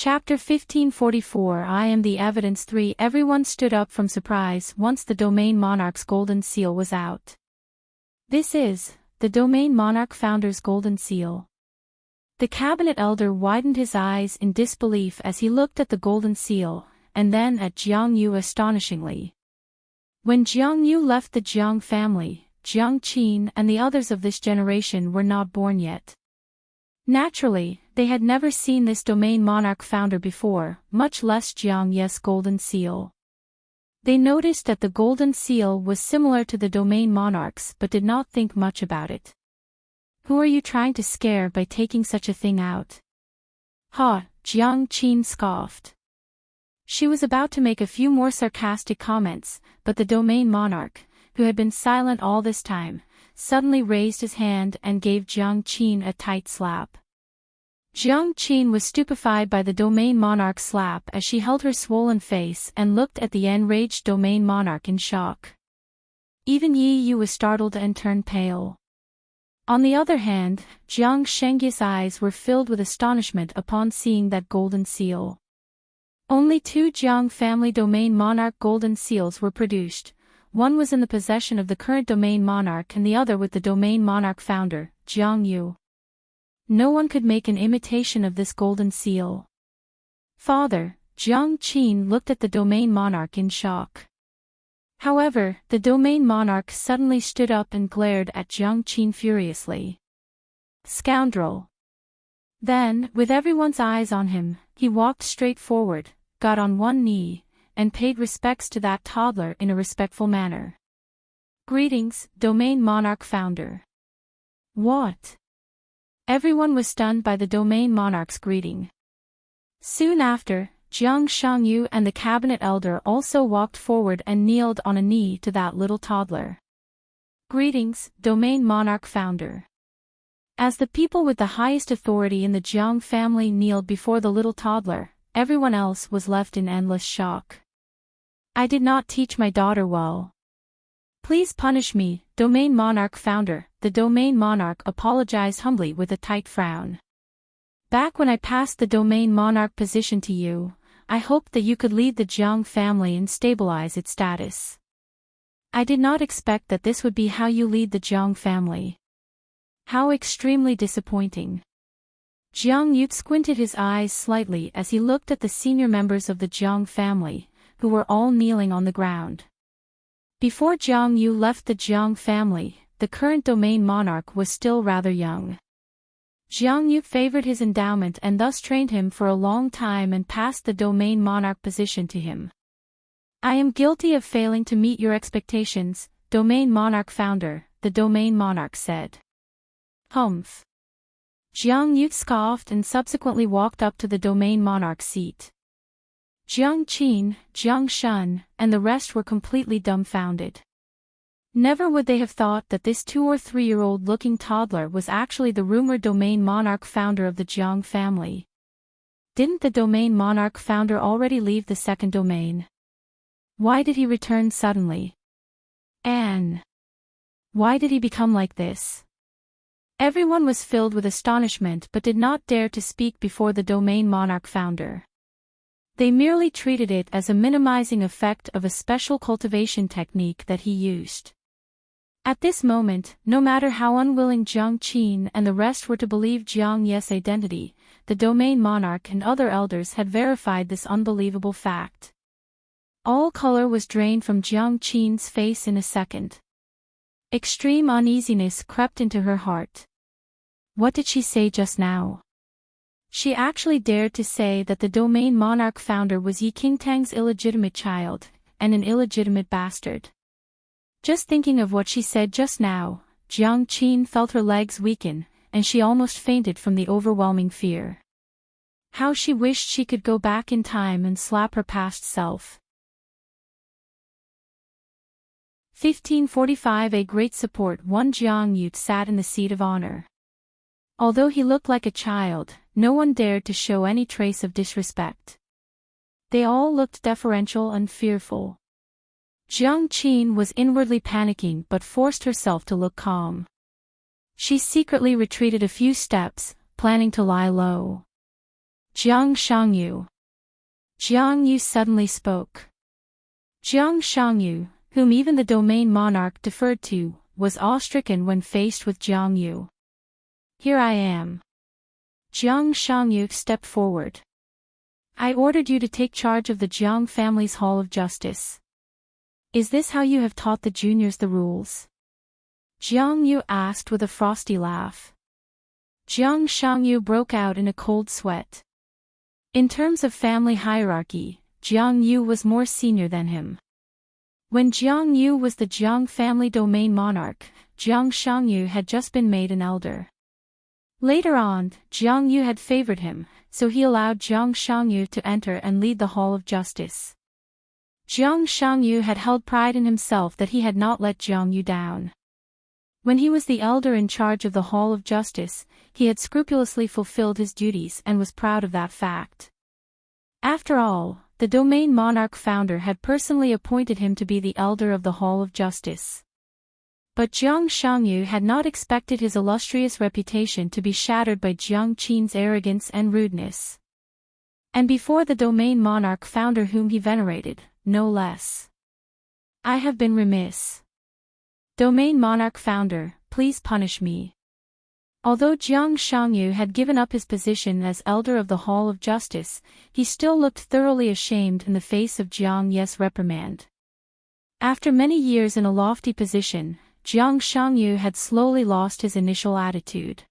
Chapter 1544 I am the evidence 3 Everyone stood up from surprise once the Domain Monarch's golden seal was out. This is the Domain Monarch founder's golden seal. The cabinet elder widened his eyes in disbelief as he looked at the golden seal, and then at Jiang Yu astonishingly. When Jiang Yu left the Jiang family, Jiang Qin and the others of this generation were not born yet. Naturally, they had never seen this Domain Monarch founder before, much less Jiang Ye's golden seal. They noticed that the golden seal was similar to the Domain Monarch's but did not think much about it. Who are you trying to scare by taking such a thing out? Ha, Jiang Qin scoffed. She was about to make a few more sarcastic comments, but the Domain Monarch, who had been silent all this time, suddenly raised his hand and gave Jiang Qin a tight slap. Jiang Qin was stupefied by the Domain Monarch's slap as she held her swollen face and looked at the enraged Domain Monarch in shock. Even Yi Yu was startled and turned pale. On the other hand, Jiang Shengyi's eyes were filled with astonishment upon seeing that golden seal. Only 2 Jiang family Domain Monarch golden seals were produced. One was in the possession of the current Domain Monarch and the other with the Domain Monarch founder, Jiang Yu. No one could make an imitation of this golden seal. Father, Jiang Qin looked at the Domain Monarch in shock. However, the Domain Monarch suddenly stood up and glared at Jiang Qin furiously. Scoundrel! Then, with everyone's eyes on him, he walked straight forward, got on one knee, and paid respects to that toddler in a respectful manner. Greetings, Domain Monarch founder. What? Everyone was stunned by the Domain Monarch's greeting. Soon after, Jiang Shangyu and the cabinet elder also walked forward and kneeled on a knee to that little toddler. Greetings, Domain Monarch founder. As the people with the highest authority in the Jiang family kneeled before the little toddler, everyone else was left in endless shock. I did not teach my daughter well. Please punish me, Domain Monarch founder. The Domain Monarch apologized humbly with a tight frown. Back when I passed the Domain Monarch position to you, I hoped that you could lead the Jiang family and stabilize its status. I did not expect that this would be how you lead the Jiang family. How extremely disappointing. Jiang Yu squinted his eyes slightly as he looked at the senior members of the Jiang family, who were all kneeling on the ground. Before Jiang Yu left the Jiang family, the current Domain Monarch was still rather young. Jiang Yu favored his endowment and thus trained him for a long time and passed the Domain Monarch position to him. I am guilty of failing to meet your expectations, Domain Monarch founder, the Domain Monarch said. Humph. Jiang Yu scoffed and subsequently walked up to the Domain Monarch's seat. Jiang Qin, Jiang Shun, and the rest were completely dumbfounded. Never would they have thought that this 2- or 3-year-old looking toddler was actually the rumored Domain Monarch founder of the Jiang family. Didn't the Domain Monarch founder already leave the second domain? Why did he return suddenly? And why did he become like this? Everyone was filled with astonishment but did not dare to speak before the Domain Monarch founder. They merely treated it as a minimizing effect of a special cultivation technique that he used. At this moment, no matter how unwilling Jiang Qin and the rest were to believe Jiang Ye's identity, the Domain Monarch and other elders had verified this unbelievable fact. All color was drained from Jiang Qin's face in a second. Extreme uneasiness crept into her heart. What did she say just now? She actually dared to say that the Domain Monarch founder was Yi Qingtang's illegitimate child, and an illegitimate bastard. Just thinking of what she said just now, Jiang Qin felt her legs weaken, and she almost fainted from the overwhelming fear. How she wished she could go back in time and slap her past self. 1545 A great support one Jiang Yu sat in the seat of honor. Although he looked like a child, no one dared to show any trace of disrespect. They all looked deferential and fearful. Jiang Qin was inwardly panicking but forced herself to look calm. She secretly retreated a few steps, planning to lie low. Jiang Shangyu. Jiang Yu suddenly spoke. Jiang Shangyu, whom even the domain monarch deferred to, was awe-stricken when faced with Jiang Yu. Here I am. Jiang Shangyu stepped forward. I ordered you to take charge of the Jiang family's Hall of Justice. Is this how you have taught the juniors the rules? Jiang Yu asked with a frosty laugh. Jiang Shangyu broke out in a cold sweat. In terms of family hierarchy, Jiang Yu was more senior than him. When Jiang Yu was the Jiang family domain monarch, Jiang Shangyu had just been made an elder. Later on, Jiang Yu had favored him, so he allowed Jiang Shangyu to enter and lead the Hall of Justice. Jiang Shangyu had held pride in himself that he had not let Jiang Yu down. When he was the elder in charge of the Hall of Justice, he had scrupulously fulfilled his duties and was proud of that fact. After all, the domain monarch founder had personally appointed him to be the elder of the Hall of Justice. But Jiang Shangyu had not expected his illustrious reputation to be shattered by Jiang Qin's arrogance and rudeness. And before the domain monarch founder whom he venerated, no less. I have been remiss. Domain monarch founder, please punish me. Although Jiang Shangyu had given up his position as elder of the Hall of Justice, he still looked thoroughly ashamed in the face of Jiang Ye's reprimand. After many years in a lofty position, Jiang Shangyu had slowly lost his initial attitude.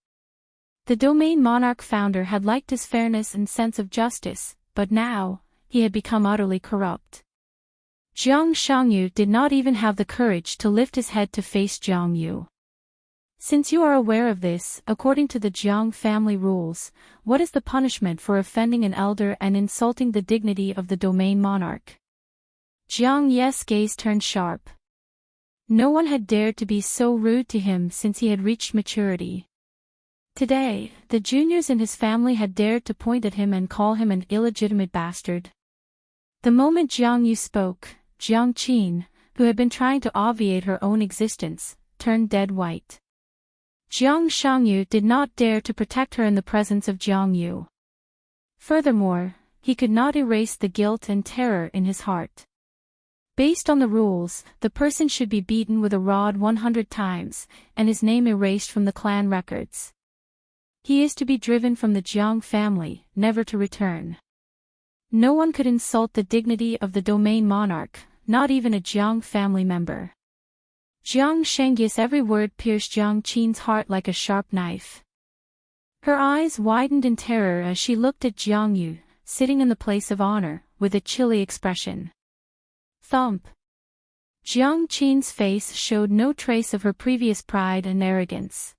The domain monarch founder had liked his fairness and sense of justice, but now, he had become utterly corrupt. Jiang Shangyu did not even have the courage to lift his head to face Jiang Yu. Since you are aware of this, according to the Jiang family rules, what is the punishment for offending an elder and insulting the dignity of the domain monarch? Jiang Ye's gaze turned sharp. No one had dared to be so rude to him since he had reached maturity. Today, the juniors in his family had dared to point at him and call him an illegitimate bastard. The moment Jiang Yu spoke, Jiang Qin, who had been trying to obviate her own existence, turned dead white. Jiang Shangyu did not dare to protect her in the presence of Jiang Yu. Furthermore, he could not erase the guilt and terror in his heart. Based on the rules, the person should be beaten with a rod 100 times, and his name erased from the clan records. He is to be driven from the Jiang family, never to return. No one could insult the dignity of the domain monarch, not even a Jiang family member. Jiang Shengyu's every word pierced Jiang Qin's heart like a sharp knife. Her eyes widened in terror as she looked at Jiang Yu, sitting in the place of honor, with a chilly expression. Thump. Jiang Qin's face showed no trace of her previous pride and arrogance.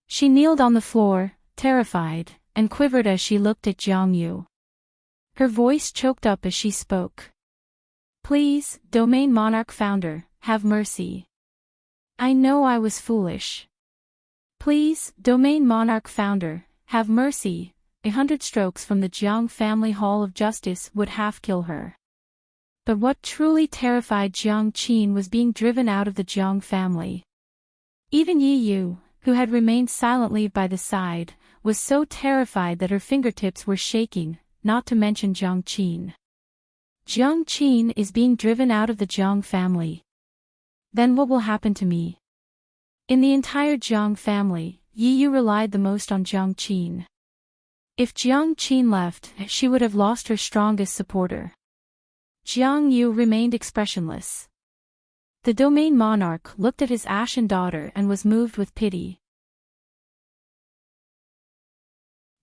She kneeled on the floor, terrified, and quivered as she looked at Jiang Yu. Her voice choked up as she spoke. Please, domain monarch founder, have mercy. I know I was foolish. Please, domain monarch founder, have mercy. 100 strokes from the Jiang family Hall of Justice would half kill her. But what truly terrified Jiang Qin was being driven out of the Jiang family. Even Yi Yu, who had remained silently by the side, was so terrified that her fingertips were shaking, not to mention Jiang Qin. Jiang Qin is being driven out of the Jiang family. Then what will happen to me? In the entire Jiang family, Yi Yu relied the most on Jiang Qin. If Jiang Qin left, she would have lost her strongest supporter. Jiang Yu remained expressionless. The domain monarch looked at his ashen daughter and was moved with pity.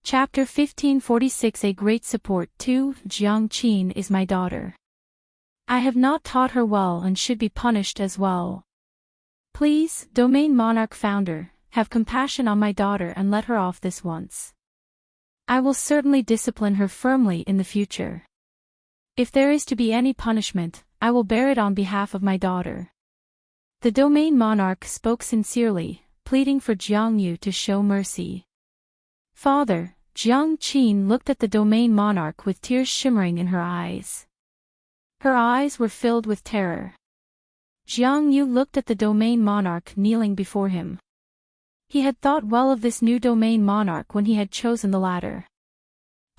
Chapter 1546 A Great Support 2 Jiang Qin is my daughter. I have not taught her well and should be punished as well. Please, domain monarch founder, have compassion on my daughter and let her off this once. I will certainly discipline her firmly in the future. If there is to be any punishment, I will bear it on behalf of my daughter. The domain monarch spoke sincerely, pleading for Jiang Yu to show mercy. Father, Jiang Qin looked at the domain monarch with tears shimmering in her eyes. Her eyes were filled with terror. Jiang Yu looked at the domain monarch kneeling before him. He had thought well of this new domain monarch when he had chosen the latter.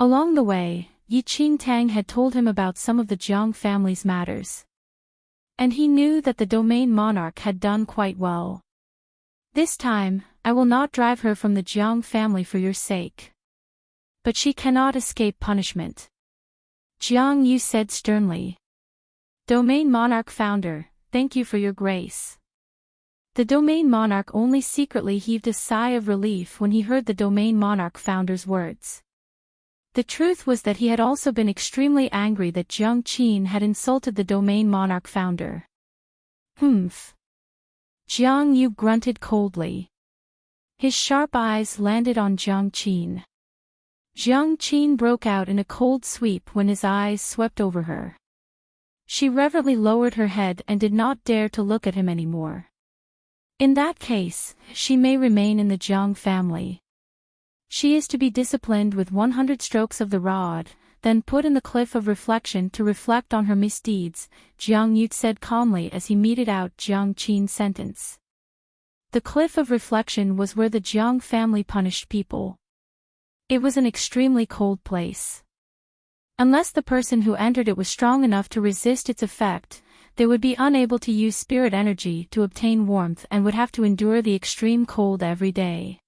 Along the way, Tang had told him about some of the Jiang family's matters. And he knew that the domain monarch had done quite well. This time, I will not drive her from the Jiang family for your sake. But she cannot escape punishment. Jiang Yu said sternly. Domain monarch founder, thank you for your grace. The domain monarch only secretly heaved a sigh of relief when he heard the domain monarch founder's words. The truth was that he had also been extremely angry that Jiang Qin had insulted the domain monarch founder. Humph. Jiang Yu grunted coldly. His sharp eyes landed on Jiang Qin. Jiang Qin broke out in a cold sweep when his eyes swept over her. She reverently lowered her head and did not dare to look at him anymore. In that case, she may remain in the Jiang family. She is to be disciplined with 100 strokes of the rod, then put in the cliff of reflection to reflect on her misdeeds, Jiang Yu said calmly as he meted out Jiang Qin's sentence. The cliff of reflection was where the Jiang family punished people. It was an extremely cold place. Unless the person who entered it was strong enough to resist its effect, they would be unable to use spirit energy to obtain warmth and would have to endure the extreme cold every day.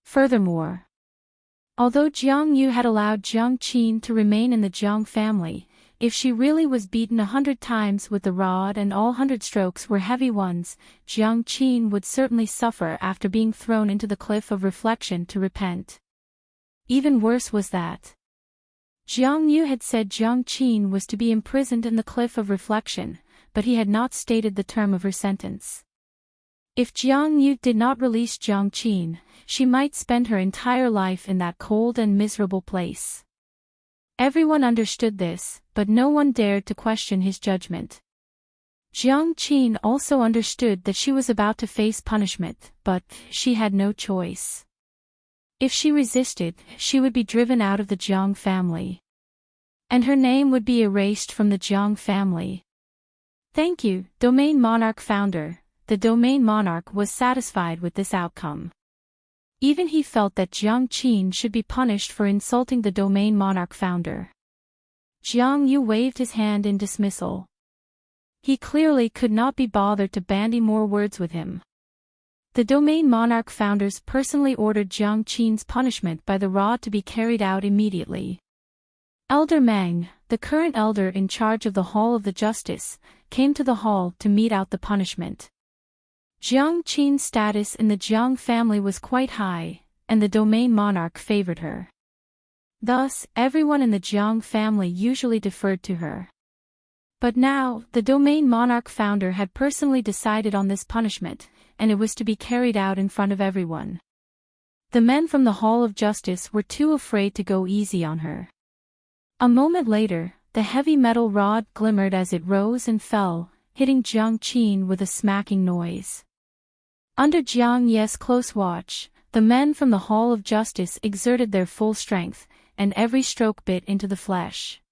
Furthermore, although Jiang Yu had allowed Jiang Qin to remain in the Jiang family, if she really was beaten 100 times with the rod and all 100 strokes were heavy ones, Jiang Qin would certainly suffer after being thrown into the cliff of reflection to repent. Even worse was that Jiang Yu had said Jiang Qin was to be imprisoned in the cliff of reflection, but he had not stated the term of her sentence. If Jiang Yu did not release Jiang Qin, she might spend her entire life in that cold and miserable place. Everyone understood this, but no one dared to question his judgment. Jiang Qin also understood that she was about to face punishment, but she had no choice. If she resisted, she would be driven out of the Jiang family. And her name would be erased from the Jiang family. Thank you, Domain Monarch founder. The domain monarch was satisfied with this outcome. Even he felt that Jiang Qin should be punished for insulting the domain monarch founder. Jiang Yu waved his hand in dismissal. He clearly could not be bothered to bandy more words with him. The domain monarch founders personally ordered Jiang Qin's punishment by the rod to be carried out immediately. Elder Meng, the current elder in charge of the Hall of the Justice, came to the hall to mete out the punishment. Jiang Qin's status in the Jiang family was quite high, and the domain monarch favored her. Thus, everyone in the Jiang family usually deferred to her. But now, the domain monarch founder had personally decided on this punishment, and it was to be carried out in front of everyone. The men from the Hall of Justice were too afraid to go easy on her. A moment later, the heavy metal rod glimmered as it rose and fell, hitting Jiang Qin with a smacking noise. Under Jiang Ye's close watch, the men from the Hall of Justice exerted their full strength, and every stroke bit into the flesh.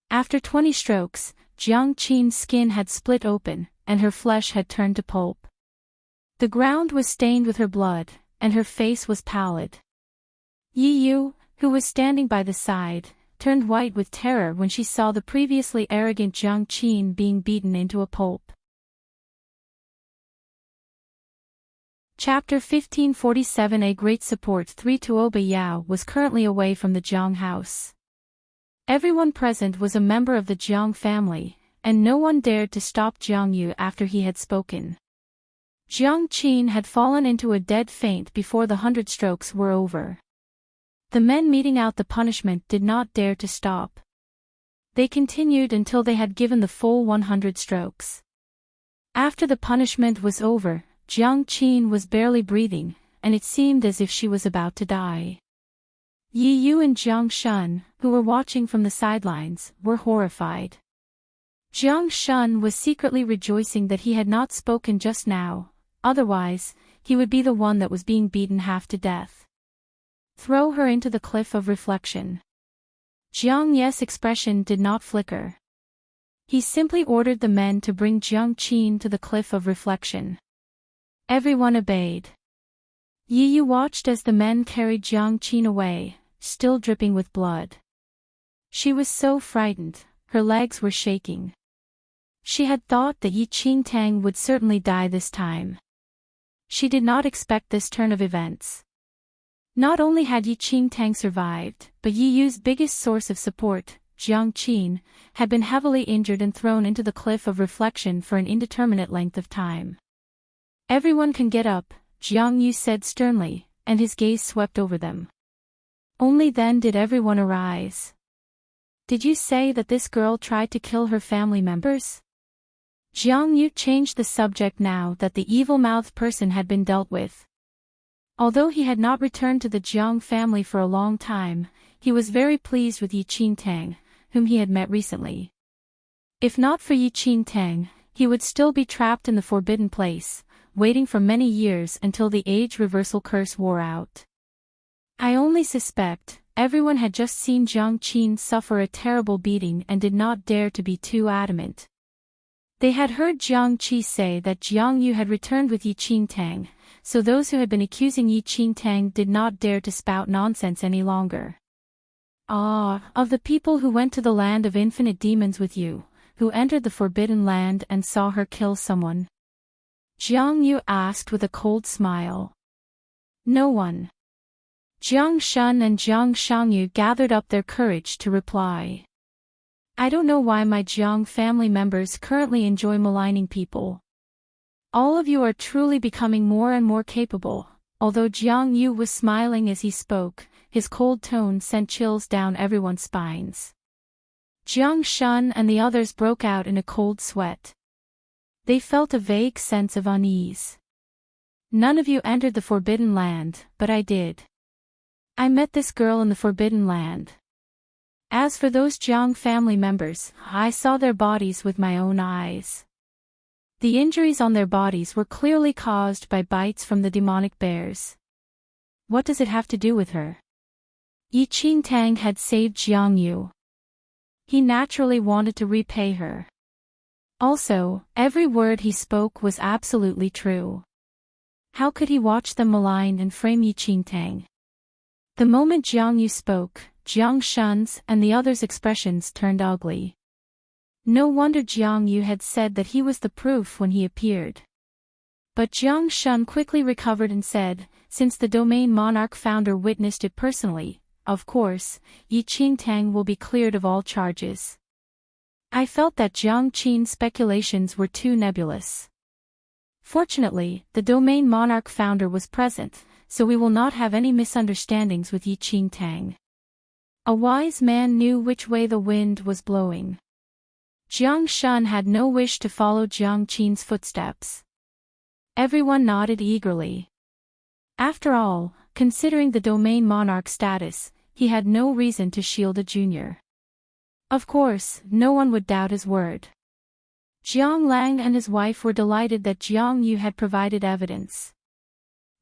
After 20 strokes, Jiang Qin's skin had split open, and her flesh had turned to pulp. The ground was stained with her blood, and her face was pallid. Yi Yu, who was standing by the side, turned white with terror when she saw the previously arrogant Jiang Qin being beaten into a pulp. Chapter 1547. A great support. 3 Tuoba Yao was currently away from the Jiang house. Everyone present was a member of the Jiang family, and no one dared to stop Jiang Yu after he had spoken. Jiang Qin had fallen into a dead faint before the 100 strokes were over. The men meting out the punishment did not dare to stop. They continued until they had given the full 100 strokes. After the punishment was over, Jiang Qin was barely breathing, and it seemed as if she was about to die. Yi Yu and Jiang Shun, who were watching from the sidelines, were horrified. Jiang Shun was secretly rejoicing that he had not spoken just now, otherwise, he would be the one that was being beaten half to death. Throw her into the cliff of reflection. Jiang Ye's expression did not flicker. He simply ordered the men to bring Jiang Qin to the cliff of reflection. Everyone obeyed. Yi Yu watched as the men carried Jiang Qin away, still dripping with blood. She was so frightened, her legs were shaking. She had thought that Enchanting would certainly die this time. She did not expect this turn of events. Not only had Enchanting survived, but Yu's biggest source of support, Jiangqin, had been heavily injured and thrown into the cliff of reflection for an indeterminate length of time. Everyone can get up, Jiang Yu said sternly, and his gaze swept over them. Only then did everyone arise. Did you say that this girl tried to kill her family members? Jiang Yu changed the subject now that the evil-mouthed person had been dealt with. Although he had not returned to the Jiang family for a long time, he was very pleased with Enchanting, whom he had met recently. If not for Enchanting, he would still be trapped in the forbidden place, waiting for many years until the age reversal curse wore out. I only suspect, everyone had just seen Jiangqin suffer a terrible beating and did not dare to be too adamant. They had heard Jiang Qi say that Jiang Yu had returned with Enchanting, so those who had been accusing Enchanting did not dare to spout nonsense any longer. Of the people who went to the land of infinite demons with you, who entered the forbidden land and saw her kill someone? Jiang Yu asked with a cold smile. No one. Jiang Shun and Jiang Shangyu gathered up their courage to reply. I don't know why my Jiang family members currently enjoy maligning people. All of you are truly becoming more and more capable. Although Jiang Yu was smiling as he spoke, his cold tone sent chills down everyone's spines. Jiang Shun and the others broke out in a cold sweat. They felt a vague sense of unease. None of you entered the Forbidden Land, but I did. I met this girl in the Forbidden Land. As for those Jiang family members, I saw their bodies with my own eyes. The injuries on their bodies were clearly caused by bites from the demonic bears. What does it have to do with her? Enchanting had saved Jiang Yu. He naturally wanted to repay her. Also, every word he spoke was absolutely true. How could he watch them malign and frame Enchanting? The moment Jiang Yu spoke, Jiang Shun's and the others' expressions turned ugly. No wonder Jiang Yu had said that he was the proof when he appeared. But Jiang Shun quickly recovered and said, since the domain monarch founder witnessed it personally, of course, Enchanting will be cleared of all charges. I felt that Jiangqin's speculations were too nebulous. Fortunately, the domain monarch founder was present, so we will not have any misunderstandings with Enchanting. A wise man knew which way the wind was blowing. Jiang Shun had no wish to follow Jiangqin's footsteps. Everyone nodded eagerly. After all, considering the domain monarch status, he had no reason to shield a junior. Of course, no one would doubt his word. Jiang Lang and his wife were delighted that Jiang Yu had provided evidence.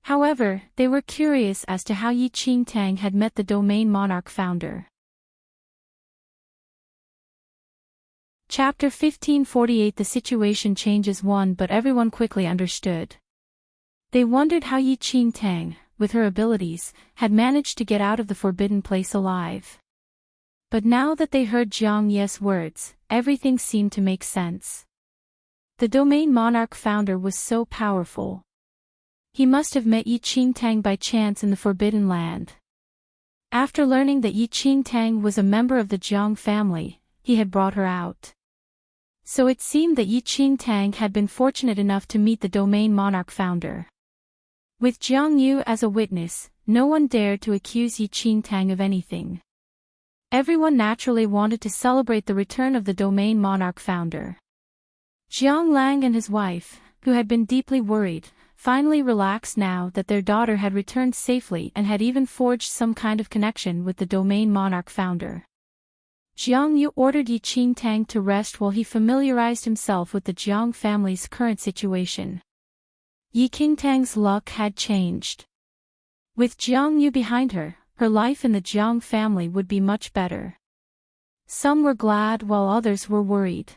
However, they were curious as to how Enchanting had met the domain monarch founder. Chapter 1548. The situation changes one, but everyone quickly understood. They wondered how Enchanting, with her abilities, had managed to get out of the forbidden place alive. But now that they heard Jiang Ye's words, everything seemed to make sense. The domain monarch founder was so powerful. He must have met Enchanting by chance in the Forbidden Land. After learning that Enchanting was a member of the Jiang family, he had brought her out. So it seemed that Enchanting had been fortunate enough to meet the domain monarch founder. With Jiang Yu as a witness, no one dared to accuse Enchanting of anything. Everyone naturally wanted to celebrate the return of the domain monarch founder. Jiang Lang and his wife, who had been deeply worried, finally relaxed now that their daughter had returned safely and had even forged some kind of connection with the domain monarch founder. Jiang Yu ordered Enchanting to rest while he familiarized himself with the Jiang family's current situation. Enchanting's luck had changed. With Jiang Yu behind her, her life in the Jiang family would be much better. Some were glad while others were worried.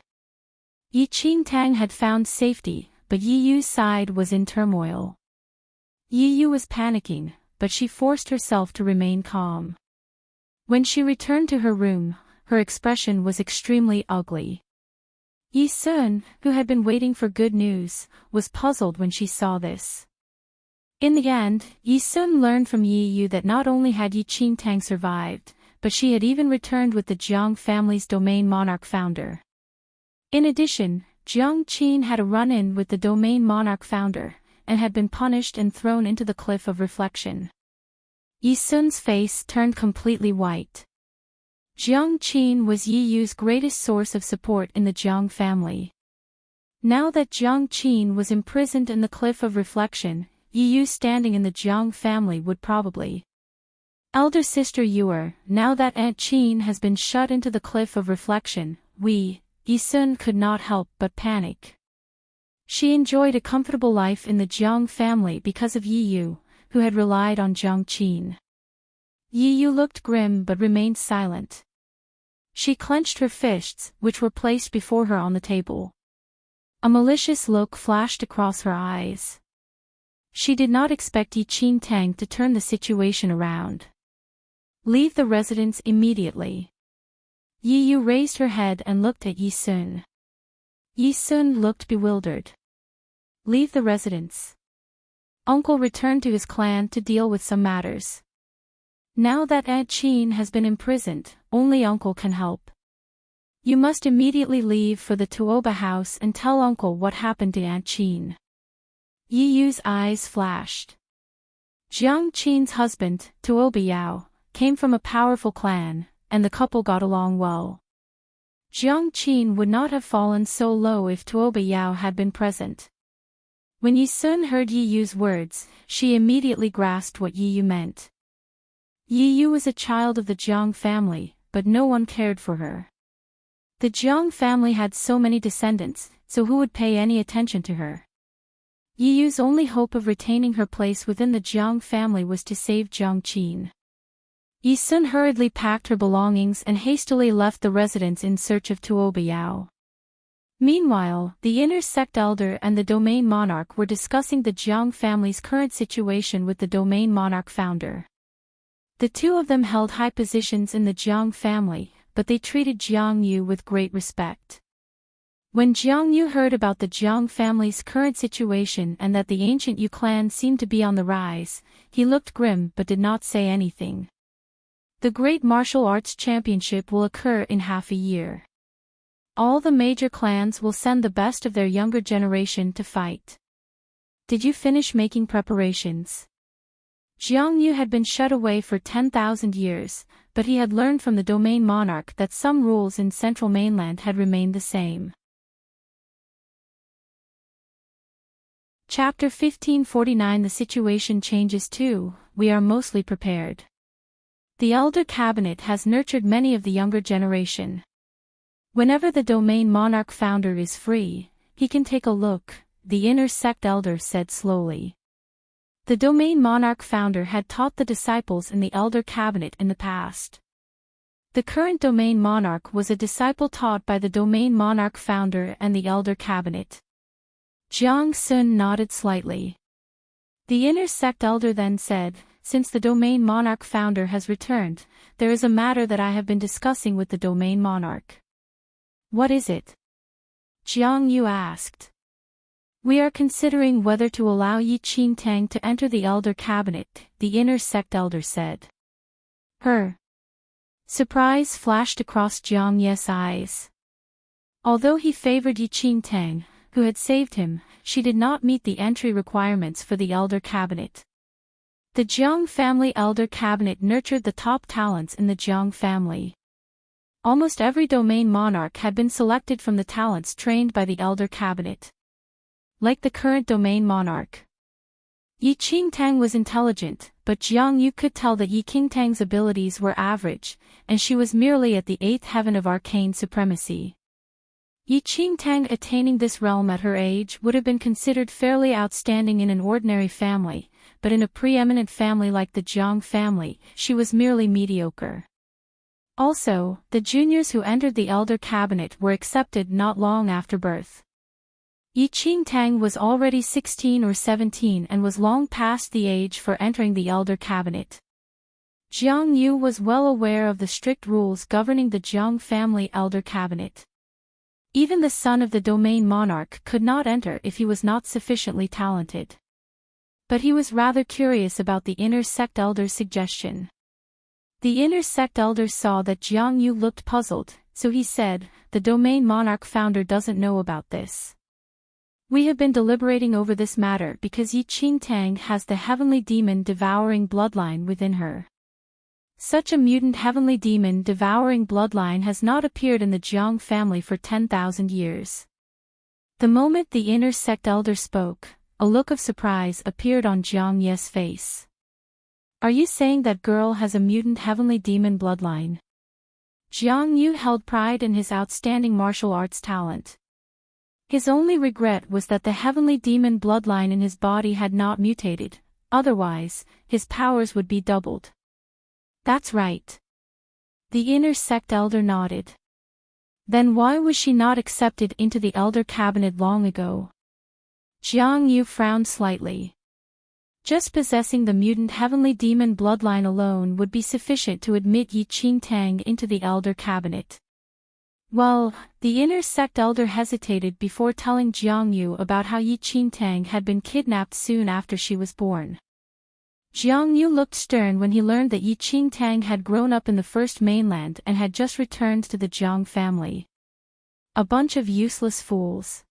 Enchanting had found safety, but Yu's side was in turmoil. Yu was panicking, but she forced herself to remain calm. When she returned to her room, her expression was extremely ugly. Yi Sun, who had been waiting for good news, was puzzled when she saw this. In the end, Yi Sun learned from Yi Yu that not only had Yi Qingtang survived, but she had even returned with the Jiang family's domain monarch founder. In addition, Jiang Qin had a run-in with the domain monarch founder, and had been punished and thrown into the cliff of reflection. Yi Sun's face turned completely white. Jiang Qin was Yi Yu's greatest source of support in the Jiang family. Now that Jiang Qin was imprisoned in the cliff of reflection, Yi Yu standing in the Jiang family would probably. Elder sister Yuer, now that Aunt Qin has been shut into the cliff of reflection, Yi Sun could not help but panic. She enjoyed a comfortable life in the Jiang family because of Yi Yu, who had relied on Jiang Qin. Yi Yu looked grim but remained silent. She clenched her fists, which were placed before her on the table. A malicious look flashed across her eyes. She did not expect Yi Qingtang to turn the situation around. Leave the residence immediately. Yi Yu raised her head and looked at Yi Sun. Yi Sun looked bewildered. Leave the residence. Uncle returned to his clan to deal with some matters. Now that Aunt Qin has been imprisoned, only Uncle can help. You must immediately leave for the Tuoba house and tell Uncle what happened to Aunt Qin. Yi Yu's eyes flashed. Jiang Qin's husband, Tuoba Yao, came from a powerful clan, and the couple got along well. Jiang Qin would not have fallen so low if Tuoba Yao had been present. When Yi Sun heard Yi Yu's words, she immediately grasped what Yi Yu meant. Yi Yu was a child of the Jiang family, but no one cared for her. The Jiang family had so many descendants, so who would pay any attention to her? Yi Yu's only hope of retaining her place within the Jiang family was to save Jiang Qin. Yi Sun hurriedly packed her belongings and hastily left the residence in search of Tuoba Yao. Meanwhile, the inner sect elder and the domain monarch were discussing the Jiang family's current situation with the domain monarch founder. The two of them held high positions in the Jiang family, but they treated Jiang Yu with great respect. When Jiang Yu heard about the Jiang family's current situation and that the ancient Yu clan seemed to be on the rise, he looked grim but did not say anything. The Great Martial Arts Championship will occur in half a year. All the major clans will send the best of their younger generation to fight. Did you finish making preparations? Jiang Yu had been shut away for 10,000 years, but he had learned from the domain monarch that some rules in central mainland had remained the same. Chapter 1549. The situation changes too, we are mostly prepared. The elder cabinet has nurtured many of the younger generation. Whenever the domain monarch founder is free, he can take a look, the inner sect elder said slowly. The domain monarch founder had taught the disciples in the elder cabinet in the past. The current domain monarch was a disciple taught by the domain monarch founder and the elder cabinet. Jiang Sun nodded slightly. The inner sect elder then said, since the domain monarch founder has returned, there is a matter that I have been discussing with the domain monarch. What is it? Jiang Yu asked. We are considering whether to allow Yi Qingtang to enter the elder cabinet, the inner sect elder said. Her surprise flashed across Jiang Ye's eyes. Although he favored Yi Qingtang, who had saved him, she did not meet the entry requirements for the elder cabinet. The Jiang family elder cabinet nurtured the top talents in the Jiang family. Almost every domain monarch had been selected from the talents trained by the elder cabinet. Like the current domain monarch. Yi Qingtang was intelligent, but Jiang Yu could tell that Yi Qingtang's abilities were average, and she was merely at the 8th heaven of arcane supremacy. Yi Qingtang attaining this realm at her age would have been considered fairly outstanding in an ordinary family, but in a preeminent family like the Jiang family, she was merely mediocre. Also, the juniors who entered the elder cabinet were accepted not long after birth. Yi Qingtang was already 16 or 17 and was long past the age for entering the elder cabinet. Jiang Yu was well aware of the strict rules governing the Jiang family elder cabinet. Even the son of the domain monarch could not enter if he was not sufficiently talented. But he was rather curious about the inner sect elder's suggestion. The inner sect elder saw that Jiang Yu looked puzzled, so he said, "The domain monarch founder doesn't know about this. We have been deliberating over this matter because Enchanting has the heavenly demon devouring bloodline within her. Such a mutant heavenly demon devouring bloodline has not appeared in the Jiang family for 10,000 years." The moment the inner sect elder spoke, a look of surprise appeared on Jiang Ye's face. "Are you saying that girl has a mutant heavenly demon bloodline?" Jiang Yu held pride in his outstanding martial arts talent. His only regret was that the heavenly demon bloodline in his body had not mutated, otherwise, his powers would be doubled. "That's right." The inner sect elder nodded. "Then why was she not accepted into the elder cabinet long ago?" Jiang Yu frowned slightly. Just possessing the mutant heavenly demon bloodline alone would be sufficient to admit Enchanting into the elder cabinet. Well, the inner sect elder hesitated before telling Jiang Yu about how Enchanting had been kidnapped soon after she was born. Jiang Yu looked stern when he learned that Enchanting had grown up in the first mainland and had just returned to the Jiang family. A bunch of useless fools.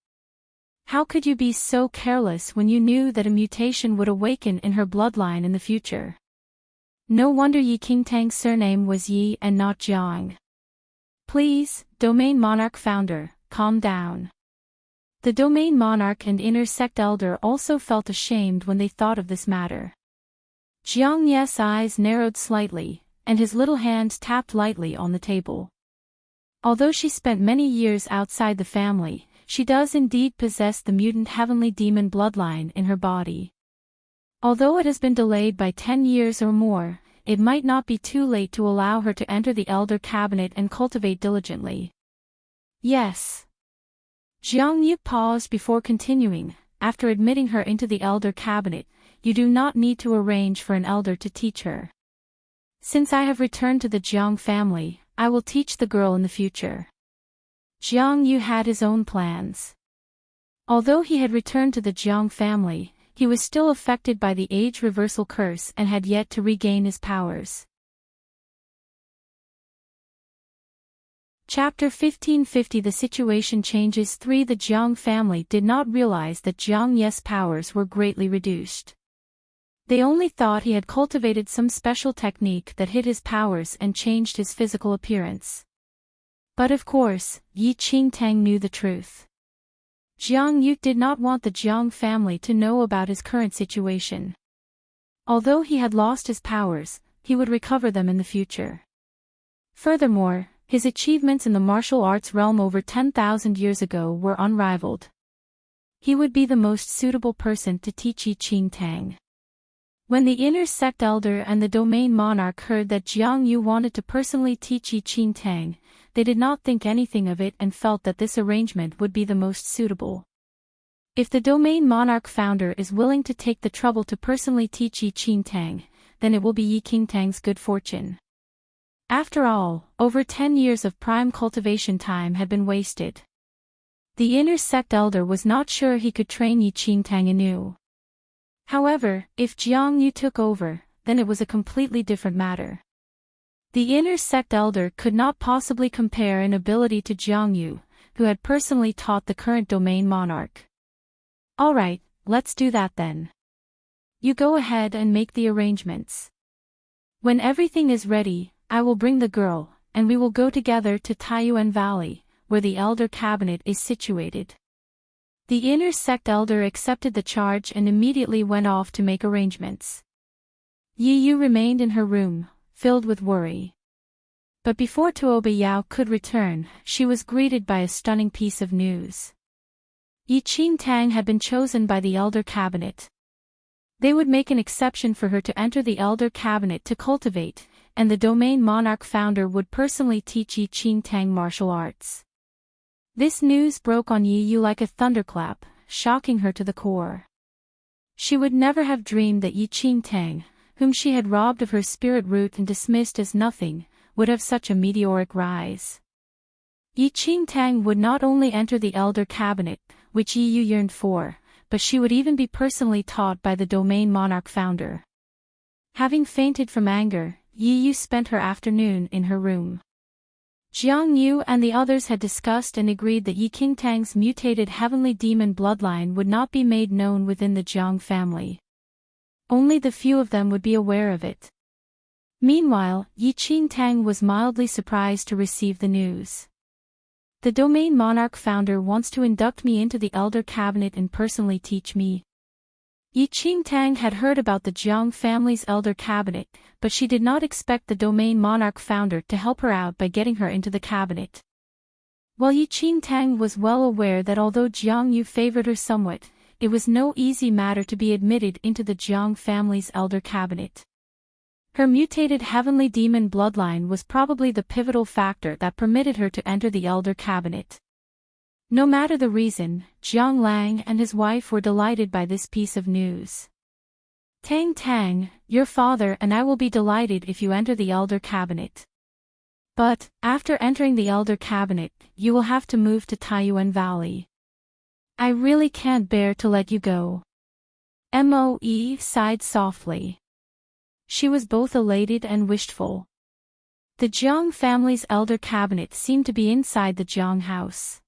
How could you be so careless when you knew that a mutation would awaken in her bloodline in the future? No wonder Enchanting's surname was Yi and not Jiang. Please, Domain Monarch founder, calm down. The Domain Monarch and inner sect elder also felt ashamed when they thought of this matter. Jiang Ye's eyes narrowed slightly, and his little hand tapped lightly on the table. Although she spent many years outside the family, she does indeed possess the mutant heavenly demon bloodline in her body. Although it has been delayed by 10 years or more, it might not be too late to allow her to enter the elder cabinet and cultivate diligently. Yes. Jiang Yu paused before continuing. After admitting her into the elder cabinet, you do not need to arrange for an elder to teach her. Since I have returned to the Jiang family, I will teach the girl in the future. Jiang Yu had his own plans. Although he had returned to the Jiang family, he was still affected by the age reversal curse and had yet to regain his powers. Chapter 1550 The situation changes 3 The Jiang family did not realize that Jiang Ye's powers were greatly reduced. They only thought he had cultivated some special technique that hid his powers and changed his physical appearance. But of course, Enchanting knew the truth. Jiang Yu did not want the Jiang family to know about his current situation. Although he had lost his powers, he would recover them in the future. Furthermore, his achievements in the martial arts realm over 10,000 years ago were unrivaled. He would be the most suitable person to teach Enchanting. When the inner sect elder and the domain monarch heard that Jiang Yu wanted to personally teach Enchanting, they did not think anything of it and felt that this arrangement would be the most suitable. If the domain monarch founder is willing to take the trouble to personally teach Enchanting, then it will be Enchanting's good fortune. After all, over 10 years of prime cultivation time had been wasted. The inner sect elder was not sure he could train Enchanting anew. However, if Jiang Yu took over, then it was a completely different matter. The inner sect elder could not possibly compare in ability to Jiang Yu, who had personally taught the current domain monarch. Alright, let's do that then. You go ahead and make the arrangements. When everything is ready, I will bring the girl, and we will go together to Taiyuan Valley, where the elder cabinet is situated. The inner sect elder accepted the charge and immediately went off to make arrangements. Yi Yu remained in her room, filled with worry. But before Tuoba Yao could return, she was greeted by a stunning piece of news. Enchanting had been chosen by the elder cabinet. They would make an exception for her to enter the elder cabinet to cultivate, and the domain monarch founder would personally teach Enchanting martial arts. This news broke on Yi Yu like a thunderclap, shocking her to the core. She would never have dreamed that Enchanting, whom she had robbed of her spirit root and dismissed as nothing, would have such a meteoric rise. Enchanting would not only enter the Elder Cabinet, which Yu yearned for, but she would even be personally taught by the Domain Monarch founder. Having fainted from anger, Yu spent her afternoon in her room. Jiang Yu and the others had discussed and agreed that Enchanting's mutated heavenly demon bloodline would not be made known within the Jiang family. Only the few of them would be aware of it. Meanwhile, Enchanting was mildly surprised to receive the news. The Domain Monarch founder wants to induct me into the Elder Cabinet and personally teach me. Enchanting had heard about the Jiang family's Elder Cabinet, but she did not expect the Domain Monarch founder to help her out by getting her into the cabinet. While Enchanting was well aware that although Jiang Yu favored her somewhat, it was no easy matter to be admitted into the Jiang family's Elder Cabinet. Her mutated heavenly demon bloodline was probably the pivotal factor that permitted her to enter the Elder Cabinet. No matter the reason, Jiang Lang and his wife were delighted by this piece of news. Tang, your father and I will be delighted if you enter the Elder Cabinet. But, after entering the Elder Cabinet, you will have to move to Taiyuan Valley. I really can't bear to let you go. Moe sighed softly. She was both elated and wishful. The Jiang family's Elder Cabinet seemed to be inside the Jiang house.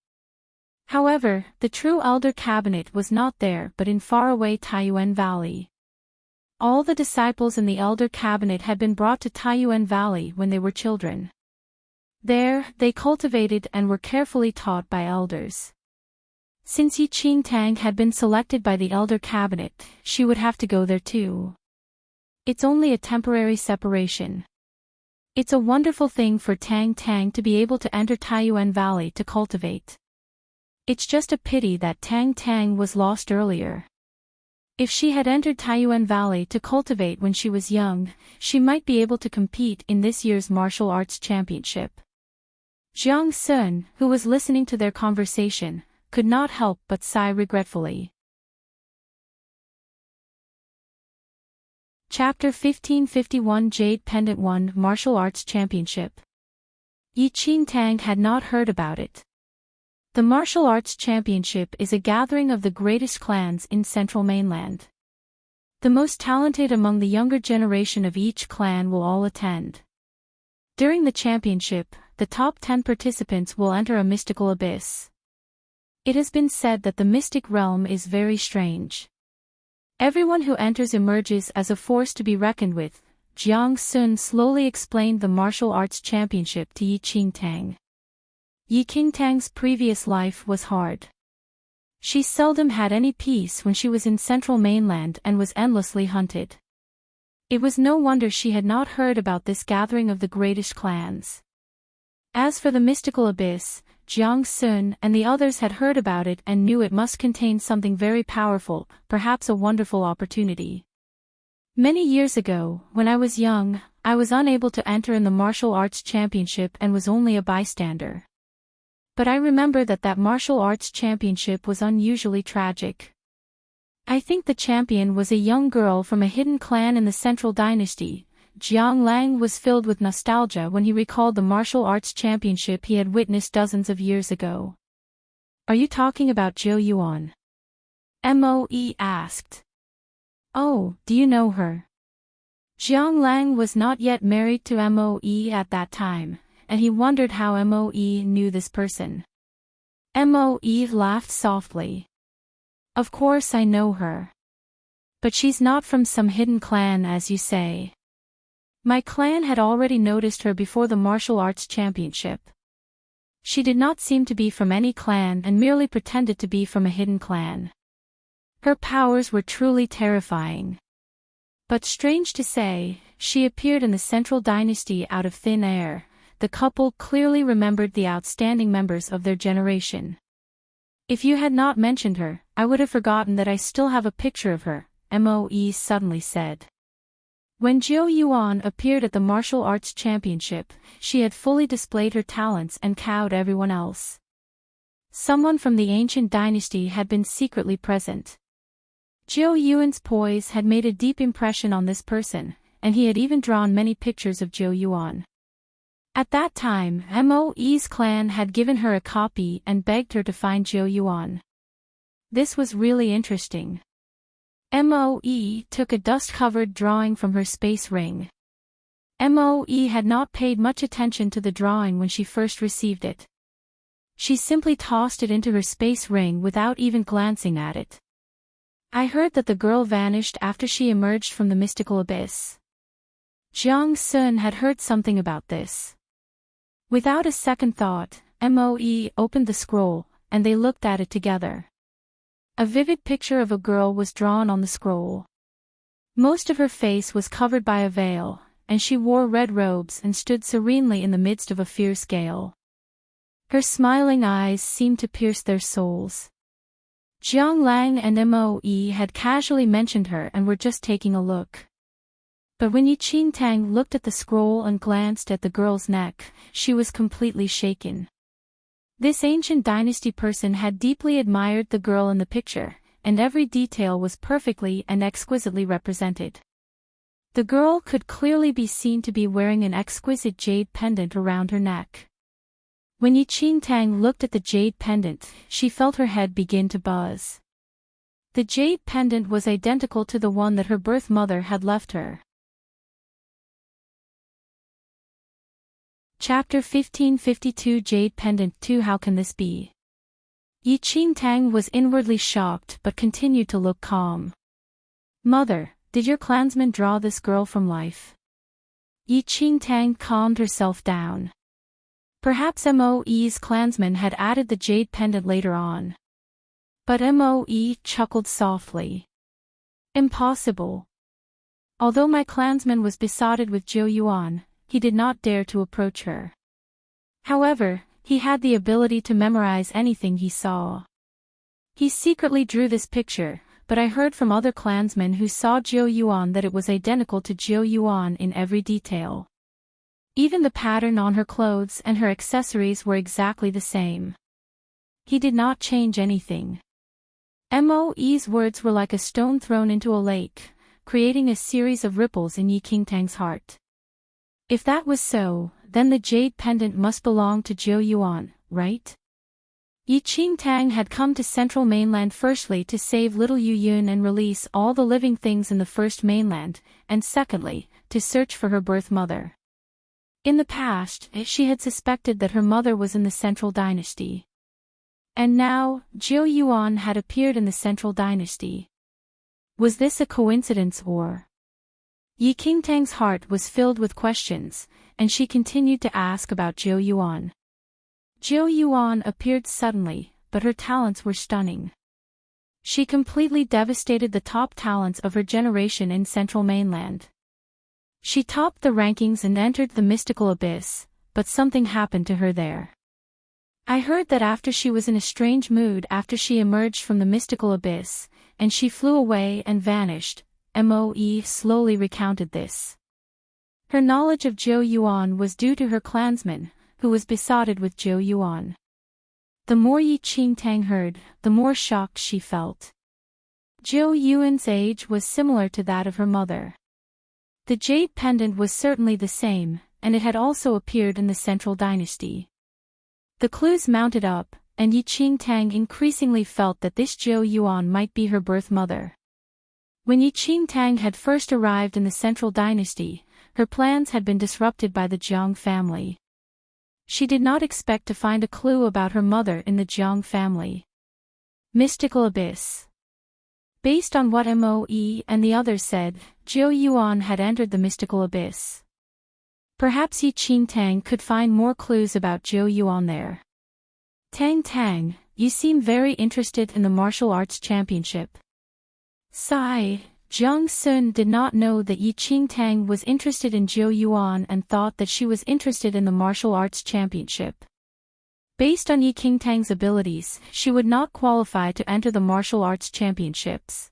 However, the true Elder Cabinet was not there but in faraway Taiyuan Valley. All the disciples in the Elder Cabinet had been brought to Taiyuan Valley when they were children. There, they cultivated and were carefully taught by elders. Since Enchanting had been selected by the Elder Cabinet, she would have to go there too. It's only a temporary separation. It's a wonderful thing for Tang to be able to enter Taiyuan Valley to cultivate. It's just a pity that Tang was lost earlier. If she had entered Taiyuan Valley to cultivate when she was young, she might be able to compete in this year's martial arts championship. Jiang Sun, who was listening to their conversation, could not help but sigh regretfully. Chapter 1551 Jade Pendant 1 Martial Arts Championship. Enchanting had not heard about it. The Martial Arts Championship is a gathering of the greatest clans in Central Mainland. The most talented among the younger generation of each clan will all attend. During the championship, the top 10 participants will enter a mystical abyss. It has been said that the mystic realm is very strange. Everyone who enters emerges as a force to be reckoned with. Jiang Sun slowly explained the martial arts championship to Enchanting. Enchanting's previous life was hard. She seldom had any peace when she was in Central Mainland and was endlessly hunted. It was no wonder she had not heard about this gathering of the greatest clans. As for the mystical abyss, Jiang Sun and the others had heard about it and knew it must contain something very powerful, perhaps a wonderful opportunity. Many years ago, when I was young, I was unable to enter in the martial arts championship and was only a bystander. But I remember that martial arts championship was unusually tragic. I think the champion was a young girl from a hidden clan in the Central Dynasty. Jiang Lang was filled with nostalgia when he recalled the martial arts championship he had witnessed dozens of years ago. Are you talking about Zhou Yuan? Moe asked. Oh, do you know her? Jiang Lang was not yet married to Moe at that time, and he wondered how Moe knew this person. Moe laughed softly. Of course I know her. But she's not from some hidden clan as you say. My clan had already noticed her before the martial arts championship. She did not seem to be from any clan and merely pretended to be from a hidden clan. Her powers were truly terrifying. But strange to say, she appeared in the Central Dynasty out of thin air. The couple clearly remembered the outstanding members of their generation. If you had not mentioned her, I would have forgotten that I still have a picture of her, Moe suddenly said. When Zhou Yuan appeared at the martial arts championship, she had fully displayed her talents and cowed everyone else. Someone from the ancient dynasty had been secretly present. Zhou Yuan's poise had made a deep impression on this person, and he had even drawn many pictures of Zhou Yuan. At that time, Moe's clan had given her a copy and begged her to find Zhou Yuan. This was really interesting. Moe took a dust-covered drawing from her space ring. Moe had not paid much attention to the drawing when she first received it. She simply tossed it into her space ring without even glancing at it. I heard that the girl vanished after she emerged from the mystical abyss. Jiang Sun had heard something about this. Without a second thought, Moe opened the scroll, and they looked at it together. A vivid picture of a girl was drawn on the scroll. Most of her face was covered by a veil, and she wore red robes and stood serenely in the midst of a fierce gale. Her smiling eyes seemed to pierce their souls. Jiang Lang and Moe had casually mentioned her and were just taking a look. But when Enchanting looked at the scroll and glanced at the girl's neck, she was completely shaken. This ancient dynasty person had deeply admired the girl in the picture, and every detail was perfectly and exquisitely represented. The girl could clearly be seen to be wearing an exquisite jade pendant around her neck. When Enchanting looked at the jade pendant, she felt her head begin to buzz. The jade pendant was identical to the one that her birth mother had left her. Chapter 1552 Jade Pendant 2 How can this be? Enchanting was inwardly shocked but continued to look calm. Mother, did your clansman draw this girl from life? Enchanting calmed herself down. Perhaps Moe's clansman had added the jade pendant later on. But Moe chuckled softly. Impossible. Although my clansman was besotted with Zhou Yuan, he did not dare to approach her. However, he had the ability to memorize anything he saw. He secretly drew this picture, but I heard from other clansmen who saw Zhou Yuan that it was identical to Zhou Yuan in every detail. Even the pattern on her clothes and her accessories were exactly the same. He did not change anything. Moe's words were like a stone thrown into a lake, creating a series of ripples in Enchanting's heart. If that was so, then the jade pendant must belong to Zhou Yuan, right? Enchanting had come to Central Mainland firstly to save little Yu Yun and release all the living things in the First Mainland, and secondly, to search for her birth mother. In the past, she had suspected that her mother was in the Central Dynasty. And now, Zhou Yuan had appeared in the Central Dynasty. Was this a coincidence or? Enchanting's heart was filled with questions, and she continued to ask about Zhou Yuan. Zhou Yuan appeared suddenly, but her talents were stunning. She completely devastated the top talents of her generation in Central Mainland. She topped the rankings and entered the mystical abyss, but something happened to her there. I heard that after she was in a strange mood after she emerged from the mystical abyss, and she flew away and vanished. Moe slowly recounted this. Her knowledge of Zhou Yuan was due to her clansman, who was besotted with Zhou Yuan. The more Enchanting heard, the more shocked she felt. Zhou Yuan's age was similar to that of her mother. The jade pendant was certainly the same, and it had also appeared in the Central Dynasty. The clues mounted up, and Enchanting increasingly felt that this Zhou Yuan might be her birth mother. When Enchanting had first arrived in the Central Dynasty, her plans had been disrupted by the Jiang family. She did not expect to find a clue about her mother in the Jiang family. Mystical Abyss. Based on what Moe and the others said, Zhou Yuan had entered the mystical abyss. Perhaps Enchanting could find more clues about Zhou Yuan there. Tang, you seem very interested in the martial arts championship. Sigh, Jiang Sun did not know that Enchanting was interested in Zhou Yuan and thought that she was interested in the martial arts championship. Based on Enchanting's abilities, she would not qualify to enter the martial arts championships.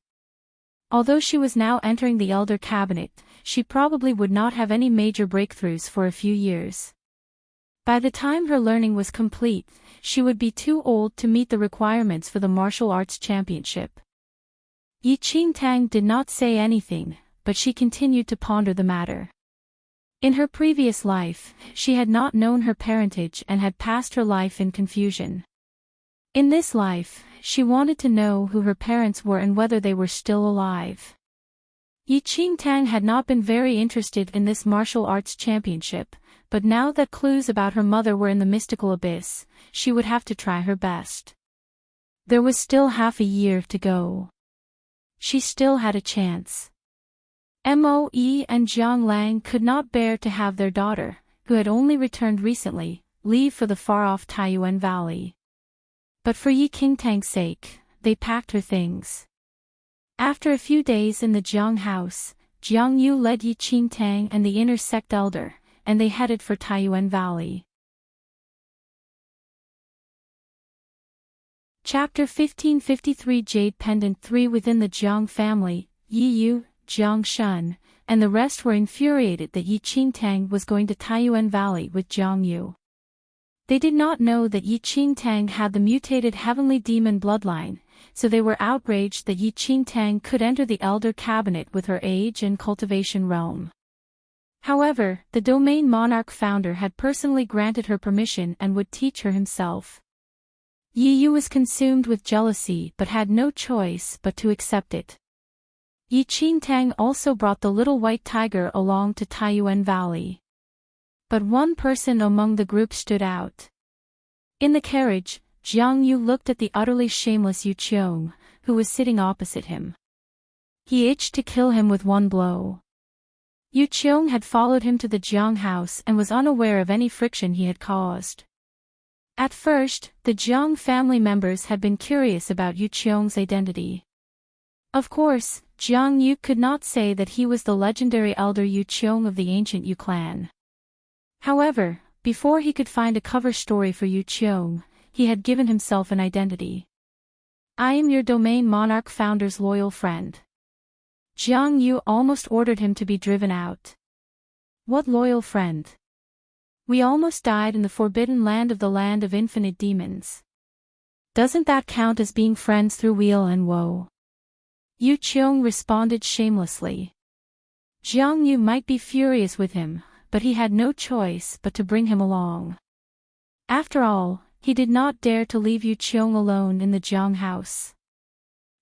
Although she was now entering the Elder Cabinet, she probably would not have any major breakthroughs for a few years. By the time her learning was complete, she would be too old to meet the requirements for the martial arts championship. Enchanting did not say anything, but she continued to ponder the matter. In her previous life, she had not known her parentage and had passed her life in confusion. In this life, she wanted to know who her parents were and whether they were still alive. Enchanting had not been very interested in this martial arts championship, but now that clues about her mother were in the mystical abyss, she would have to try her best. There was still half a year to go. She still had a chance. Moe and Jiang Lang could not bear to have their daughter, who had only returned recently, leave for the far-off Taiyuan Valley. But for Enchanting's sake, they packed her things. After a few days in the Jiang house, Jiang Yu led Enchanting and the inner sect elder, and they headed for Taiyuan Valley. Chapter 1553 Jade Pendant 3 Within the Jiang family, Yi Yu, Jiang Shun, and the rest were infuriated that Enchanting was going to Taiyuan Valley with Jiang Yu. They did not know that Enchanting had the mutated heavenly demon bloodline, so they were outraged that Enchanting could enter the Elder Cabinet with her age and cultivation realm. However, the Domain Monarch founder had personally granted her permission and would teach her himself. Yi Yu was consumed with jealousy but had no choice but to accept it. Enchanting also brought the little white tiger along to Taiyuan Valley. But one person among the group stood out. In the carriage, Jiang Yu looked at the utterly shameless Yu Qiong, who was sitting opposite him. He itched to kill him with one blow. Yu Qiong had followed him to the Jiang house and was unaware of any friction he had caused. At first, the Jiang family members had been curious about Yu Qiong's identity. Of course, Jiang Yu could not say that he was the legendary elder Yu Qiong of the ancient Yu clan. However, before he could find a cover story for Yu Qiong, he had given himself an identity. I am your Domain Monarch founder's loyal friend. Jiang Yu almost ordered him to be driven out. What loyal friend? We almost died in the forbidden land of the land of infinite demons. Doesn't that count as being friends through weal and woe? Yu Qiong responded shamelessly. Jiang Yu might be furious with him, but he had no choice but to bring him along. After all, he did not dare to leave Yu Qiong alone in the Jiang house.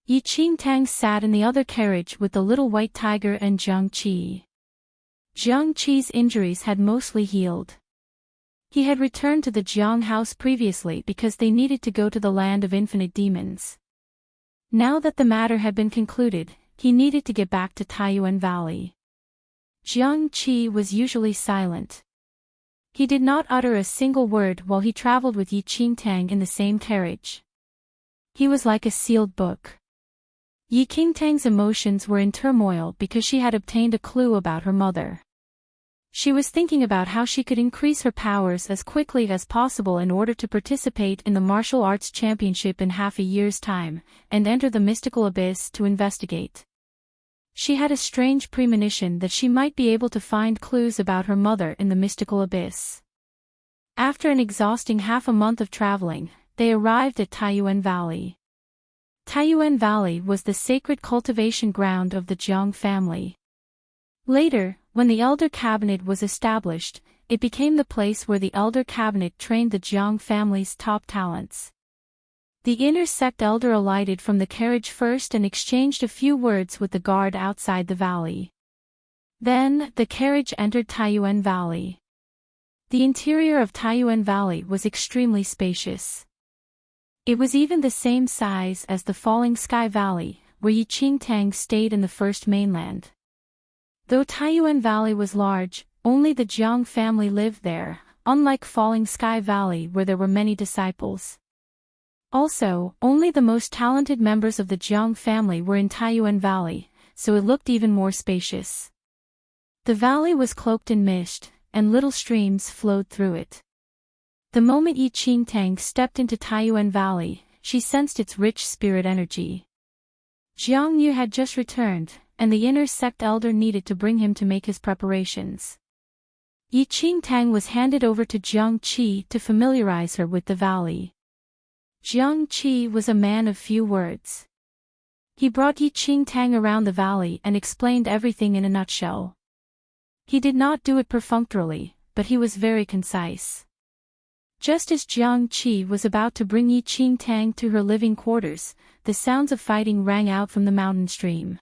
Enchanting sat in the other carriage with the little white tiger and Jiang Qi. Jiang Qi's injuries had mostly healed. He had returned to the Jiang house previously because they needed to go to the land of infinite demons. Now that the matter had been concluded, he needed to get back to Taiyuan Valley. Jiang Qi was usually silent. He did not utter a single word while he traveled with Enchanting in the same carriage. He was like a sealed book. Enchanting's emotions were in turmoil because she had obtained a clue about her mother. She was thinking about how she could increase her powers as quickly as possible in order to participate in the martial arts championship in half a year's time, and enter the mystical abyss to investigate. She had a strange premonition that she might be able to find clues about her mother in the mystical abyss. After an exhausting half a month of traveling, they arrived at Taiyuan Valley. Taiyuan Valley was the sacred cultivation ground of the Jiang family. Later, when the Elder Cabinet was established, it became the place where the Elder Cabinet trained the Jiang family's top talents. The inner sect elder alighted from the carriage first and exchanged a few words with the guard outside the valley. Then, the carriage entered Taiyuan Valley. The interior of Taiyuan Valley was extremely spacious. It was even the same size as the Falling Sky Valley, where Enchanting stayed in the first mainland. Though Taiyuan Valley was large, only the Jiang family lived there, unlike Falling Sky Valley where there were many disciples. Also, only the most talented members of the Jiang family were in Taiyuan Valley, so it looked even more spacious. The valley was cloaked in mist, and little streams flowed through it. The moment Enchanting stepped into Taiyuan Valley, she sensed its rich spirit energy. Jiang Yu had just returned, and the inner sect elder needed to bring him to make his preparations. Enchanting was handed over to Jiang Qi to familiarize her with the valley. Jiang Qi was a man of few words. He brought Yi Qingtang around the valley and explained everything in a nutshell. He did not do it perfunctorily, but he was very concise. Just as Jiang Qi was about to bring Yi Qingtang to her living quarters, the sounds of fighting rang out from the mountain stream.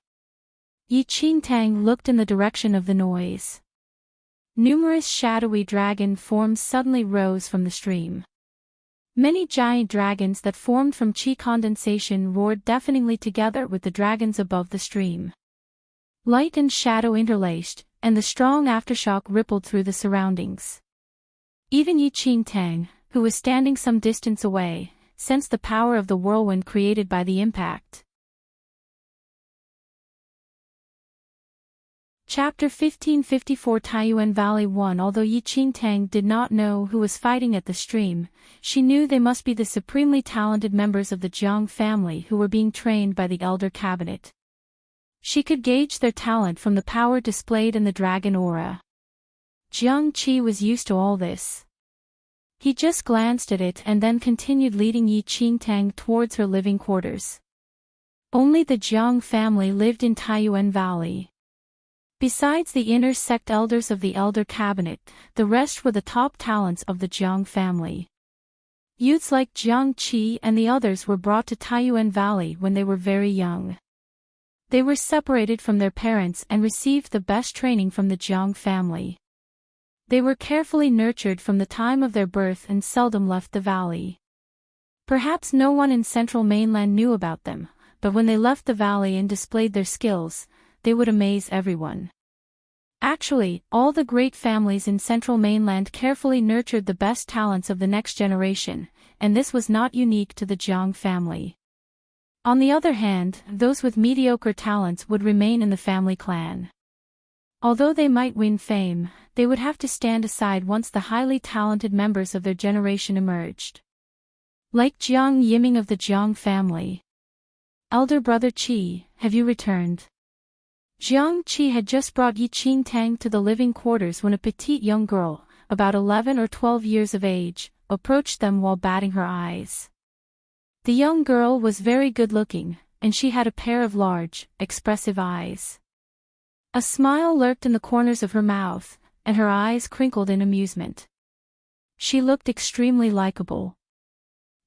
Yi Qingtang looked in the direction of the noise. Numerous shadowy dragon forms suddenly rose from the stream. Many giant dragons that formed from qi condensation roared deafeningly together with the dragons above the stream. Light and shadow interlaced, and the strong aftershock rippled through the surroundings. Even Yi Qingtang, who was standing some distance away, sensed the power of the whirlwind created by the impact. Chapter 1554 Taiyuan Valley 1 Although Yi Qingtang did not know who was fighting at the stream, she knew they must be the supremely talented members of the Jiang family who were being trained by the Elder Cabinet. She could gauge their talent from the power displayed in the dragon aura. Jiang Qi was used to all this. He just glanced at it and then continued leading Yi Qingtang towards her living quarters. Only the Jiang family lived in Taiyuan Valley. Besides the inner sect elders of the Elder Cabinet, the rest were the top talents of the Jiang family. Youths like Jiang Qi and the others were brought to Taiyuan Valley when they were very young. They were separated from their parents and received the best training from the Jiang family. They were carefully nurtured from the time of their birth and seldom left the valley. Perhaps no one in central mainland knew about them, but when they left the valley and displayed their skills, they would amaze everyone. Actually, all the great families in central mainland carefully nurtured the best talents of the next generation, and this was not unique to the Jiang family. On the other hand, those with mediocre talents would remain in the family clan. Although they might win fame, they would have to stand aside once the highly talented members of their generation emerged. Like Jiang Yiming of the Jiang family. Elder brother Qi, have you returned? Jiang Qi had just brought Yi Qingtang to the living quarters when a petite young girl, about 11 or 12 years of age, approached them while batting her eyes. The young girl was very good-looking, and she had a pair of large, expressive eyes. A smile lurked in the corners of her mouth, and her eyes crinkled in amusement. She looked extremely likable.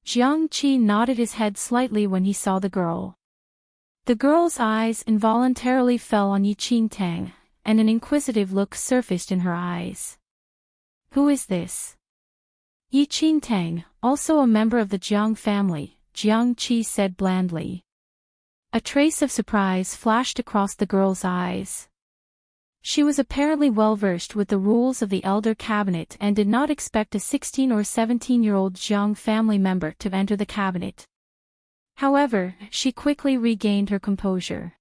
Jiang Qi nodded his head slightly when he saw the girl. The girl's eyes involuntarily fell on Yi Qingtang, and an inquisitive look surfaced in her eyes. Who is this? Yi Qingtang, also a member of the Jiang family, Jiang Qi said blandly. A trace of surprise flashed across the girl's eyes. She was apparently well-versed with the rules of the Elder Cabinet and did not expect a 16 or 17-year-old Jiang family member to enter the cabinet. However, she quickly regained her composure.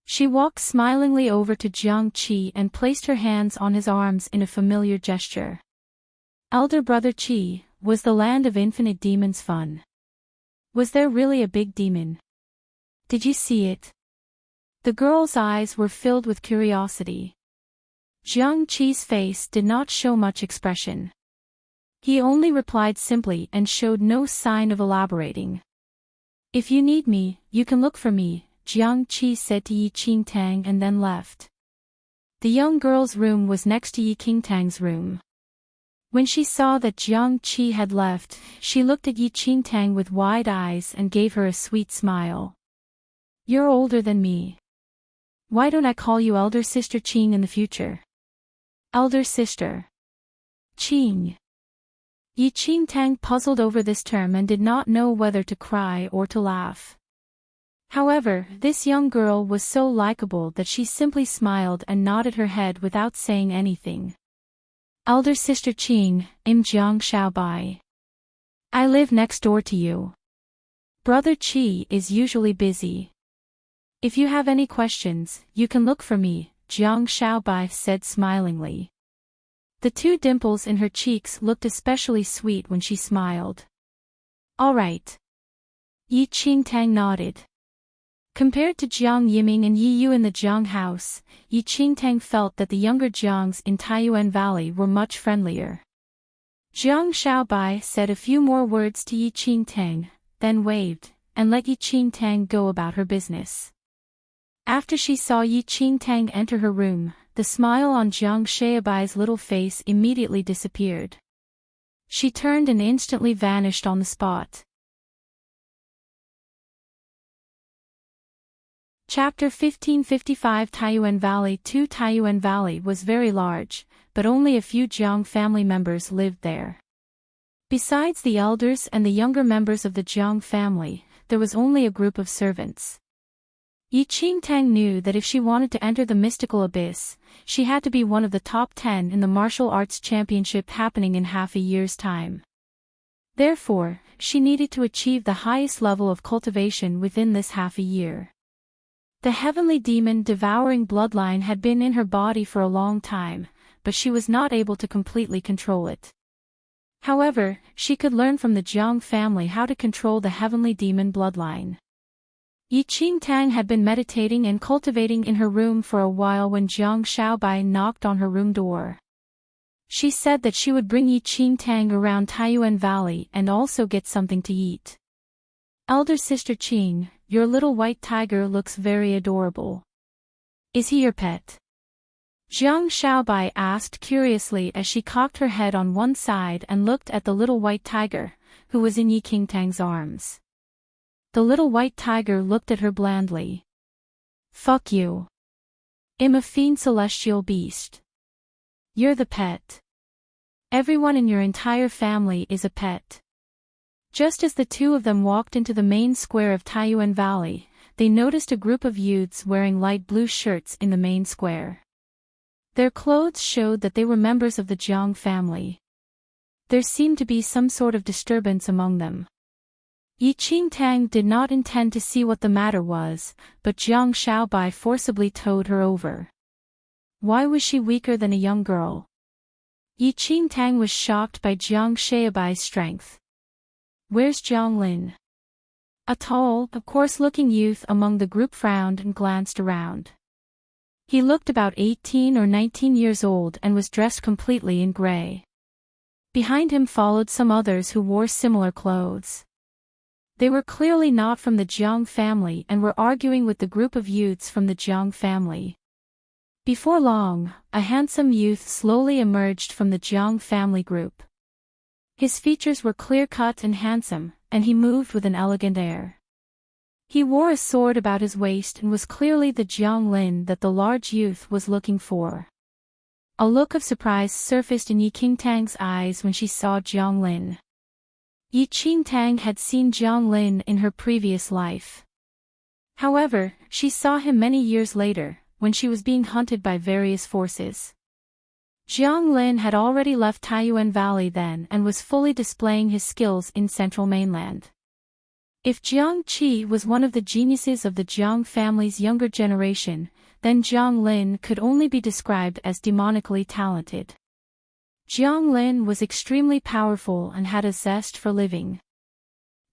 She walked smilingly over to Jiang Qi and placed her hands on his arms in a familiar gesture. Elder brother Qi, was the land of infinite demons fun? Was there really a big demon? Did you see it? The girl's eyes were filled with curiosity. Jiang Qi's face did not show much expression. He only replied simply and showed no sign of elaborating. If you need me, you can look for me, Jiang Qi said to Yi Qingtang and then left. The young girl's room was next to Yi Qingtang's room. When she saw that Jiang Qi had left, she looked at Yi Qingtang with wide eyes and gave her a sweet smile. You're older than me. Why don't I call you elder sister Qing in the future? Elder sister. Qing. Yi Qingtang puzzled over this term and did not know whether to cry or to laugh. However, this young girl was so likable that she simply smiled and nodded her head without saying anything. Elder sister Qing, I'm Jiang Xiaobai. I live next door to you. Brother Qi is usually busy. If you have any questions, you can look for me, Jiang Xiaobai said smilingly. The two dimples in her cheeks looked especially sweet when she smiled. All right. Yi Qingtang nodded. Compared to Jiang Yiming and Yi Yu in the Jiang house, Yi Qingtang felt that the younger Jiangs in Taiyuan Valley were much friendlier. Jiang Xiaobai said a few more words to Yi Qingtang, then waved, and let Enchanting go about her business. After she saw Enchanting enter her room, the smile on Jiang Xiaobai's little face immediately disappeared. She turned and instantly vanished on the spot. Chapter 1555 Taiyuan Valley 2 Taiyuan Valley was very large, but only a few Jiang family members lived there. Besides the elders and the younger members of the Jiang family, there was only a group of servants. Enchanting knew that if she wanted to enter the mystical abyss, she had to be one of the top 10 in the martial arts championship happening in half a year's time. Therefore, she needed to achieve the highest level of cultivation within this half a year. The heavenly demon devouring bloodline had been in her body for a long time, but she was not able to completely control it. However, she could learn from the Jiang family how to control the heavenly demon bloodline. Enchanting had been meditating and cultivating in her room for a while when Jiang Xiaobai knocked on her room door. She said that she would bring Enchanting around Taiyuan Valley and also get something to eat. Elder sister Qing, your little white tiger looks very adorable. Is he your pet? Jiang Xiaobai asked curiously as she cocked her head on one side and looked at the little white tiger, who was in Enchanting's arms. The little white tiger looked at her blandly. Fuck you. I'm a fiend celestial beast. You're the pet. Everyone in your entire family is a pet. Just as the two of them walked into the main square of Taiyuan Valley, they noticed a group of youths wearing light blue shirts in the main square. Their clothes showed that they were members of the Jiang family. There seemed to be some sort of disturbance among them. Enchanting did not intend to see what the matter was, but Jiang Xiaobai forcibly towed her over. Why was she weaker than a young girl? Enchanting was shocked by Jiang Xiaobai's strength. Where's Jiang Lin? A tall, coarse-looking youth among the group frowned and glanced around. He looked about 18 or 19 years old and was dressed completely in gray. Behind him followed some others who wore similar clothes. They were clearly not from the Jiang family and were arguing with the group of youths from the Jiang family. Before long, a handsome youth slowly emerged from the Jiang family group. His features were clear-cut and handsome, and he moved with an elegant air. He wore a sword about his waist and was clearly the Jiang Lin that the large youth was looking for. A look of surprise surfaced in Enchanting's eyes when she saw Jiang Lin. Enchanting had seen Jiang Lin in her previous life. However, she saw him many years later, when she was being hunted by various forces. Jiang Lin had already left Taiyuan Valley then and was fully displaying his skills in Central Mainland. If Jiang Qi was one of the geniuses of the Jiang family's younger generation, then Jiang Lin could only be described as demonically talented. Jiang Lin was extremely powerful and had a zest for living.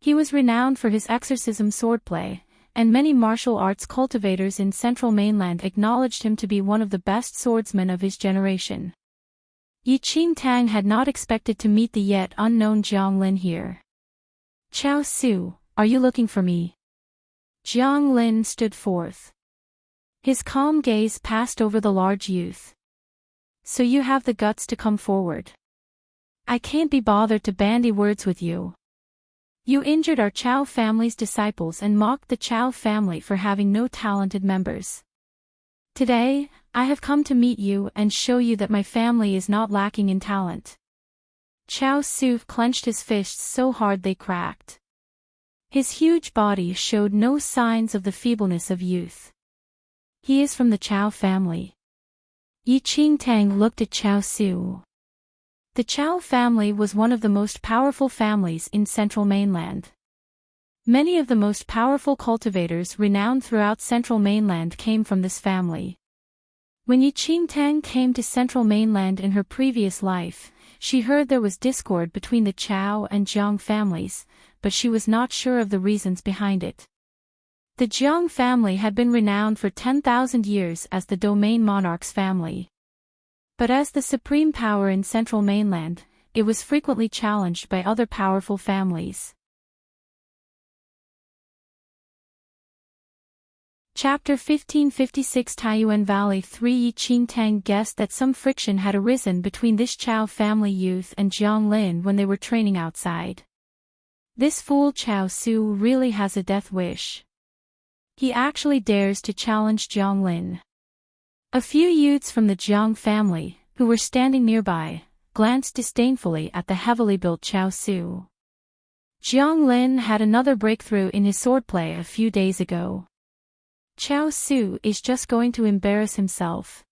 He was renowned for his exorcism swordplay, and many martial arts cultivators in Central Mainland acknowledged him to be one of the best swordsmen of his generation. Enchanting had not expected to meet the yet unknown Jiang Lin here. Chao Su, are you looking for me? Jiang Lin stood forth. His calm gaze passed over the large youth. So you have the guts to come forward. I can't be bothered to bandy words with you. You injured our Chao family's disciples and mocked the Chao family for having no talented members. Today, I have come to meet you and show you that my family is not lacking in talent. Chao Su clenched his fists so hard they cracked. His huge body showed no signs of the feebleness of youth. He is from the Chao family. Enchanting looked at Chao Su. The Chao family was one of the most powerful families in Central Mainland. Many of the most powerful cultivators renowned throughout Central Mainland came from this family. When Enchanting came to Central Mainland in her previous life, she heard there was discord between the Chao and Jiang families, but she was not sure of the reasons behind it. The Jiang family had been renowned for 10,000 years as the domain monarch's family. But as the supreme power in Central Mainland, it was frequently challenged by other powerful families. Chapter 1556 Taiyuan Valley 3 Enchanting guessed that some friction had arisen between this Chao family youth and Jiang Lin when they were training outside. This fool Chao Su really has a death wish. He actually dares to challenge Jiang Lin. A few youths from the Jiang family, who were standing nearby, glanced disdainfully at the heavily built Chao Su. Jiang Lin had another breakthrough in his swordplay a few days ago. Chao Su is just going to embarrass himself.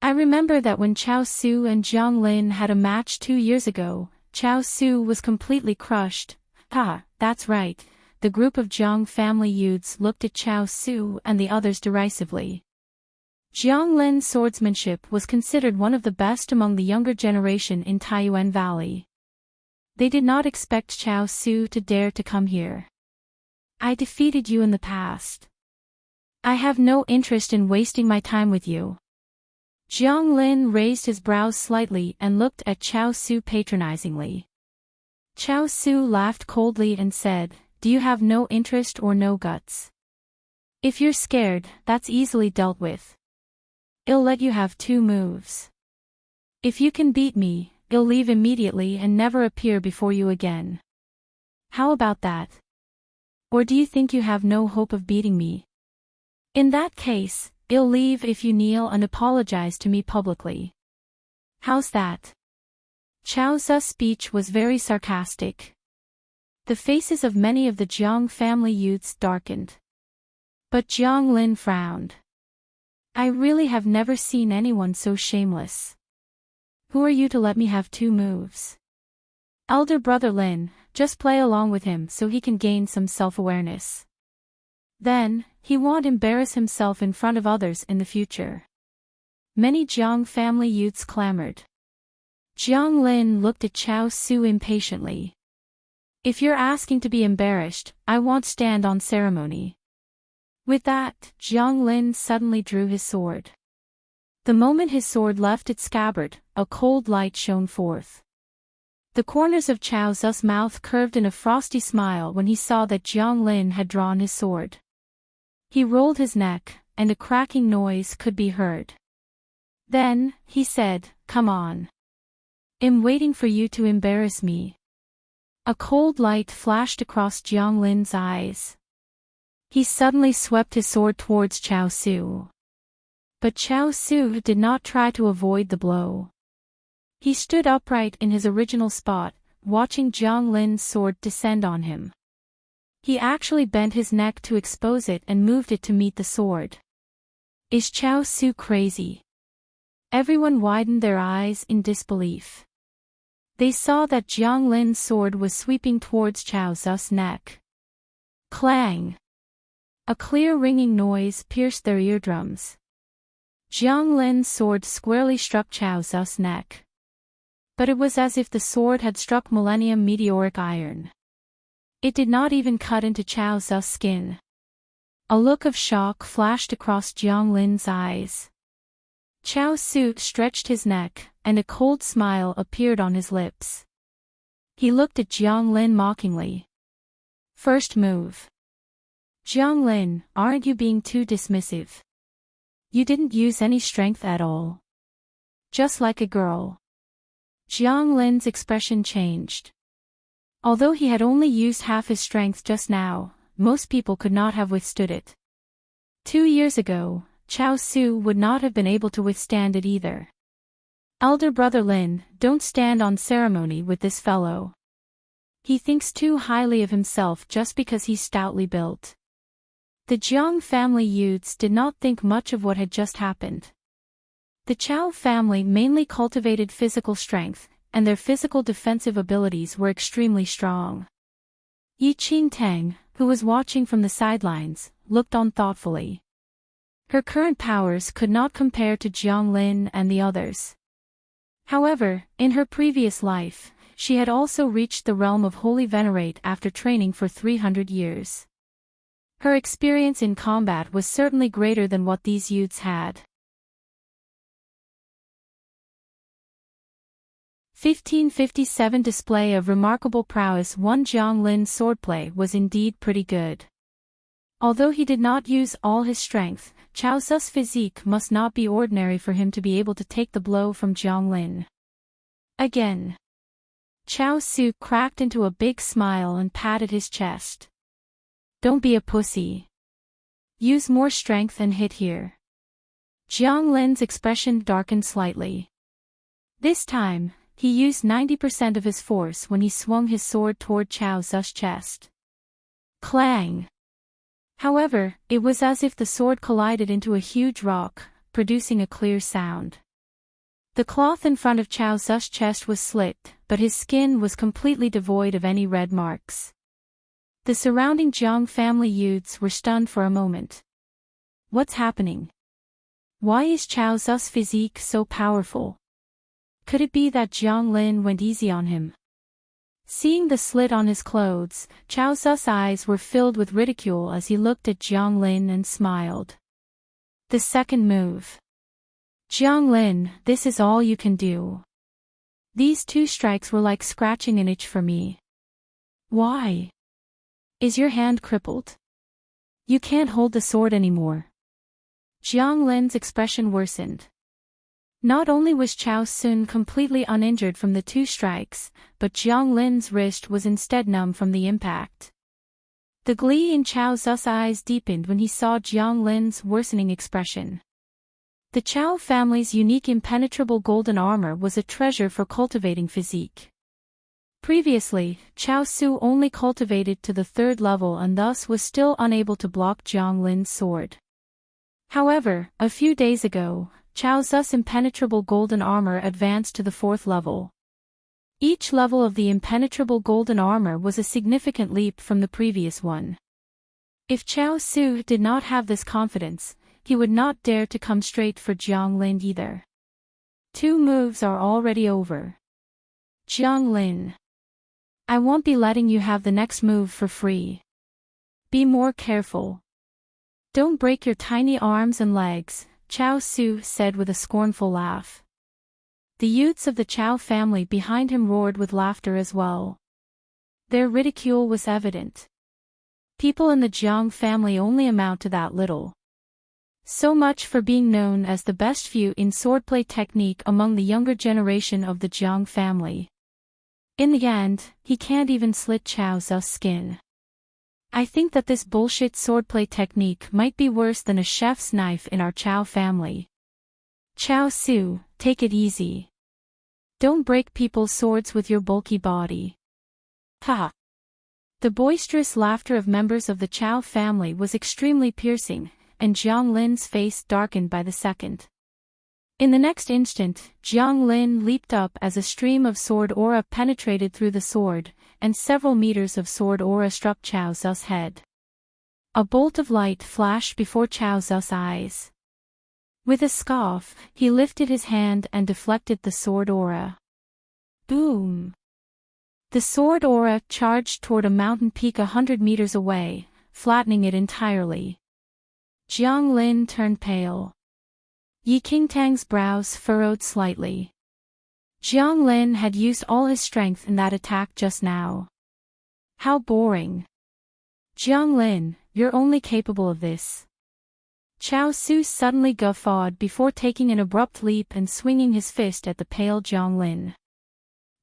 I remember that when Chao Su and Jiang Lin had a match 2 years ago, Chao Su was completely crushed. That's right. The group of Jiang family youths looked at Chao Su and the others derisively. Jiang Lin's swordsmanship was considered one of the best among the younger generation in Taiyuan Valley. They did not expect Chao Su to dare to come here. I defeated you in the past. I have no interest in wasting my time with you. Jiang Lin raised his brows slightly and looked at Chao Su patronizingly. Chao Su laughed coldly and said, "Do you have no interest or no guts? If you're scared, that's easily dealt with. I'll let you have 2 moves. If you can beat me, I'll leave immediately and never appear before you again. How about that? Or do you think you have no hope of beating me? In that case, I'll leave if you kneel and apologize to me publicly. How's that?" Chao Zu's speech was very sarcastic. The faces of many of the Jiang family youths darkened. But Jiang Lin frowned. I really have never seen anyone so shameless. Who are you to let me have 2 moves? Elder brother Lin, just play along with him so he can gain some self-awareness. Then, he won't embarrass himself in front of others in the future. Many Jiang family youths clamored. Jiang Lin looked at Chao Su impatiently. If you're asking to be embarrassed, I won't stand on ceremony. With that, Jiang Lin suddenly drew his sword. The moment his sword left its scabbard, a cold light shone forth. The corners of Chao Zu's mouth curved in a frosty smile when he saw that Jiang Lin had drawn his sword. He rolled his neck, and a cracking noise could be heard. Then, he said, "Come on. I'm waiting for you to embarrass me." A cold light flashed across Jiang Lin's eyes. He suddenly swept his sword towards Chao Su. But Chao Su did not try to avoid the blow. He stood upright in his original spot, watching Jiang Lin's sword descend on him. He actually bent his neck to expose it and moved it to meet the sword. Is Chao Su crazy? Everyone widened their eyes in disbelief. They saw that Jiang Lin's sword was sweeping towards Chao Zu's neck. Clang! A clear ringing noise pierced their eardrums. Jiang Lin's sword squarely struck Chao Zu's neck. But it was as if the sword had struck millennium meteoric iron. It did not even cut into Chao Zu's skin. A look of shock flashed across Jiang Lin's eyes. Chao Su stretched his neck, and a cold smile appeared on his lips. He looked at Jiang Lin mockingly. First move. Jiang Lin, aren't you being too dismissive? You didn't use any strength at all. Just like a girl. Jiang Lin's expression changed. Although he had only used half his strength just now, most people could not have withstood it. 2 years ago, Chao Su would not have been able to withstand it either. Elder brother Lin, don't stand on ceremony with this fellow. He thinks too highly of himself just because he's stoutly built. The Jiang family youths did not think much of what had just happened. The Chao family mainly cultivated physical strength, and their physical defensive abilities were extremely strong. Enchanting, who was watching from the sidelines, looked on thoughtfully. Her current powers could not compare to Jiang Lin and the others. However, in her previous life, she had also reached the realm of Holy Venerate after training for 300 years. Her experience in combat was certainly greater than what these youths had. 1557 Display of remarkable prowess. Jiang Lin's swordplay was indeed pretty good. Although he did not use all his strength, Chao Su's physique must not be ordinary for him to be able to take the blow from Jiang Lin. Again. Chao Su cracked into a big smile and patted his chest. Don't be a pussy. Use more strength and hit here. Jiang Lin's expression darkened slightly. This time, he used 90% of his force when he swung his sword toward Chao Su's chest. Clang! However, it was as if the sword collided into a huge rock, producing a clear sound. The cloth in front of Chao Su's chest was slit, but his skin was completely devoid of any red marks. The surrounding Jiang family youths were stunned for a moment. What's happening? Why is Chao Su's physique so powerful? Could it be that Jiang Lin went easy on him? Seeing the slit on his clothes, Chao Su's eyes were filled with ridicule as he looked at Jiang Lin and smiled. The second move. Jiang Lin, this is all you can do. These 2 strikes were like scratching an itch for me. Why? Is your hand crippled? You can't hold the sword anymore. Jiang Lin's expression worsened. Not only was Chao Sun completely uninjured from the 2 strikes, but Jiang Lin's wrist was instead numb from the impact. The glee in Chao Su's eyes deepened when he saw Jiang Lin's worsening expression. The Chao family's unique impenetrable golden armor was a treasure for cultivating physique. Previously, Chao Su only cultivated to the 3rd level and thus was still unable to block Jiang Lin's sword. However, a few days ago, Chao Su's impenetrable golden armor advanced to the 4th level. Each level of the impenetrable golden armor was a significant leap from the previous one. If Chao Su did not have this confidence, he would not dare to come straight for Jiang Lin either. 2 moves are already over. Jiang Lin. I won't be letting you have the next move for free. Be more careful. Don't break your tiny arms and legs, Chao Su said with a scornful laugh. The youths of the Chao family behind him roared with laughter as well. Their ridicule was evident. People in the Jiang family only amount to that little. So much for being known as the best few in swordplay technique among the younger generation of the Jiang family. In the end, he can't even slit Chao Su's skin. I think that this bullshit swordplay technique might be worse than a chef's knife in our Chao family. Chao Su, take it easy. Don't break people's swords with your bulky body. Ha! The boisterous laughter of members of the Chao family was extremely piercing, and Jiang Lin's face darkened by the second. In the next instant, Jiang Lin leaped up as a stream of sword aura penetrated through the sword, and several meters of sword aura struck Chao Su's head. A bolt of light flashed before Chao Su's eyes. With a scoff, he lifted his hand and deflected the sword aura. Boom! The sword aura charged toward a mountain peak 100 meters away, flattening it entirely. Jiang Lin turned pale. Yi Qingtang's brows furrowed slightly. Jiang Lin had used all his strength in that attack just now. How boring. Jiang Lin, you're only capable of this. Chao Su suddenly guffawed before taking an abrupt leap and swinging his fist at the pale Jiang Lin.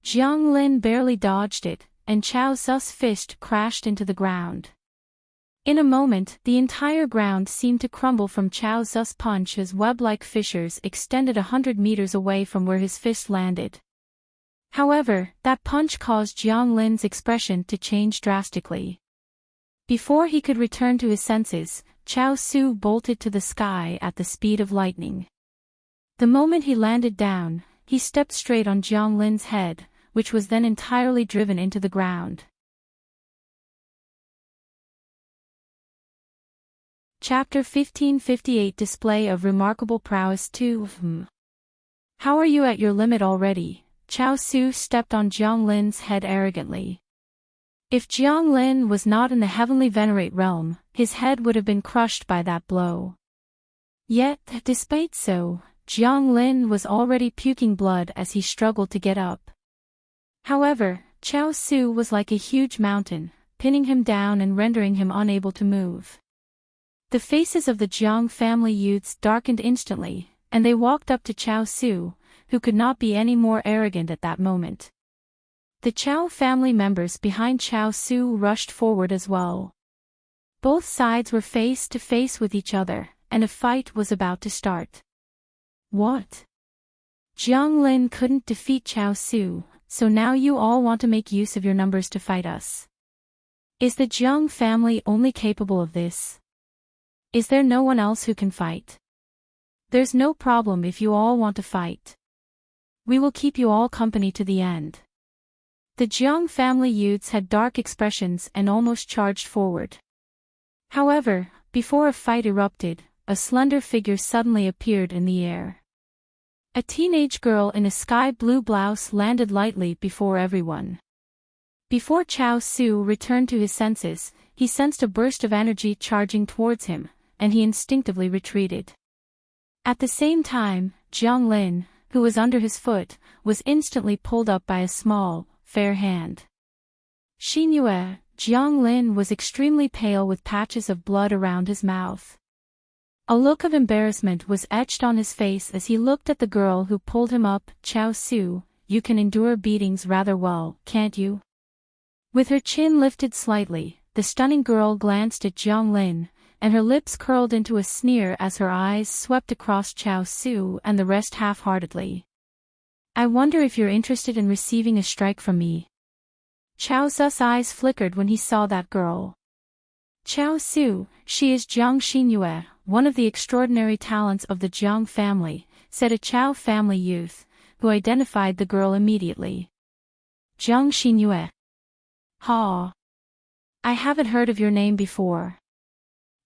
Jiang Lin barely dodged it, and Chao Su's fist crashed into the ground. In a moment, the entire ground seemed to crumble from Chao Su's punch as web-like fissures extended 100 meters away from where his fist landed. However, that punch caused Jiang Lin's expression to change drastically. Before he could return to his senses, Chao Su bolted to the sky at the speed of lightning. The moment he landed down, he stepped straight on Jiang Lin's head, which was then entirely driven into the ground. Chapter 1558 Display of Remarkable Prowess 2. How are you at your limit already? Chao Su stepped on Jiang Lin's head arrogantly. If Jiang Lin was not in the heavenly venerate realm, his head would have been crushed by that blow. Yet, despite so, Jiang Lin was already puking blood as he struggled to get up. However, Chao Su was like a huge mountain, pinning him down and rendering him unable to move. The faces of the Jiang family youths darkened instantly, and they walked up to Chao Su, who could not be any more arrogant at that moment. The Chao family members behind Chao Su rushed forward as well. Both sides were face to face with each other, and a fight was about to start. What? Jiang Lin couldn't defeat Chao Su, so now you all want to make use of your numbers to fight us. Is the Jiang family only capable of this? Is there no one else who can fight? There's no problem if you all want to fight. We will keep you all company to the end. The Jiang family youths had dark expressions and almost charged forward. However, before a fight erupted, a slender figure suddenly appeared in the air. A teenage girl in a sky blue blouse landed lightly before everyone. Before Chao Su returned to his senses, he sensed a burst of energy charging towards him, and he instinctively retreated. At the same time, Jiang Lin, who was under his foot, was instantly pulled up by a small, fair hand. Xinyue, Jiang Lin was extremely pale with patches of blood around his mouth. A look of embarrassment was etched on his face as he looked at the girl who pulled him up. Chao Su, you can endure beatings rather well, can't you? With her chin lifted slightly, the stunning girl glanced at Jiang Lin, and her lips curled into a sneer as her eyes swept across Chao Su and the rest half-heartedly. I wonder if you're interested in receiving a strike from me. Chao Zu's eyes flickered when he saw that girl. Chao Su, she is Jiang Xinyue, one of the extraordinary talents of the Jiang family, said a Chao family youth, who identified the girl immediately. Jiang Xinyue. Ha! I haven't heard of your name before.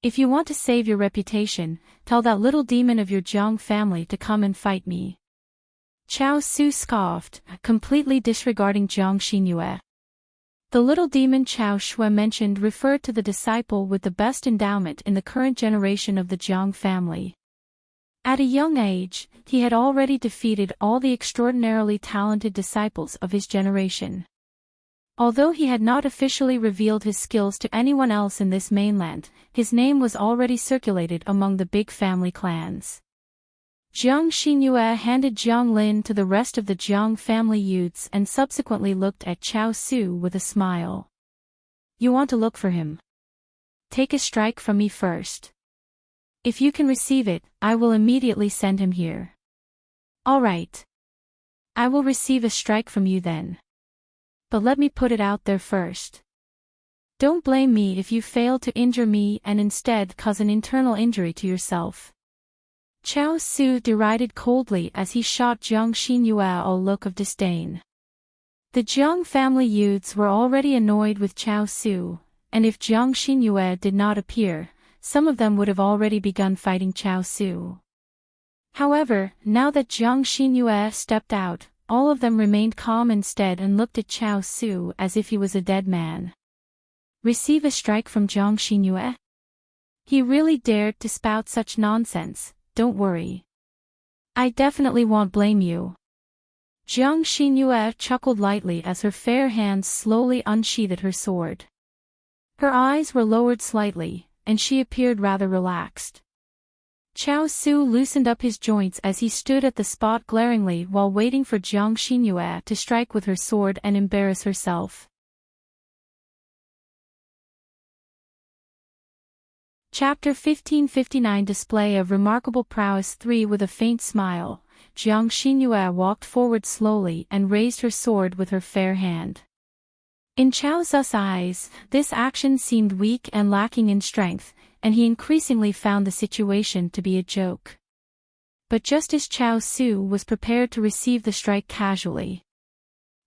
If you want to save your reputation, tell that little demon of your Jiang family to come and fight me. Chao Su scoffed, completely disregarding Jiang Xinyue. The little demon Chao Shui mentioned referred to the disciple with the best endowment in the current generation of the Jiang family. At a young age, he had already defeated all the extraordinarily talented disciples of his generation. Although he had not officially revealed his skills to anyone else in this mainland, his name was already circulated among the big family clans. Jiang Xinyue handed Jiang Lin to the rest of the Jiang family youths and subsequently looked at Chao Su with a smile. You want to look for him? Take a strike from me first. If you can receive it, I will immediately send him here. All right. I will receive a strike from you then. But let me put it out there first. Don't blame me if you fail to injure me and instead cause an internal injury to yourself. Chao Su derided coldly as he shot Jiang Xinyue a look of disdain. The Jiang family youths were already annoyed with Chao Su, and if Jiang Xinyue did not appear, some of them would have already begun fighting Chao Su. However, now that Jiang Xinyue stepped out, all of them remained calm instead and looked at Chao Su as if he was a dead man. Receive a strike from Jiang Xinyue? He really dared to spout such nonsense. Don't worry. I definitely won't blame you. Jiang Xinyue chuckled lightly as her fair hands slowly unsheathed her sword. Her eyes were lowered slightly, and she appeared rather relaxed. Chao Su loosened up his joints as he stood at the spot glaringly while waiting for Jiang Xinyue to strike with her sword and embarrass herself. Chapter 1559 Display of Remarkable Prowess 3 With a faint smile, Jiang Xinyue walked forward slowly and raised her sword with her fair hand. In Chao Zu's eyes, this action seemed weak and lacking in strength, and he increasingly found the situation to be a joke. But just as Chao Su was prepared to receive the strike casually,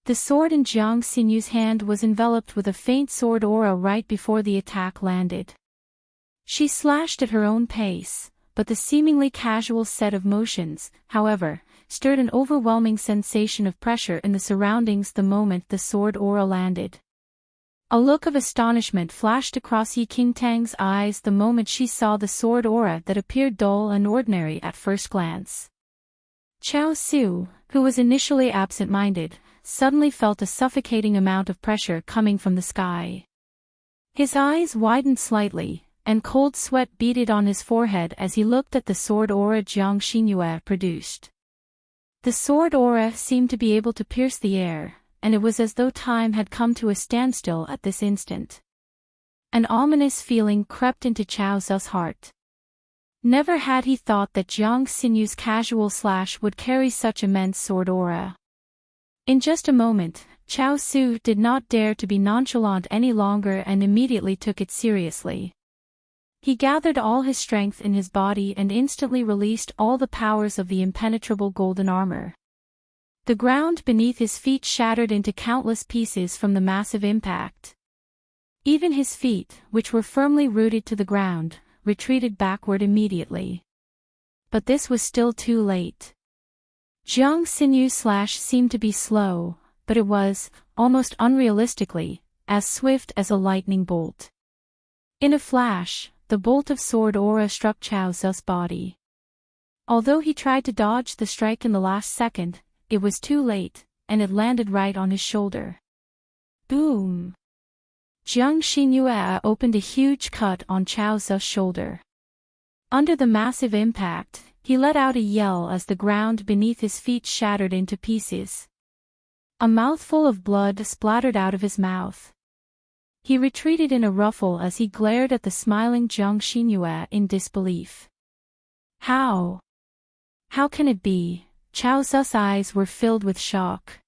the sword in Jiang Xinyue's hand was enveloped with a faint sword aura right before the attack landed. She slashed at her own pace, but the seemingly casual set of motions, however, stirred an overwhelming sensation of pressure in the surroundings the moment the sword aura landed. A look of astonishment flashed across Yi Qingtang's eyes the moment she saw the sword aura that appeared dull and ordinary at first glance. Chao Su, who was initially absent-minded, suddenly felt a suffocating amount of pressure coming from the sky. His eyes widened slightly, and cold sweat beaded on his forehead as he looked at the sword aura Jiang Xinyue produced. The sword aura seemed to be able to pierce the air, and it was as though time had come to a standstill at this instant. An ominous feeling crept into Chao Zu's heart. Never had he thought that Jiang Xinyue's casual slash would carry such immense sword aura. In just a moment, Chao Zu did not dare to be nonchalant any longer and immediately took it seriously. He gathered all his strength in his body and instantly released all the powers of the impenetrable golden armor. The ground beneath his feet shattered into countless pieces from the massive impact. Even his feet, which were firmly rooted to the ground, retreated backward immediately. But this was still too late. Jiang Xinyue's slash seemed to be slow, but it was, almost unrealistically, as swift as a lightning bolt. In a flash, the bolt of sword aura struck Chao Zu's body. Although he tried to dodge the strike in the last second, it was too late, and it landed right on his shoulder. Boom! Jiang Xinyue opened a huge cut on Chao Zu's shoulder. Under the massive impact, he let out a yell as the ground beneath his feet shattered into pieces. A mouthful of blood splattered out of his mouth. He retreated in a ruffle as he glared at the smiling Jiang Xinyue in disbelief. How? How can it be? Chao Zu's eyes were filled with shock.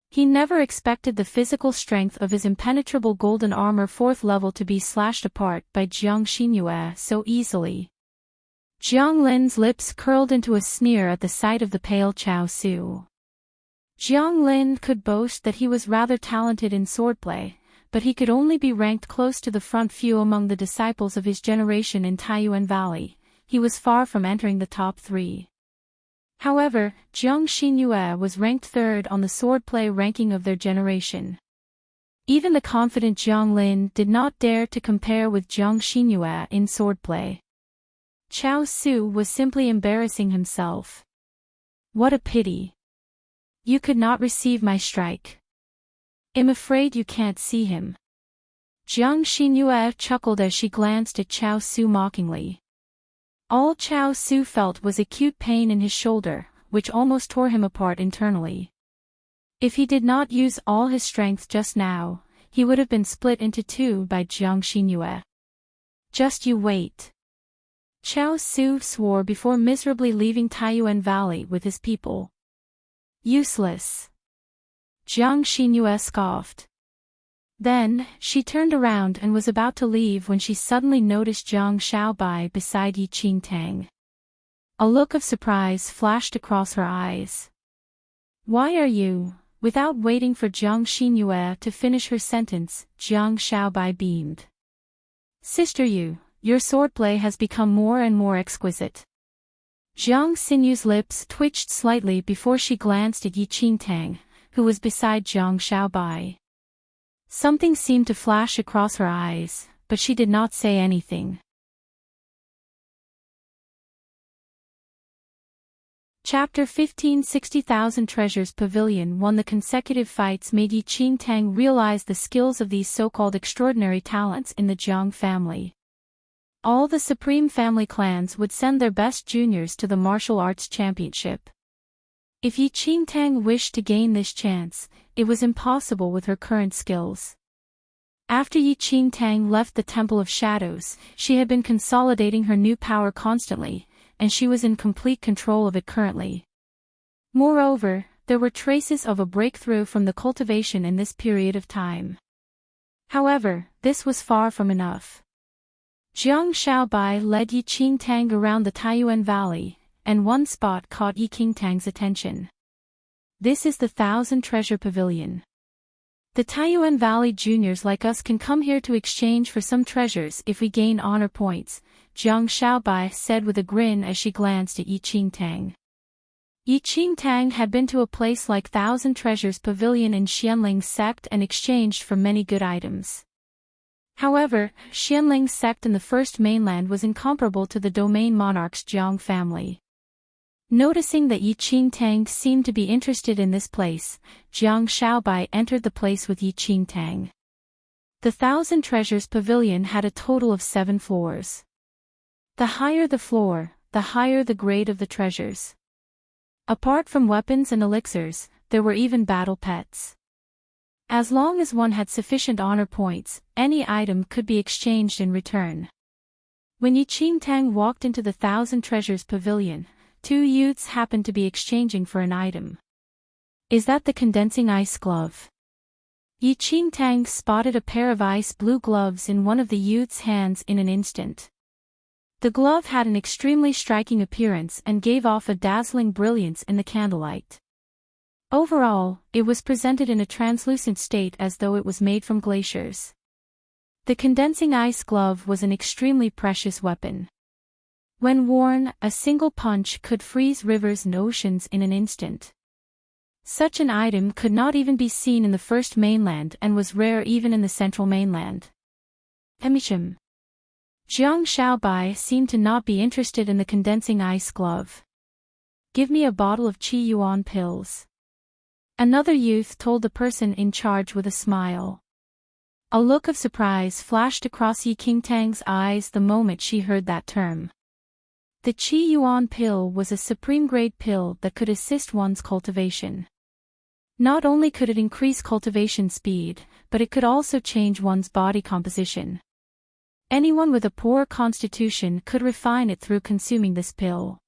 He never expected the physical strength of his impenetrable golden armor 4th level to be slashed apart by Jiang Xinyue so easily. Jiang Lin's lips curled into a sneer at the sight of the pale Chao Zu. Jiang Lin could boast that he was rather talented in swordplay, but he could only be ranked close to the front few among the disciples of his generation in Taiyuan Valley. He was far from entering the top 3. However, Jiang Xinyue was ranked 3rd on the swordplay ranking of their generation. Even the confident Jiang Lin did not dare to compare with Jiang Xinyue in swordplay. Chao Zu was simply embarrassing himself. What a pity. You could not receive my strike. I'm afraid you can't see him. Jiang Xinyue chuckled as she glanced at Chao Zu mockingly. All Chao Zu felt was acute pain in his shoulder, which almost tore him apart internally. If he did not use all his strength just now, he would have been split into 2 by Jiang Xinyue. Just you wait. Chao Zu swore before miserably leaving Taiyuan Valley with his people. Useless. Jiang Xinyue scoffed. Then, she turned around and was about to leave when she suddenly noticed Zhang Xiaobai beside Yi Qingtang. A look of surprise flashed across her eyes. Why are you? Without waiting for Jiang Xinyue to finish her sentence, Zhang Xiaobai beamed. Sister Yu, your swordplay has become more and more exquisite. Jiang Xinyue's lips twitched slightly before she glanced at Yi Qingtang, who was beside Zhang Xiaobai. Something seemed to flash across her eyes, but she did not say anything. Chapter 15 60,000 Treasures Pavilion. Won the consecutive fights made Yi Qingtang realize the skills of these so-called extraordinary talents in the Jiang family. All the supreme family clans would send their best juniors to the martial arts championship. If Yi Qingtang wished to gain this chance, it was impossible with her current skills. After Yi Qingtang left the Temple of Shadows, she had been consolidating her new power constantly, and she was in complete control of it currently. Moreover, there were traces of a breakthrough from the cultivation in this period of time. However, this was far from enough. Jiang Xiaobai led Yi Qingtang around the Taiyuan Valley, and one spot caught Yi Qingtang's attention. This is the 1,000 Treasure Pavilion. The Taiyuan Valley juniors like us can come here to exchange for some treasures if we gain honor points, Jiang Xiaobai said with a grin as she glanced at Yi Qingtang. Yi Qingtang had been to a place like 1,000 Treasures Pavilion in Xianling sect and exchanged for many good items. However, Xianling sect in the First Mainland was incomparable to the domain monarch's Jiang family. Noticing that Yi Qingtang seemed to be interested in this place, Jiang Xiaobai entered the place with Yi Qingtang. The Thousand Treasures Pavilion had a total of 7 floors. The higher the floor, the higher the grade of the treasures. Apart from weapons and elixirs, there were even battle pets. As long as one had sufficient honor points, any item could be exchanged in return. When Enchanting walked into the Thousand Treasures Pavilion, 2 youths happened to be exchanging for an item. Is that the condensing ice glove? Enchanting spotted a pair of ice blue gloves in one of the youth's hands in an instant. The glove had an extremely striking appearance and gave off a dazzling brilliance in the candlelight. Overall, it was presented in a translucent state as though it was made from glaciers. The condensing ice glove was an extremely precious weapon. When worn, a single punch could freeze rivers and oceans in an instant. Such an item could not even be seen in the first mainland and was rare even in the central mainland. Jiang Xiaobai seemed to not be interested in the condensing ice glove. Give me a bottle of Qi Yuan pills. Another youth told the person in charge with a smile. A look of surprise flashed across Enchanting's eyes the moment she heard that term. The Qi Yuan pill was a supreme-grade pill that could assist one's cultivation. Not only could it increase cultivation speed, but it could also change one's body composition. Anyone with a poor constitution could refine it through consuming this pill.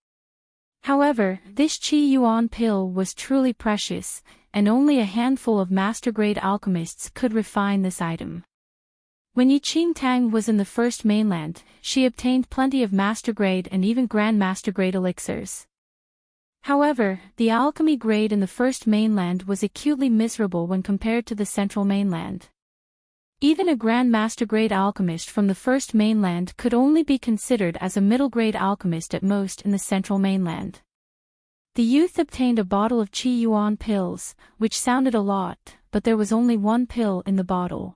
However, this Qi Yuan pill was truly precious, and only a handful of master-grade alchemists could refine this item. When Enchanting was in the first mainland, she obtained plenty of master-grade and even grand master-grade elixirs. However, the alchemy grade in the first mainland was acutely miserable when compared to the central mainland. Even a Grand Master grade alchemist from the first mainland could only be considered as a middle grade alchemist at most in the central mainland. The youth obtained a bottle of Qi Yuan pills, which sounded a lot, but there was only 1 pill in the bottle.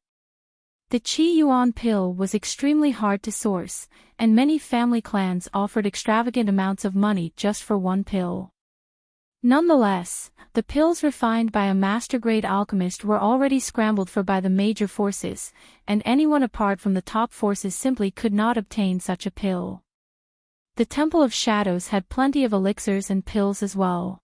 The Qi Yuan pill was extremely hard to source, and many family clans offered extravagant amounts of money just for 1 pill. Nonetheless, the pills refined by a master-grade alchemist were already scrambled for by the major forces, and anyone apart from the top forces simply could not obtain such a pill. The Temple of Shadows had plenty of elixirs and pills as well.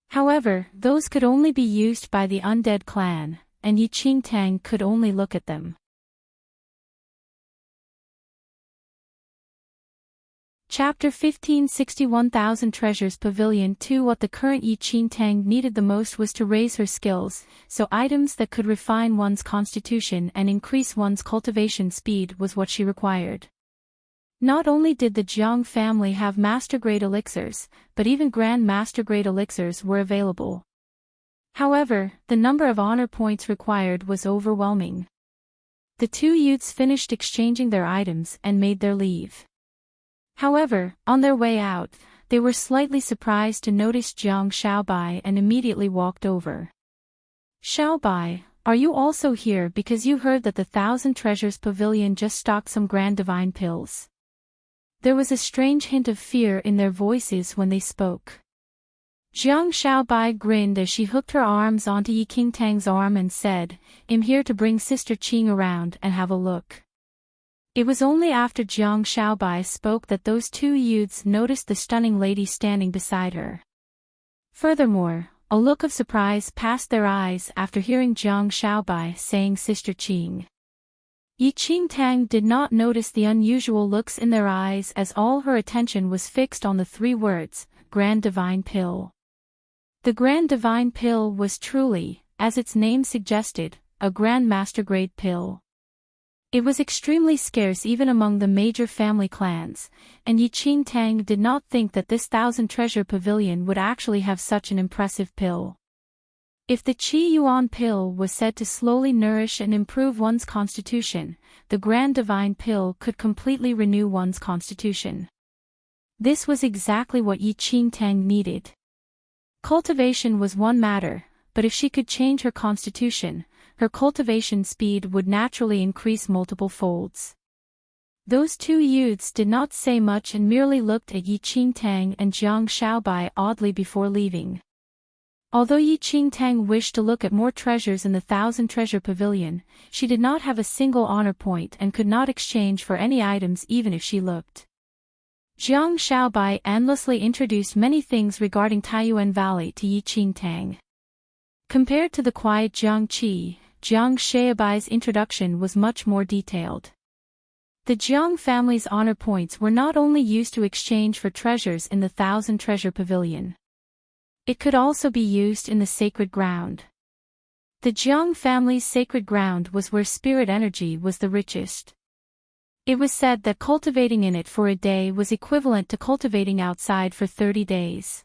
However, those could only be used by the undead clan, and Enchanting could only look at them. Chapter 15 61,000 Treasures Pavilion 2 What the current Enchanting needed the most was to raise her skills, so items that could refine one's constitution and increase one's cultivation speed was what she required. Not only did the Jiang family have master-grade elixirs, but even grand master-grade elixirs were available. However, the number of honor points required was overwhelming. The 2 youths finished exchanging their items and made their leave. However, on their way out, they were slightly surprised to notice Jiang Xiaobai and immediately walked over. Xiaobai, are you also here because you heard that the Thousand Treasures Pavilion just stocked some grand divine pills? There was a strange hint of fear in their voices when they spoke. Jiang Xiaobai grinned as she hooked her arms onto Enchanting's arm and said, I'm here to bring Sister Qing around and have a look. It was only after Jiang Xiaobai spoke that those 2 youths noticed the stunning lady standing beside her. Furthermore, a look of surprise passed their eyes after hearing Jiang Xiaobai saying Sister Qing. Enchanting did not notice the unusual looks in their eyes as all her attention was fixed on the 3 words, Grand Divine Pill. The Grand Divine Pill was truly, as its name suggested, a Grand Master grade pill. It was extremely scarce even among the major family clans, and Enchanting did not think that this Thousand Treasure Pavilion would actually have such an impressive pill. If the Qi Yuan pill was said to slowly nourish and improve one's constitution, the Grand Divine pill could completely renew one's constitution. This was exactly what Enchanting needed. Cultivation was one matter, but if she could change her constitution, her cultivation speed would naturally increase multiple folds. Those 2 youths did not say much and merely looked at Enchanting and Jiang Xiaobai oddly before leaving. Although Yi Qingtang wished to look at more treasures in the Thousand Treasure Pavilion, she did not have a single honor point and could not exchange for any items even if she looked. Jiang Xiaobai endlessly introduced many things regarding Taiyuan Valley to Yi Qingtang. Compared to the quiet Jiang Qi, Jiang Xiaobai's introduction was much more detailed. The Jiang family's honor points were not only used to exchange for treasures in the Thousand Treasure Pavilion. It could also be used in the sacred ground. The Jiang family's sacred ground was where spirit energy was the richest. It was said that cultivating in it for a day was equivalent to cultivating outside for 30 days.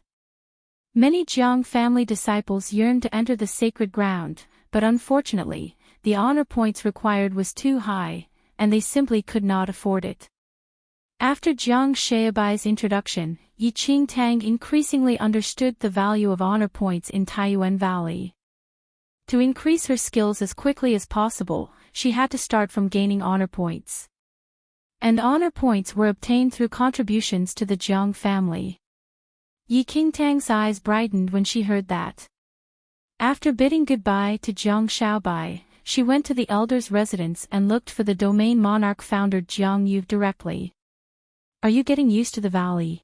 Many Jiang family disciples yearned to enter the sacred ground, but unfortunately, the honor points required was too high, and they simply could not afford it. After Jiang Xiaobai's introduction, Yi Qingtang increasingly understood the value of honor points in Taiyuan Valley. To increase her skills as quickly as possible, she had to start from gaining honor points. And honor points were obtained through contributions to the Jiang family. Yi Qingtang's eyes brightened when she heard that. After bidding goodbye to Jiang Xiaobai, she went to the elder's residence and looked for the domain monarch founder Jiang Yu directly. Are you getting used to the valley?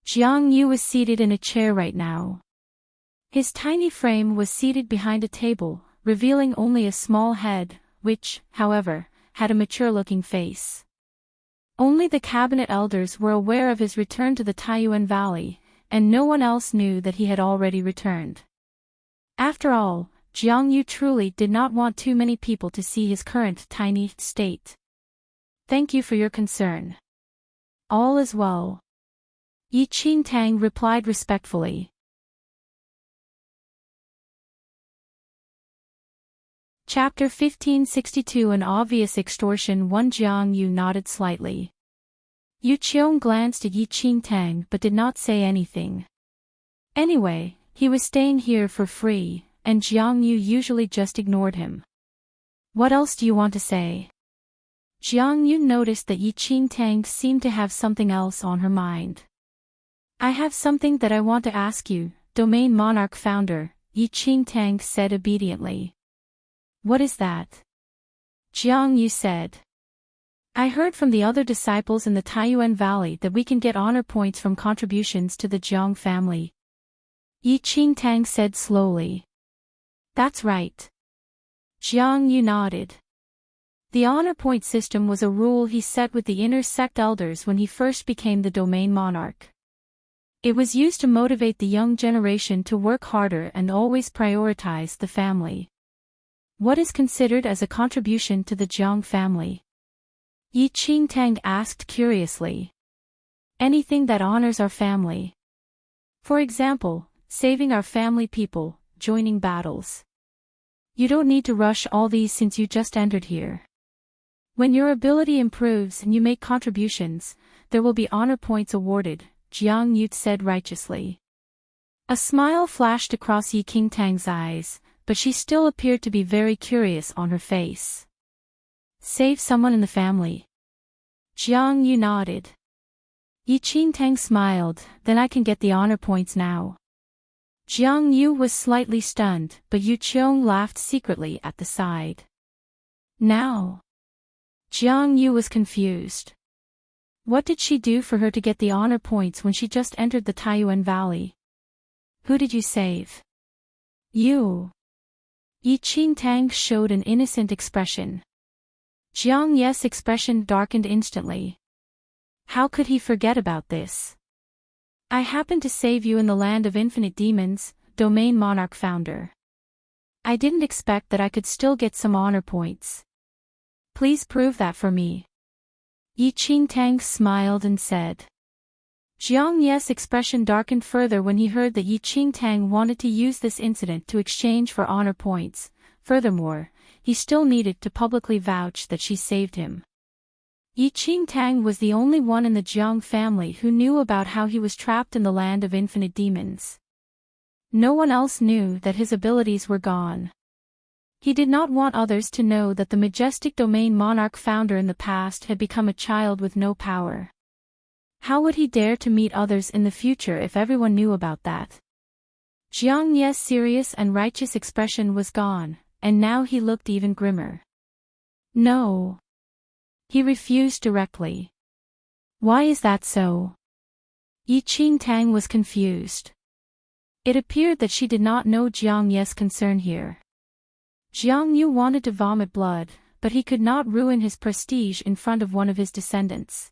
Jiang Yu was seated in a chair right now. His tiny frame was seated behind a table, revealing only a small head, which, however, had a mature-looking face. Only the cabinet elders were aware of his return to the Taiyuan Valley, and no one else knew that he had already returned. After all, Jiang Yu truly did not want too many people to see his current tiny state. Thank you for your concern. All is well. Yi Qingtang replied respectfully. Chapter 1562 An obvious extortion. 1 Jiang Yu nodded slightly. Yu Qiong glanced at Yi Qingtang but did not say anything. Anyway, he was staying here for free, and Jiang Yu usually just ignored him. What else do you want to say? Jiang Yu noticed that Yi Qingtang seemed to have something else on her mind. I have something that I want to ask you, Domain Monarch Founder, Yi Qingtang said obediently. What is that? Jiang Yu said. I heard from the other disciples in the Taiyuan Valley that we can get honor points from contributions to the Jiang family. Yi Qingtang said slowly. That's right. Jiang Yu nodded. The honor point system was a rule he set with the inner sect elders when he first became the domain monarch. It was used to motivate the young generation to work harder and always prioritize the family. What is considered as a contribution to the Jiang family? Yi Qingtang asked curiously. Anything that honors our family. For example, saving our family people, joining battles. You don't need to rush all these since you just entered here. When your ability improves and you make contributions, there will be honor points awarded, Jiang Yu said righteously. A smile flashed across Yi Qingtang's eyes, but she still appeared to be very curious on her face. Save someone in the family. Jiang Yu nodded. Yi Qingtang smiled, then I can get the honor points now. Jiang Yu was slightly stunned, but Yu Qiong laughed secretly at the side. Now? Jiang Yu was confused. What did she do for her to get the honor points when she just entered the Taiyuan Valley? Who did you save? You. Yi Qingtang showed an innocent expression. Jiang Ye's expression darkened instantly. How could he forget about this? I happened to save you in the land of infinite demons, Domain Monarch Founder. I didn't expect that I could still get some honor points. Please prove that for me. Yi Qingtang smiled and said. Jiang Ye's expression darkened further when he heard that Yi Qingtang wanted to use this incident to exchange for honor points. Furthermore, he still needed to publicly vouch that she saved him. Yi Qingtang was the only one in the Jiang family who knew about how he was trapped in the land of infinite demons. No one else knew that his abilities were gone. He did not want others to know that the majestic domain monarch founder in the past had become a child with no power. How would he dare to meet others in the future if everyone knew about that? Jiang Ye's serious and righteous expression was gone, and now he looked even grimmer. No. He refused directly. Why is that so? Enchanting was confused. It appeared that she did not know Jiang Ye's concern here. Jiang Yu wanted to vomit blood, but he could not ruin his prestige in front of one of his descendants.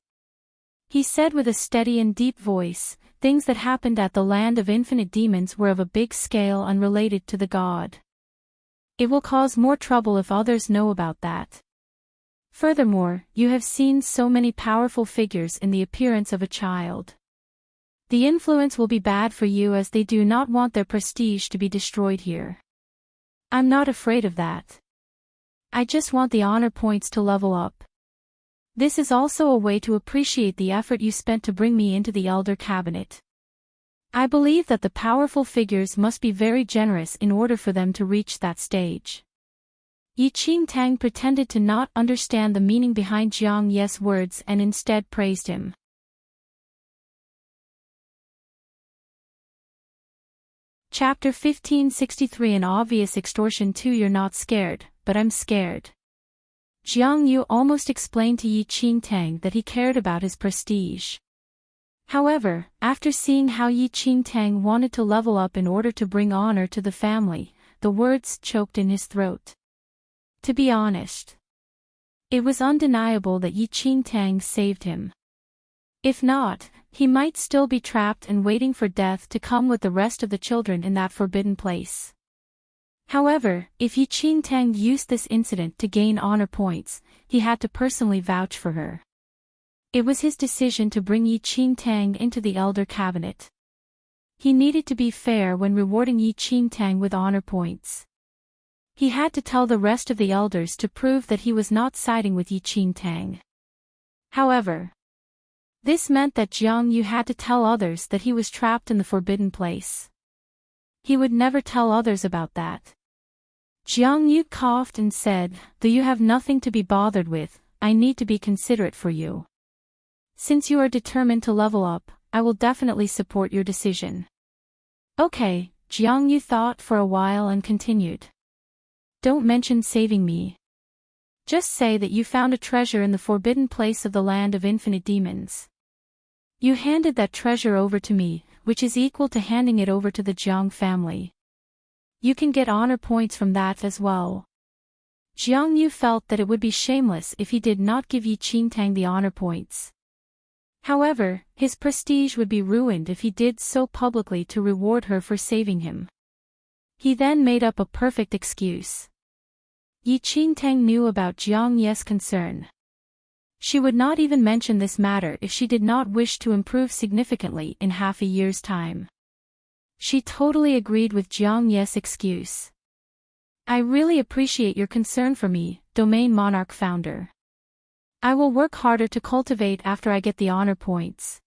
He said with a steady and deep voice, things that happened at the land of infinite demons were of a big scale unrelated to the god. It will cause more trouble if others know about that. Furthermore, you have seen so many powerful figures in the appearance of a child. The influence will be bad for you as they do not want their prestige to be destroyed here. I'm not afraid of that. I just want the honor points to level up. This is also a way to appreciate the effort you spent to bring me into the Elder Cabinet. I believe that the powerful figures must be very generous in order for them to reach that stage. Enchanting pretended to not understand the meaning behind Jiang Ye's words and instead praised him. Chapter 1563 An obvious extortion too. You're not scared, but I'm scared. Jiang Yu almost explained to Enchanting that he cared about his prestige. However, after seeing how Enchanting wanted to level up in order to bring honor to the family, the words choked in his throat. To be honest, it was undeniable that Enchanting saved him. If not, he might still be trapped and waiting for death to come with the rest of the children in that forbidden place. However, if Enchanting used this incident to gain honor points, he had to personally vouch for her. It was his decision to bring Enchanting into the Elder Cabinet. He needed to be fair when rewarding Enchanting with honor points. He had to tell the rest of the elders to prove that he was not siding with Enchanting. However, this meant that Jiang Yu had to tell others that he was trapped in the forbidden place. He would never tell others about that. Jiang Yu coughed and said, "Though you have nothing to be bothered with, I need to be considerate for you. Since you are determined to level up, I will definitely support your decision." Okay, Jiang Yu thought for a while and continued. "Don't mention saving me. Just say that you found a treasure in the forbidden place of the land of infinite demons. You handed that treasure over to me, which is equal to handing it over to the Jiang family. You can get honor points from that as well." Jiang Yu felt that it would be shameless if he did not give Enchanting the honor points. However, his prestige would be ruined if he did so publicly to reward her for saving him. He then made up a perfect excuse. Enchanting knew about Jiang Ye's concern. She would not even mention this matter if she did not wish to improve significantly in half a year's time. She totally agreed with Jiang Ye's excuse. "I really appreciate your concern for me, Domain Monarch founder. I will work harder to cultivate after I get the honor points.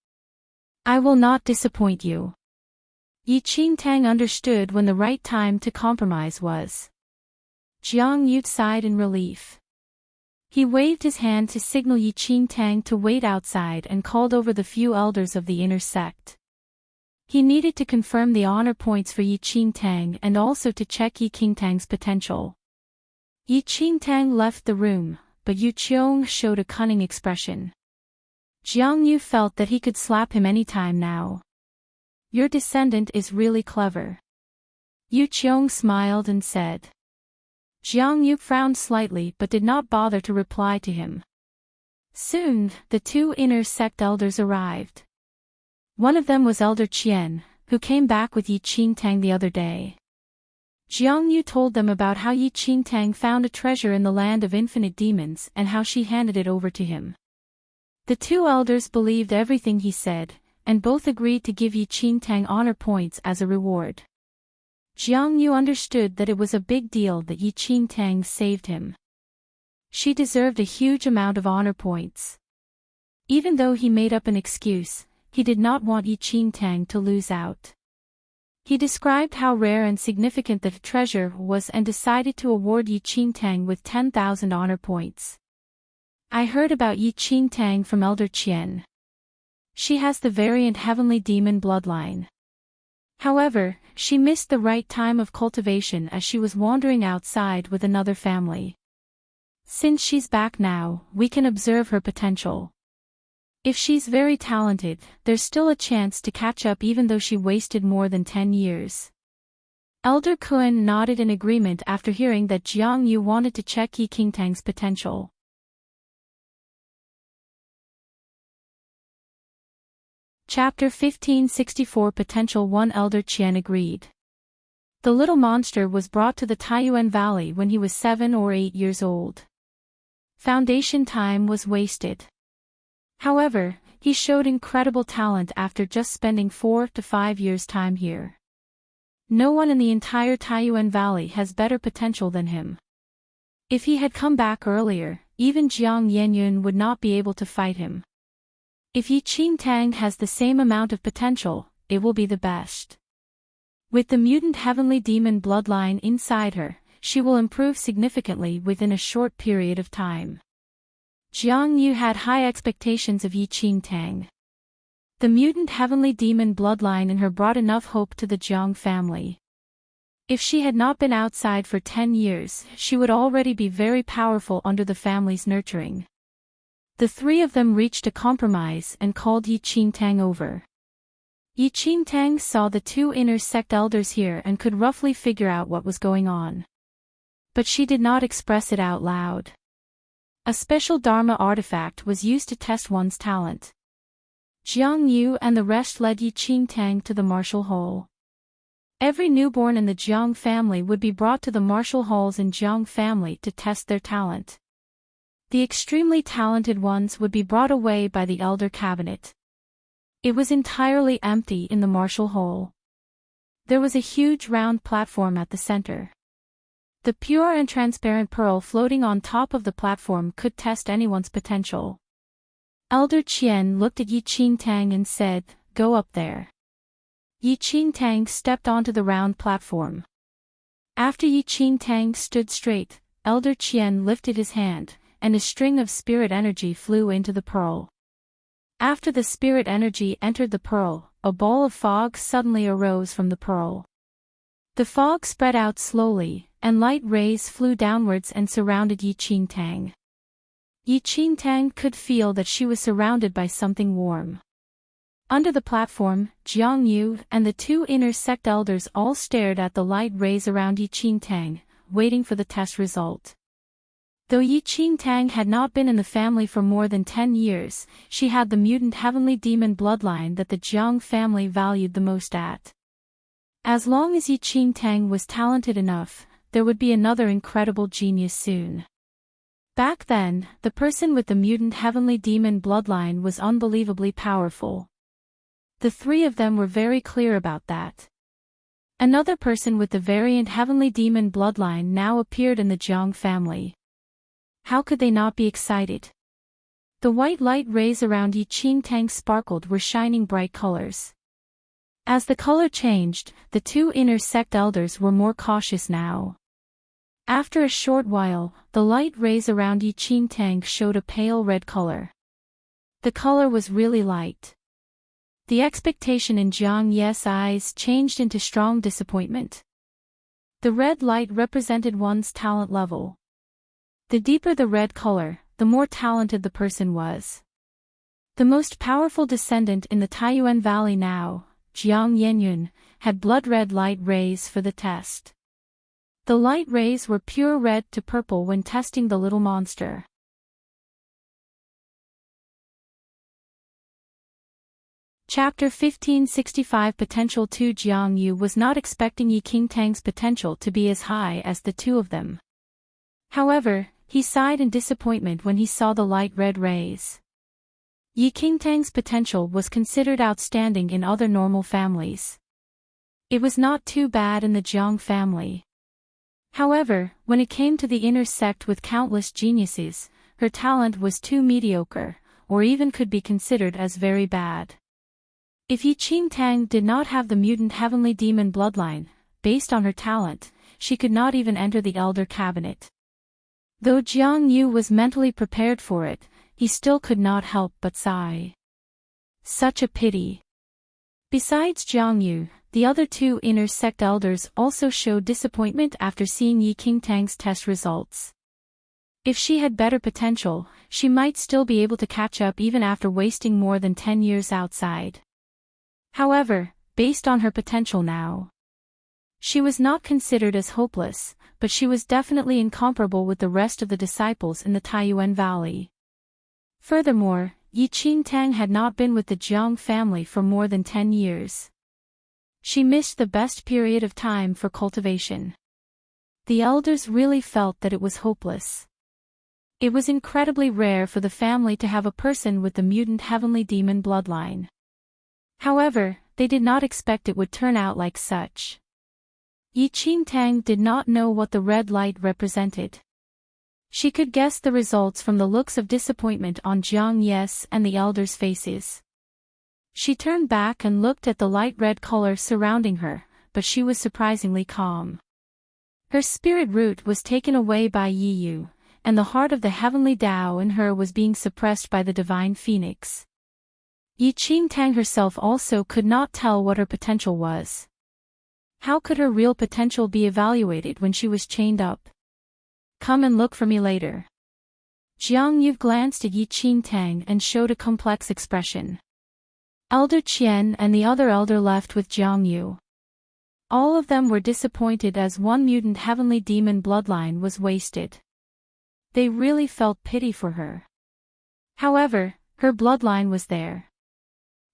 I will not disappoint you." Enchanting understood when the right time to compromise was. Jiang Yu sighed in relief. He waved his hand to signal Enchanting to wait outside and called over the few elders of the inner sect. He needed to confirm the honor points for Enchanting and also to check Enchanting's potential. Enchanting left the room, but Yu Qiong showed a cunning expression. Jiang Yu felt that he could slap him any time now. "Your descendant is really clever." Yu Qiong smiled and said. Jiang Yu frowned slightly but did not bother to reply to him. Soon, the two inner sect elders arrived. One of them was Elder Qian, who came back with Enchanting the other day. Jiang Yu told them about how Enchanting found a treasure in the land of infinite demons and how she handed it over to him. The two elders believed everything he said, and both agreed to give Enchanting honor points as a reward. Jiang Yu understood that it was a big deal that Enchanting saved him. She deserved a huge amount of honor points. Even though he made up an excuse, he did not want Enchanting to lose out. He described how rare and significant the treasure was and decided to award Enchanting with 10,000 honor points. "I heard about Enchanting from Elder Qian. She has the variant heavenly demon bloodline. However, she missed the right time of cultivation as she was wandering outside with another family. Since she's back now, we can observe her potential. If she's very talented, there's still a chance to catch up even though she wasted more than 10 years. Elder Kun nodded in agreement after hearing that Jiang Yu wanted to check Yi Qingtang's potential. Chapter 1564 Potential 1 Elder Qian agreed. The little monster was brought to the Taiyuan Valley when he was 7 or 8 years old. Foundation time was wasted. However, he showed incredible talent after just spending 4 to 5 years' time here. No one in the entire Taiyuan Valley has better potential than him. If he had come back earlier, even Jiang Yenyun would not be able to fight him. If Yi Qingtang has the same amount of potential, it will be the best. With the mutant heavenly demon bloodline inside her, she will improve significantly within a short period of time. Jiang Yu had high expectations of Yi Qingtang. The mutant heavenly demon bloodline in her brought enough hope to the Jiang family. If she had not been outside for 10 years, she would already be very powerful under the family's nurturing. The three of them reached a compromise and called Yi Qingtang over. Yi Qingtang saw the two inner sect elders here and could roughly figure out what was going on. But she did not express it out loud. A special Dharma artifact was used to test one's talent. Jiang Yu and the rest led Yi Qingtang to the martial hall. Every newborn in the Jiang family would be brought to the martial halls in Jiang family to test their talent. The extremely talented ones would be brought away by the elder cabinet. It was entirely empty in the martial hall. There was a huge round platform at the center. The pure and transparent pearl floating on top of the platform could test anyone's potential. Elder Qian looked at Yi Qingtang and said, "Go up there." Yi Qingtang stepped onto the round platform. After Yi Qingtang stood straight, Elder Qian lifted his hand, and a string of spirit energy flew into the pearl. After the spirit energy entered the pearl, a ball of fog suddenly arose from the pearl. The fog spread out slowly, and light rays flew downwards and surrounded Yi Qingtang. Yi Qingtang could feel that she was surrounded by something warm. Under the platform, Jiang Yu and the two inner sect elders all stared at the light rays around Yi Qingtang, waiting for the test result. Though Yi Qingtang had not been in the family for more than 10 years, she had the mutant heavenly demon bloodline that the Jiang family valued the most at. As long as Yi Qingtang was talented enough, there would be another incredible genius soon. Back then, the person with the mutant heavenly demon bloodline was unbelievably powerful. The three of them were very clear about that. Another person with the variant heavenly demon bloodline now appeared in the Jiang family. How could they not be excited? The white light rays around Yi Qingtang sparkled were shining bright colors. As the color changed, the two inner sect elders were more cautious now. After a short while, the light rays around Yi Qingtang showed a pale red color. The color was really light. The expectation in Jiang Ye's eyes changed into strong disappointment. The red light represented one's talent level. The deeper the red color, the more talented the person was. The most powerful descendant in the Taiyuan Valley now, Jiang Yenyun, had blood-red light rays for the test. The light rays were pure red to purple when testing the little monster. Chapter 1565 Potential 2 Jiang Yu was not expecting Yi Qingtang's potential to be as high as the two of them. However, he sighed in disappointment when he saw the light red rays. Yi Qingtang's potential was considered outstanding in other normal families. It was not too bad in the Jiang family. However, when it came to the inner sect with countless geniuses, her talent was too mediocre, or even could be considered as very bad. If Yi Qingtang did not have the mutant heavenly demon bloodline, based on her talent, she could not even enter the elder cabinet. Though Jiang Yu was mentally prepared for it, he still could not help but sigh. Such a pity. Besides Jiang Yu, The other two inner sect elders also showed disappointment after seeing Yi Qingtang's test results. If she had better potential, she might still be able to catch up even after wasting more than 10 years outside. However, based on her potential now, she was not considered as hopeless, but she was definitely incomparable with the rest of the disciples in the Taiyuan Valley. Furthermore, Yi Qingtang had not been with the Jiang family for more than 10 years. She missed the best period of time for cultivation. The elders really felt that it was hopeless. It was incredibly rare for the family to have a person with the mutant heavenly demon bloodline. However, they did not expect it would turn out like such. Yi Qingtang did not know what the red light represented. She could guess the results from the looks of disappointment on Jiang Yes and the elders' faces. She turned back and looked at the light red color surrounding her, but she was surprisingly calm. Her spirit root was taken away by Yi Yu, and the heart of the heavenly Tao in her was being suppressed by the divine phoenix. Yi Qingtang herself also could not tell what her potential was. How could her real potential be evaluated when she was chained up? Come and look for me later. Jiang Yu glanced at Yi Qingtang and showed a complex expression. Elder Qian and the other elder left with Jiang Yu. All of them were disappointed as one mutant heavenly demon bloodline was wasted. They really felt pity for her. However, her bloodline was there.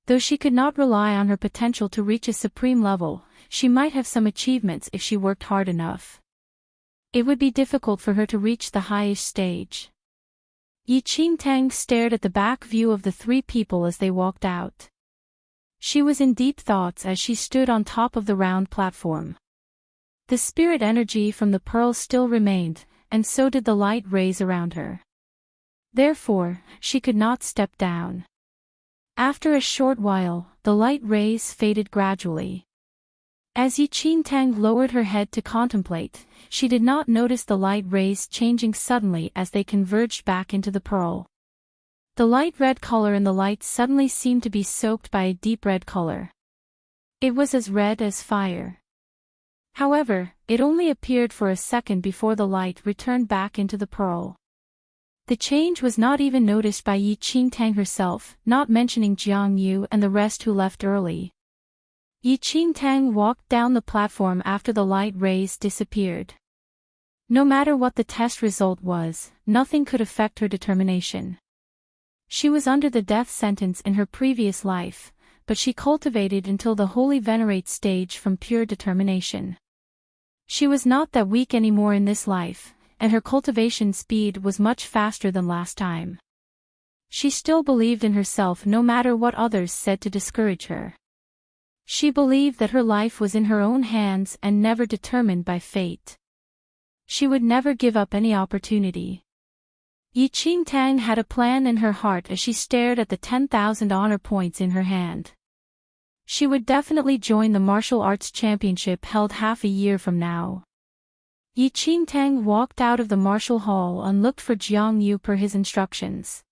Though she could not rely on her potential to reach a supreme level, she might have some achievements if she worked hard enough. It would be difficult for her to reach the highest stage. Yi Qingtang stared at the back view of the three people as they walked out. She was in deep thoughts as she stood on top of the round platform. The spirit energy from the pearl still remained, and so did the light rays around her. Therefore, she could not step down. After a short while, the light rays faded gradually. As Yi Qingtang lowered her head to contemplate, she did not notice the light rays changing suddenly as they converged back into the pearl. The light red color in the light suddenly seemed to be soaked by a deep red color. It was as red as fire. However, it only appeared for a second before the light returned back into the pearl. The change was not even noticed by Yi Qingtang herself, not mentioning Jiang Yu and the rest who left early. Yi Qingtang walked down the platform after the light rays disappeared. No matter what the test result was, nothing could affect her determination. She was under the death sentence in her previous life, but she cultivated until the Holy Venerate stage from pure determination. She was not that weak anymore in this life, and her cultivation speed was much faster than last time. She still believed in herself no matter what others said to discourage her. She believed that her life was in her own hands and never determined by fate. She would never give up any opportunity. Yi Qingtang had a plan in her heart as she stared at the 10,000 honor points in her hand. She would definitely join the martial arts championship held half a year from now. Yi Qingtang walked out of the martial hall and looked for Jiang Yu per his instructions.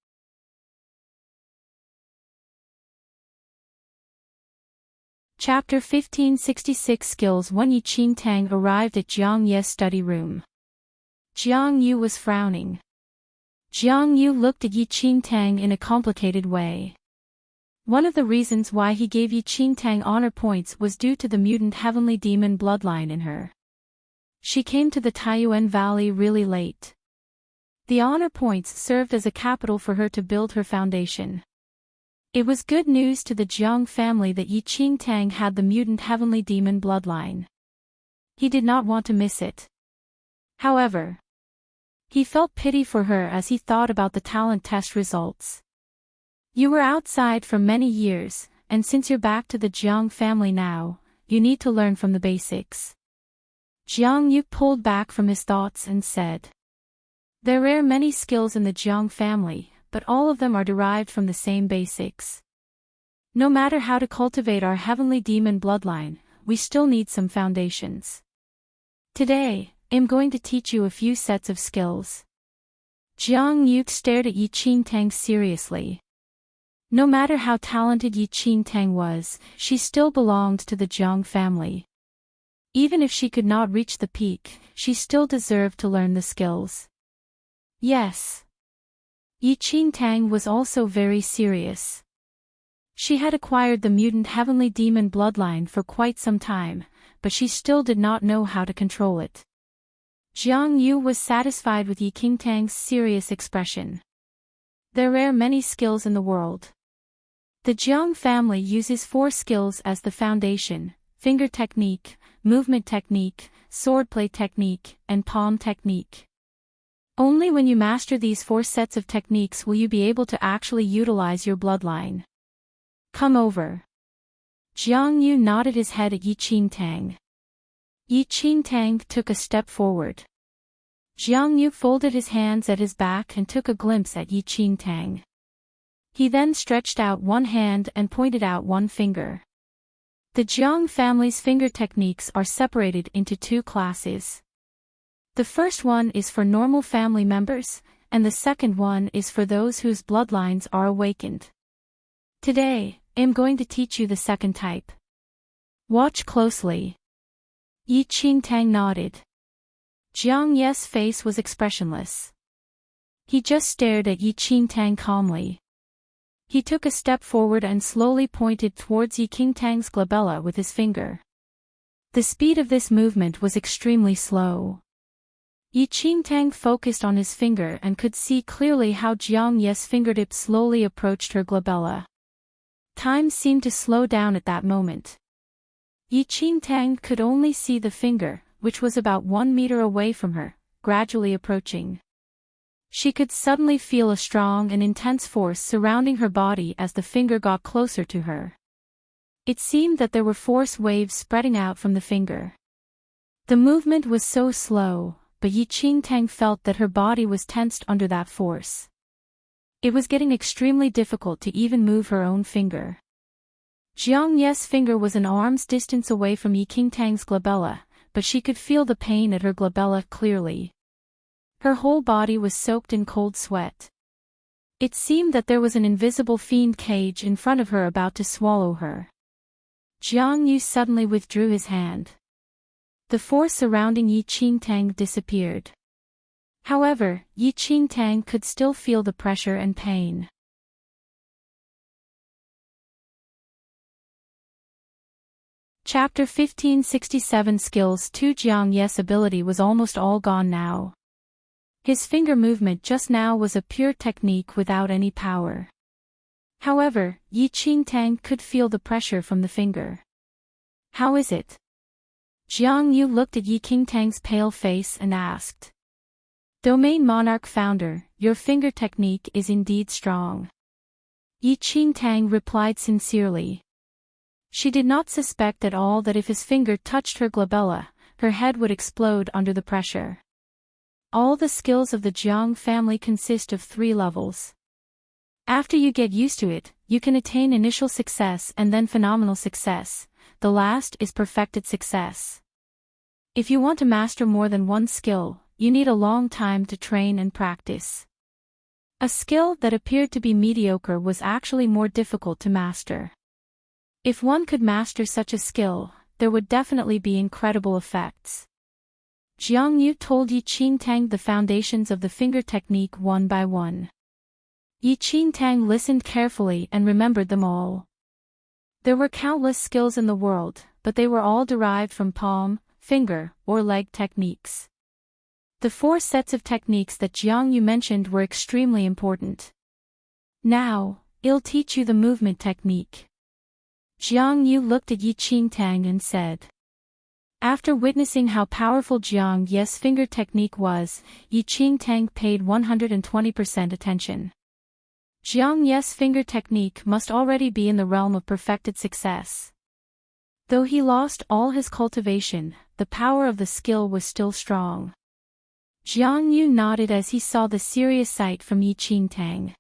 Chapter 1566 Skills. When Yi Qingtang arrived at Jiang Ye's study room, Jiang Yu was frowning. Jiang Yu looked at Yi Qingtang in a complicated way. One of the reasons why he gave Yi Qingtang honor points was due to the mutant heavenly demon bloodline in her. She came to the Taiyuan Valley really late. The honor points served as a capital for her to build her foundation. It was good news to the Jiang family that Yi Qingtang had the mutant heavenly demon bloodline. He did not want to miss it. However, he felt pity for her as he thought about the talent test results. You were outside for many years, and since you're back to the Jiang family now, you need to learn from the basics. Jiang Yu pulled back from his thoughts and said, "There are many skills in the Jiang family, but all of them are derived from the same basics. No matter how to cultivate our heavenly demon bloodline, we still need some foundations. Today, I'm going to teach you a few sets of skills." Jiang Yu stared at Yi Qingtang seriously. No matter how talented Enchanting was, she still belonged to the Jiang family. Even if she could not reach the peak, she still deserved to learn the skills. Yes. Enchanting was also very serious. She had acquired the mutant heavenly demon bloodline for quite some time, but she still did not know how to control it. Jiang Yu was satisfied with Enchanting's serious expression. There are many skills in the world. The Jiang family uses 4 skills as the foundation: finger technique, movement technique, swordplay technique, and palm technique. Only when you master these 4 sets of techniques will you be able to actually utilize your bloodline. Come over. Jiang Yu nodded his head at Enchanting. Enchanting took a step forward. Jiang Yu folded his hands at his back and took a glimpse at Enchanting. He then stretched out one hand and pointed out one finger. The Jiang family's finger techniques are separated into 2 classes. The first one is for normal family members, and the second one is for those whose bloodlines are awakened. Today, I am going to teach you the second type. Watch closely. Enchanting nodded. Jiang Ye's face was expressionless. He just stared at Enchanting calmly. He took a step forward and slowly pointed towards Enchanting's glabella with his finger. The speed of this movement was extremely slow. Enchanting focused on his finger and could see clearly how Jiang Ye's fingertip slowly approached her glabella. Time seemed to slow down at that moment. Enchanting could only see the finger, which was about 1 meter away from her, gradually approaching. She could suddenly feel a strong and intense force surrounding her body as the finger got closer to her. It seemed that there were force waves spreading out from the finger. The movement was so slow, but Enchanting felt that her body was tensed under that force. It was getting extremely difficult to even move her own finger. Jiang Ye's finger was an arm's distance away from Enchanting's glabella, but she could feel the pain at her glabella clearly. Her whole body was soaked in cold sweat. It seemed that there was an invisible fiend cage in front of her about to swallow her. Jiang Yu suddenly withdrew his hand. The force surrounding Enchanting disappeared. However, Enchanting could still feel the pressure and pain. Chapter 1567 Skills 2 Jiang Ye's ability was almost all gone now. His finger movement just now was a pure technique without any power. However, Enchanting could feel the pressure from the finger. How is it? Jiang Yu looked at Enchanting's pale face and asked. Domain Monarch Founder, your finger technique is indeed strong. Enchanting replied sincerely. She did not suspect at all that if his finger touched her glabella, her head would explode under the pressure. All the skills of the Jiang family consist of 3 levels. After you get used to it, you can attain initial success and then phenomenal success. The last is perfected success. If you want to master more than one skill, you need a long time to train and practice. A skill that appeared to be mediocre was actually more difficult to master. If one could master such a skill, there would definitely be incredible effects. Jiang Yu told Enchanting the foundations of the finger technique one by one. Enchanting listened carefully and remembered them all. There were countless skills in the world, but they were all derived from palm, finger, or leg techniques. The 4 sets of techniques that Jiang Yu mentioned were extremely important. Now, I'll teach you the movement technique. Jiang Yu looked at Enchanting and said. After witnessing how powerful Jiang Ye's finger technique was, Enchanting paid 120% attention. Jiang Ye's finger technique must already be in the realm of perfected success. Though he lost all his cultivation, the power of the skill was still strong. Jiang Yu nodded as he saw the serious sight from Enchanting.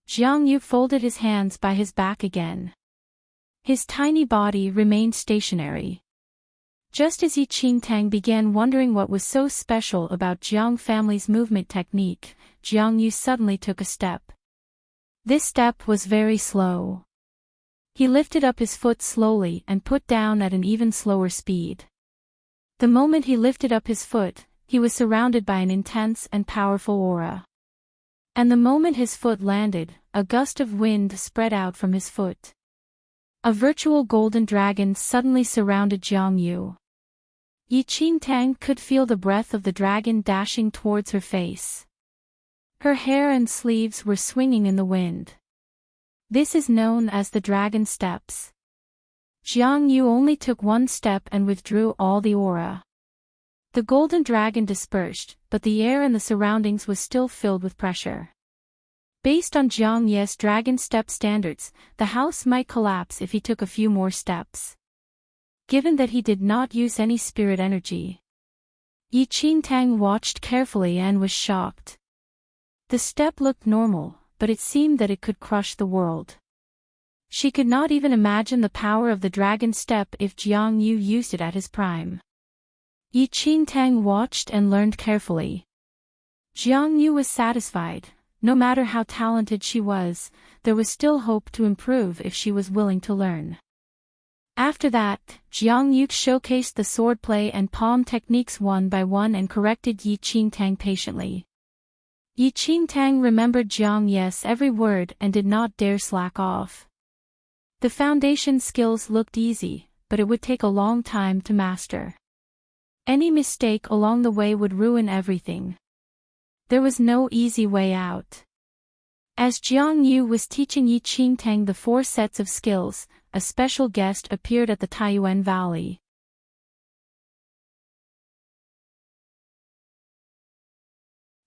Jiang Yu folded his hands by his back again. His tiny body remained stationary. Just as Enchanting began wondering what was so special about Jiang family's movement technique, Jiang Yu suddenly took a step. This step was very slow. He lifted up his foot slowly and put down at an even slower speed. The moment he lifted up his foot, he was surrounded by an intense and powerful aura. And the moment his foot landed, a gust of wind spread out from his foot. A virtual golden dragon suddenly surrounded Jiang Yu. Enchanting could feel the breath of the dragon dashing towards her face. Her hair and sleeves were swinging in the wind. This is known as the dragon steps. Jiang Yu only took one step and withdrew all the aura. The golden dragon dispersed, but the air in the surroundings was still filled with pressure. Based on Jiang Yu's dragon step standards, the house might collapse if he took a few more steps. Given that he did not use any spirit energy. Enchanting watched carefully and was shocked. The step looked normal, but it seemed that it could crush the world. She could not even imagine the power of the dragon step if Jiang Yu used it at his prime. Enchanting watched and learned carefully. Jiang Yu was satisfied. No matter how talented she was, there was still hope to improve if she was willing to learn. After that, Jiang Yu showcased the swordplay and palm techniques one by one and corrected Enchanting patiently. Enchanting remembered Jiang Yu's every word and did not dare slack off. The foundation skills looked easy, but it would take a long time to master. Any mistake along the way would ruin everything. There was no easy way out. As Jiang Yu was teaching Enchanting the 4 sets of skills, a special guest appeared at the Taiyuan Valley.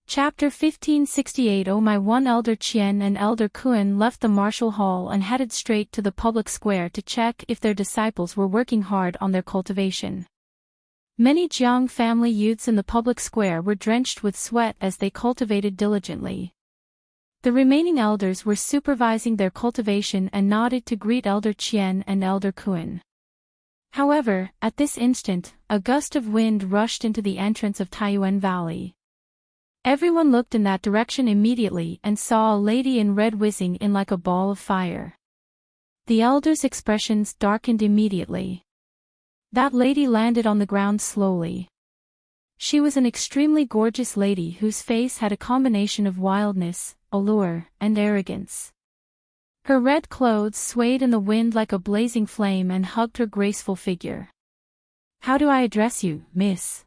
Chapter 1568. Oh my one Elder Qian and Elder Kuan left the martial hall and headed straight to the public square to check if their disciples were working hard on their cultivation. Many Jiang family youths in the public square were drenched with sweat as they cultivated diligently. The remaining elders were supervising their cultivation and nodded to greet Elder Qian and Elder Kuan. However, at this instant, a gust of wind rushed into the entrance of Taiyuan Valley. Everyone looked in that direction immediately and saw a lady in red whizzing in like a ball of fire. The elders' expressions darkened immediately. That lady landed on the ground slowly. She was an extremely gorgeous lady whose face had a combination of wildness, allure, and arrogance. Her red clothes swayed in the wind like a blazing flame and hugged her graceful figure. "How do I address you, miss?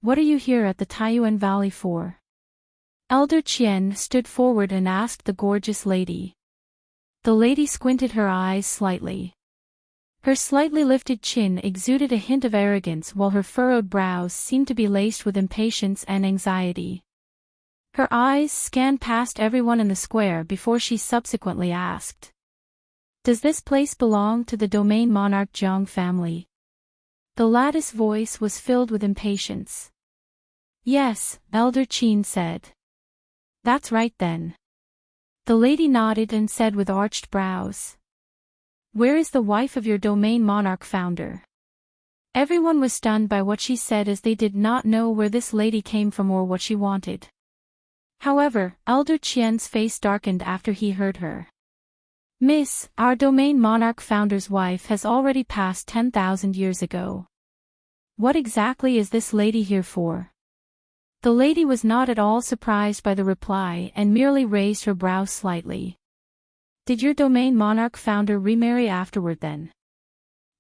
What are you here at the Taiyuan Valley for?" Elder Qian stood forward and asked the gorgeous lady. The lady squinted her eyes slightly. Her slightly lifted chin exuded a hint of arrogance while her furrowed brows seemed to be laced with impatience and anxiety. Her eyes scanned past everyone in the square before she subsequently asked, "Does this place belong to the domain monarch Jiang family?" The lattice voice was filled with impatience. "Yes," Elder Qin said. "That's right then." The lady nodded and said with arched brows, "Where is the wife of your domain monarch founder?" Everyone was stunned by what she said as they did not know where this lady came from or what she wanted. However, Elder Qian's face darkened after he heard her. "Miss, our domain monarch founder's wife has already passed 10,000 years ago. What exactly is this lady here for?" The lady was not at all surprised by the reply and merely raised her brows slightly. "Did your domain monarch founder remarry afterward then?"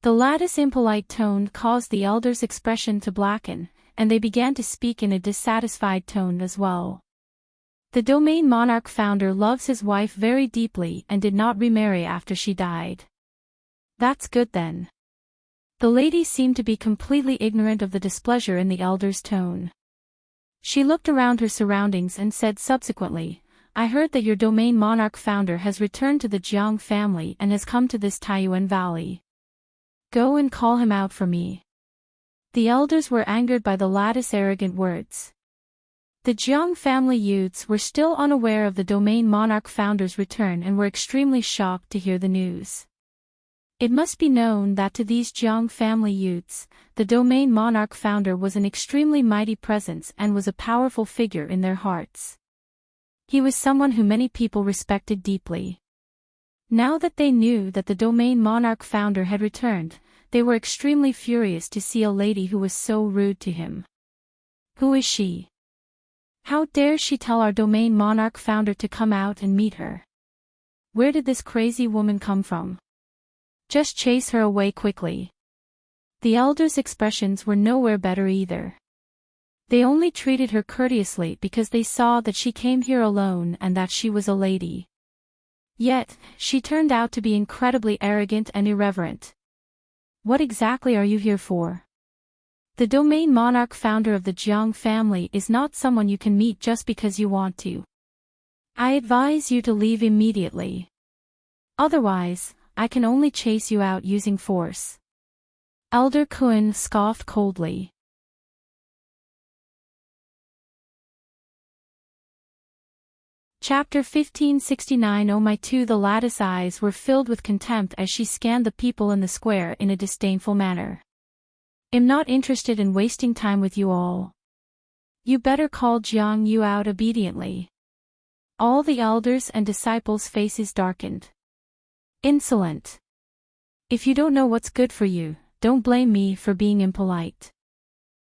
The lattice impolite tone caused the elders' expression to blacken, and they began to speak in a dissatisfied tone as well. The domain monarch founder loves his wife very deeply and did not remarry after she died. "That's good then." The lady seemed to be completely ignorant of the displeasure in the elder's tone. She looked around her surroundings and said subsequently, "I heard that your domain monarch founder has returned to the Jiang family and has come to this Taiyuan Valley. Go and call him out for me." The elders were angered by the lattice's arrogant words. The Jiang family youths were still unaware of the domain monarch founder's return and were extremely shocked to hear the news. It must be known that to these Jiang family youths, the domain monarch founder was an extremely mighty presence and was a powerful figure in their hearts. He was someone who many people respected deeply. Now that they knew that the domain monarch founder had returned, they were extremely furious to see a lady who was so rude to him. Who is she? How dare she tell our domain monarch founder to come out and meet her? Where did this crazy woman come from? Just chase her away quickly. The elders' expressions were nowhere better either. They only treated her courteously because they saw that she came here alone and that she was a lady. Yet, she turned out to be incredibly arrogant and irreverent. What exactly are you here for? The domain monarch founder of the Jiang family is not someone you can meet just because you want to. I advise you to leave immediately. Otherwise, I can only chase you out using force. Elder Kun scoffed coldly. Chapter 1569. Oh my two, the lattice eyes were filled with contempt as she scanned the people in the square in a disdainful manner. I'm not interested in wasting time with you all. You better call Jiang Yu out obediently. All the elders and disciples' faces darkened. Insolent. If you don't know what's good for you, don't blame me for being impolite.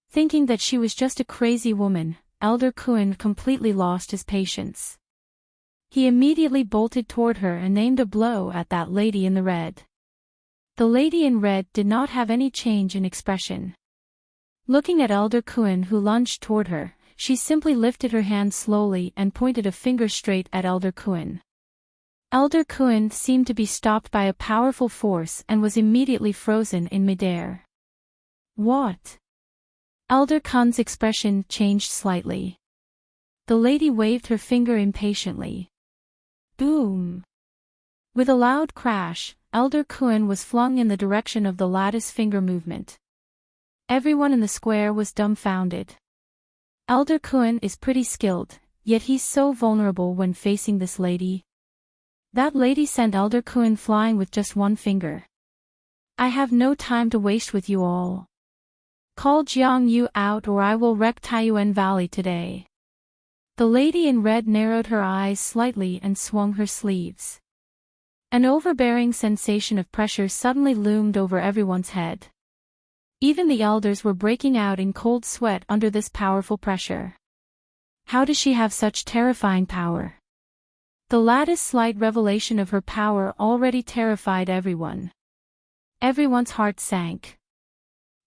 Thinking that she was just a crazy woman, Elder Kun completely lost his patience. He immediately bolted toward her and aimed a blow at that lady in the red. The lady in red did not have any change in expression. Looking at Elder Kun who lunged toward her, she simply lifted her hand slowly and pointed a finger straight at Elder Kun. Elder Kun seemed to be stopped by a powerful force and was immediately frozen in midair. What? Elder Kun's expression changed slightly. The lady waved her finger impatiently. Boom! With a loud crash, Elder Kun was flung in the direction of the lattice finger movement. Everyone in the square was dumbfounded. Elder Kun is pretty skilled, yet he's so vulnerable when facing this lady. That lady sent Elder Kun flying with just one finger. I have no time to waste with you all. Call Jiang Yu out or I will wreck Taiyuan Valley today. The lady in red narrowed her eyes slightly and swung her sleeves. An overbearing sensation of pressure suddenly loomed over everyone's head. Even the elders were breaking out in cold sweat under this powerful pressure. How does she have such terrifying power? The lattice slight revelation of her power already terrified everyone. Everyone's heart sank.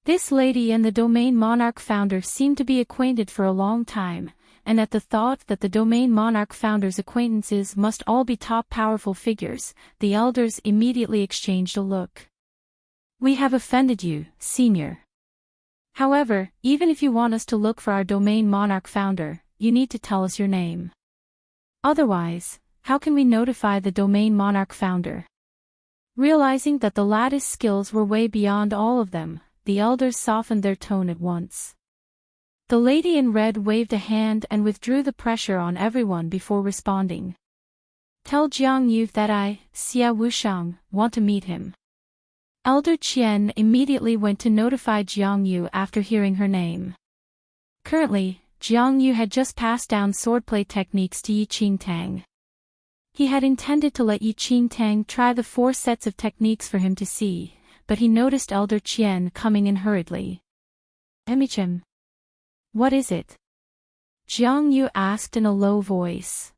This lady and the domain monarch founder seemed to be acquainted for a long time, and at the thought that the domain monarch founder's acquaintances must all be top powerful figures, the elders immediately exchanged a look. We have offended you, senior. However, even if you want us to look for our domain monarch founder, you need to tell us your name. Otherwise, how can we notify the domain monarch founder? Realizing that the lattice skills were way beyond all of them, the elders softened their tone at once. The lady in red waved a hand and withdrew the pressure on everyone before responding. Tell Jiang Yu that I, Xia Wushang, want to meet him. Elder Qian immediately went to notify Jiang Yu after hearing her name. Currently, Jiang Yu had just passed down swordplay techniques to Yi Qingtang. He had intended to let Yi Qingtang try the 4 sets of techniques for him to see, but he noticed Elder Qian coming in hurriedly. Emichim. What is it? Jiang Yu asked in a low voice.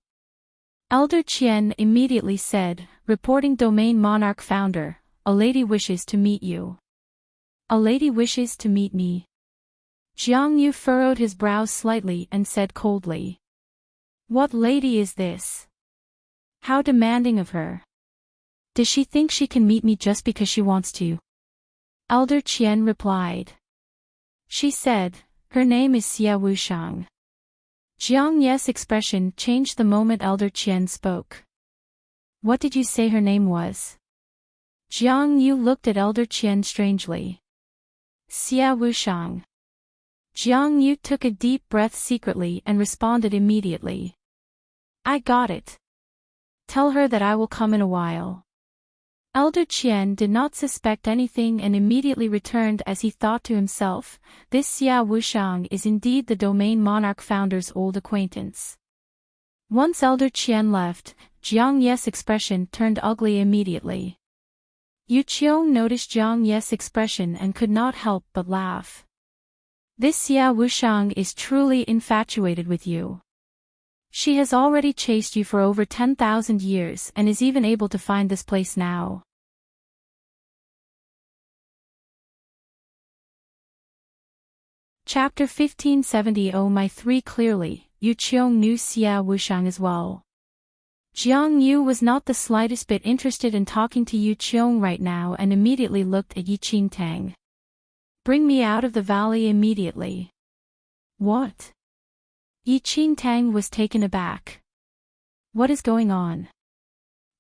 Elder Qian immediately said, reporting domain monarch founder, a lady wishes to meet you. A lady wishes to meet me. Jiang Yu furrowed his brows slightly and said coldly. What lady is this? How demanding of her. Does she think she can meet me just because she wants to? Elder Qian replied. She said, her name is Xia Wushang. Jiang Ye's expression changed the moment Elder Qian spoke. What did you say her name was? Jiang Yu looked at Elder Qian strangely. Xia Wushang. Jiang Yu took a deep breath secretly and responded immediately. I got it. Tell her that I will come in a while. Elder Qian did not suspect anything and immediately returned as he thought to himself, this Xia Wushang is indeed the domain monarch founder's old acquaintance. Once Elder Qian left, Jiang Ye's expression turned ugly immediately. Yu Qiong noticed Jiang Ye's expression and could not help but laugh. This Xia Wushang is truly infatuated with you. She has already chased you for over 10,000 years and is even able to find this place now. Chapter 1570. Oh my 3. Clearly, Yu Qiong knew Xia Wushang as well. Jiang Yu was not the slightest bit interested in talking to Yu Qiong right now and immediately looked at Enchanting. Bring me out of the valley immediately. What? Enchanting was taken aback. What is going on?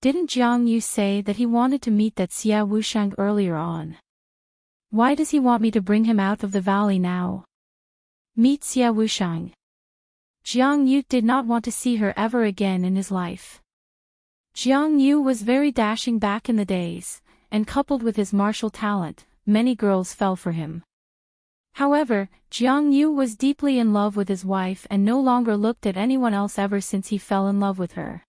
Didn't Jiang Yu say that he wanted to meet that Xia Wushang earlier on? Why does he want me to bring him out of the valley now? Meet Xia Wushang. Jiang Yu did not want to see her ever again in his life. Jiang Yu was very dashing back in the days, and coupled with his martial talent, many girls fell for him. However, Jiang Yu was deeply in love with his wife and no longer looked at anyone else ever since he fell in love with her.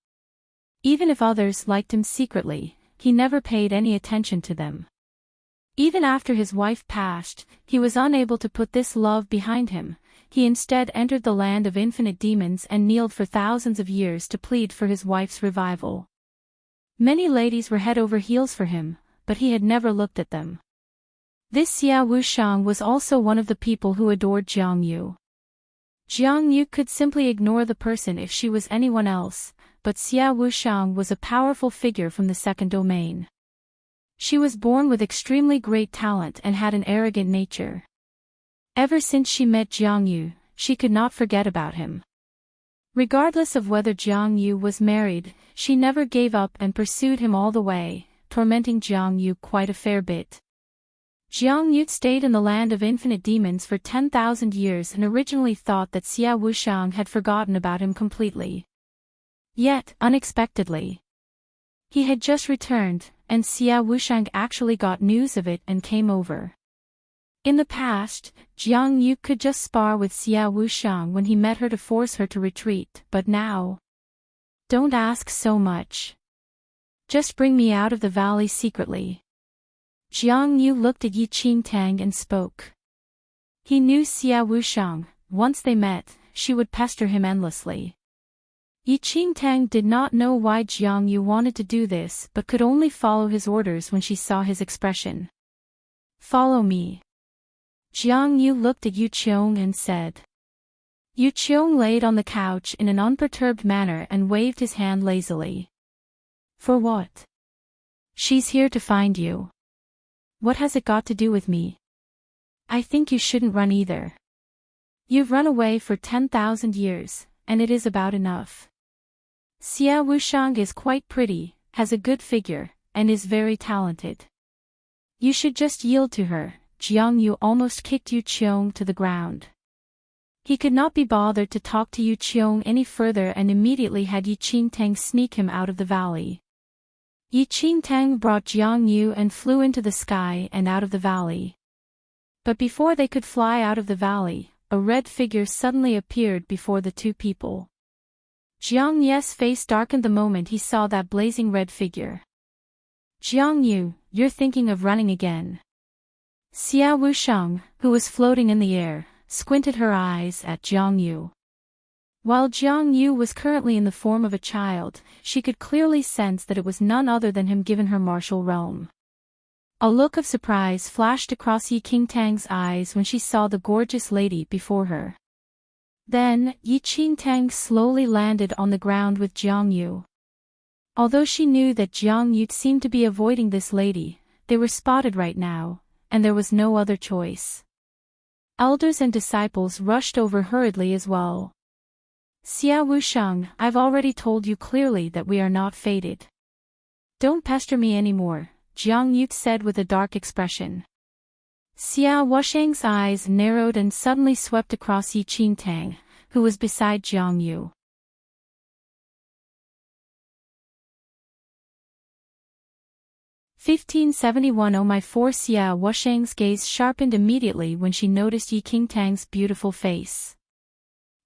Even if others liked him secretly, he never paid any attention to them. Even after his wife passed, he was unable to put this love behind him. He instead entered the land of infinite demons and kneeled for thousands of years to plead for his wife's revival. Many ladies were head over heels for him, but he had never looked at them. This Xia Wushang was also one of the people who adored Jiang Yu. Jiang Yu could simply ignore the person if she was anyone else, but Xia Wushang was a powerful figure from the second domain. She was born with extremely great talent and had an arrogant nature. Ever since she met Jiang Yu, she could not forget about him. Regardless of whether Jiang Yu was married, she never gave up and pursued him all the way, tormenting Jiang Yu quite a fair bit. Jiang Yu stayed in the land of infinite demons for 10,000 years and originally thought that Xia Wushang had forgotten about him completely. Yet, unexpectedly, he had just returned, and Xia Wushang actually got news of it and came over. In the past, Jiang Yu could just spar with Xia Wushang when he met her to force her to retreat, but now... Don't ask so much. Just bring me out of the valley secretly. Jiang Yu looked at Enchanting and spoke. He knew Xia Wushang. Once they met, she would pester him endlessly. Enchanting did not know why Jiang Yu wanted to do this but could only follow his orders when she saw his expression. Follow me. Jiang Yu looked at Yu Qiong and said. Yu Qiong laid on the couch in an unperturbed manner and waved his hand lazily. For what? She's here to find you. What has it got to do with me? I think you shouldn't run either. You've run away for 10,000 years, and it is about enough. Xia Wushang is quite pretty, has a good figure, and is very talented. You should just yield to her. Jiang Yu almost kicked Yu Qiong to the ground. He could not be bothered to talk to Yu Qiong any further and immediately had Enchanting sneak him out of the valley. Enchanting brought Jiang Yu and flew into the sky and out of the valley. But before they could fly out of the valley, a red figure suddenly appeared before the two people. Jiang Yu's face darkened the moment he saw that blazing red figure. Jiang Yu, you're thinking of running again. Xia Wushang, who was floating in the air, squinted her eyes at Jiang Yu. While Jiang Yu was currently in the form of a child, she could clearly sense that it was none other than him given her martial realm. A look of surprise flashed across Enchanting's eyes when she saw the gorgeous lady before her. Then, Enchanting slowly landed on the ground with Jiang Yu. Although she knew that Jiang Yu seemed to be avoiding this lady, they were spotted right now, and there was no other choice. Elders and disciples rushed over hurriedly as well. Xia Wushang, I've already told you clearly that we are not fated. Don't pester me anymore, Jiang Yu said with a dark expression. Xia Wushang's eyes narrowed and suddenly swept across Enchanting, who was beside Jiang Yu. Oh my 4. Xia Wushang's gaze sharpened immediately when she noticed Enchanting's beautiful face.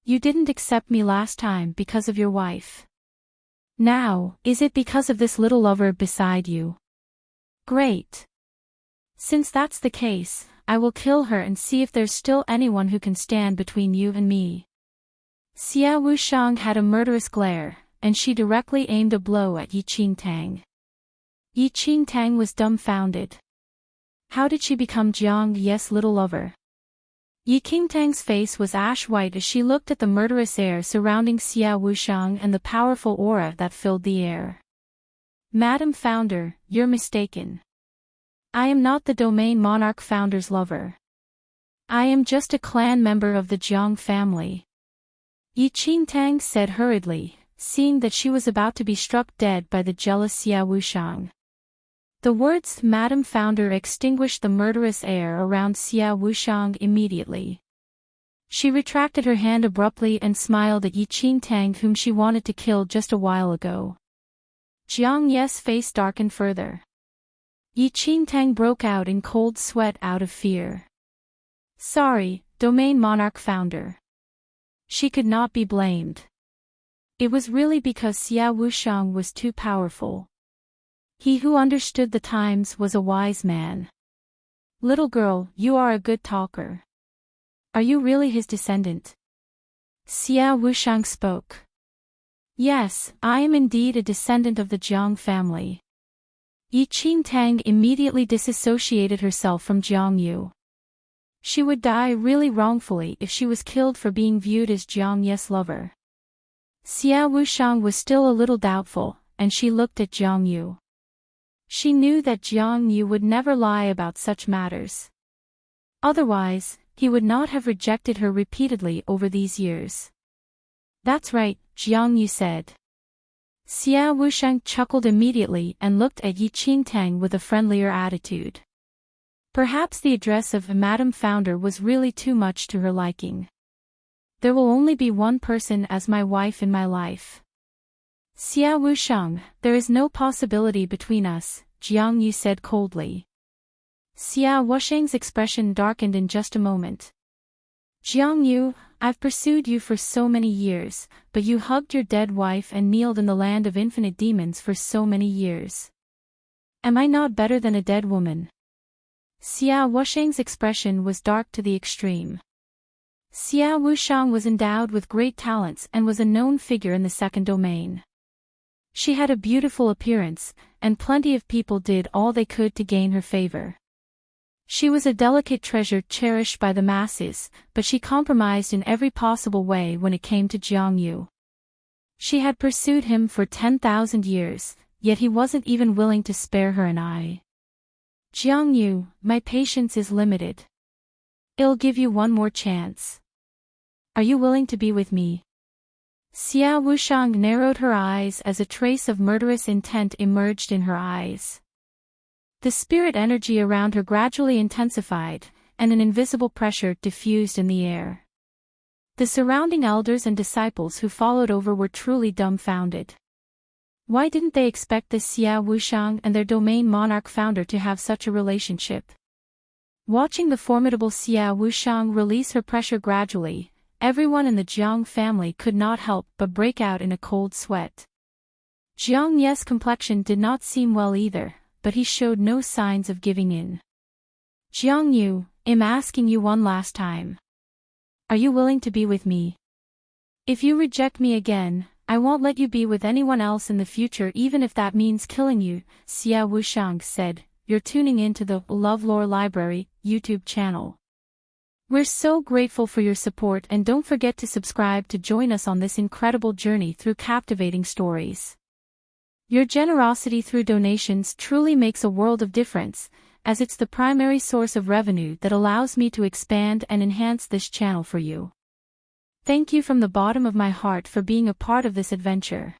You didn't accept me last time because of your wife. Now, is it because of this little lover beside you? Great. Since that's the case, I will kill her and see if there's still anyone who can stand between you and me. Xia Wushang had a murderous glare, and she directly aimed a blow at Yi Qingtang. Yi Qingtang was dumbfounded. How did she become Jiang Ye's little lover? Yi Qingtang's face was ash-white as she looked at the murderous air surrounding Xia Wushang and the powerful aura that filled the air. Madam Founder, you're mistaken. I am not the Domain Monarch Founder's lover. I am just a clan member of the Jiang family. Yi Qingtang said hurriedly, seeing that she was about to be struck dead by the jealous Xia Wushang. The words Madam Founder extinguished the murderous air around Xia Wushang immediately. She retracted her hand abruptly and smiled at Yi Qingtang, whom she wanted to kill just a while ago. Jiang Ye's face darkened further. Yi Qingtang broke out in cold sweat out of fear. Sorry, Domain Monarch Founder. She could not be blamed. It was really because Xia Wushang was too powerful. He who understood the times was a wise man. Little girl, you are a good talker. Are you really his descendant? Xia Wushang spoke. Yes, I am indeed a descendant of the Jiang family. Yi Qingtang immediately disassociated herself from Jiang Yu. She would die really wrongfully if she was killed for being viewed as Jiang Ye's lover. Xia Wushang was still a little doubtful, and she looked at Jiang Yu. She knew that Jiang Yu would never lie about such matters. Otherwise, he would not have rejected her repeatedly over these years. That's right, Jiang Yu said. Xia Wushang chuckled immediately and looked at Yi Qingtang with a friendlier attitude. Perhaps the address of Madam Founder was really too much to her liking. There will only be one person as my wife in my life. Xia Wushang, there is no possibility between us, Jiang Yu said coldly. Xia Wushang's expression darkened in just a moment. Jiang Yu, I've pursued you for so many years, but you hugged your dead wife and kneeled in the land of infinite demons for so many years. Am I not better than a dead woman? Xia Wushang's expression was dark to the extreme. Xia Wushang was endowed with great talents and was a known figure in the second domain. She had a beautiful appearance, and plenty of people did all they could to gain her favor. She was a delicate treasure cherished by the masses, but she compromised in every possible way when it came to Jiang Yu. She had pursued him for 10,000 years, yet he wasn't even willing to spare her an eye. Jiang Yu, my patience is limited. I'll give you one more chance. Are you willing to be with me? Xia Wushang narrowed her eyes as a trace of murderous intent emerged in her eyes. The spirit energy around her gradually intensified, and an invisible pressure diffused in the air. The surrounding elders and disciples who followed over were truly dumbfounded. Why didn't they expect this Xia Wushang and their Domain Monarch Founder to have such a relationship? Watching the formidable Xia Wushang release her pressure gradually, everyone in the Jiang family could not help but break out in a cold sweat. Jiang Ye's complexion did not seem well either, but he showed no signs of giving in. Jiang Yu, I'm asking you one last time. Are you willing to be with me? If you reject me again, I won't let you be with anyone else in the future, even if that means killing you, Xia Wushang said. You're tuning into the LoveLore Library YouTube channel. We're so grateful for your support, and don't forget to subscribe to join us on this incredible journey through captivating stories. Your generosity through donations truly makes a world of difference, as it's the primary source of revenue that allows me to expand and enhance this channel for you. Thank you from the bottom of my heart for being a part of this adventure.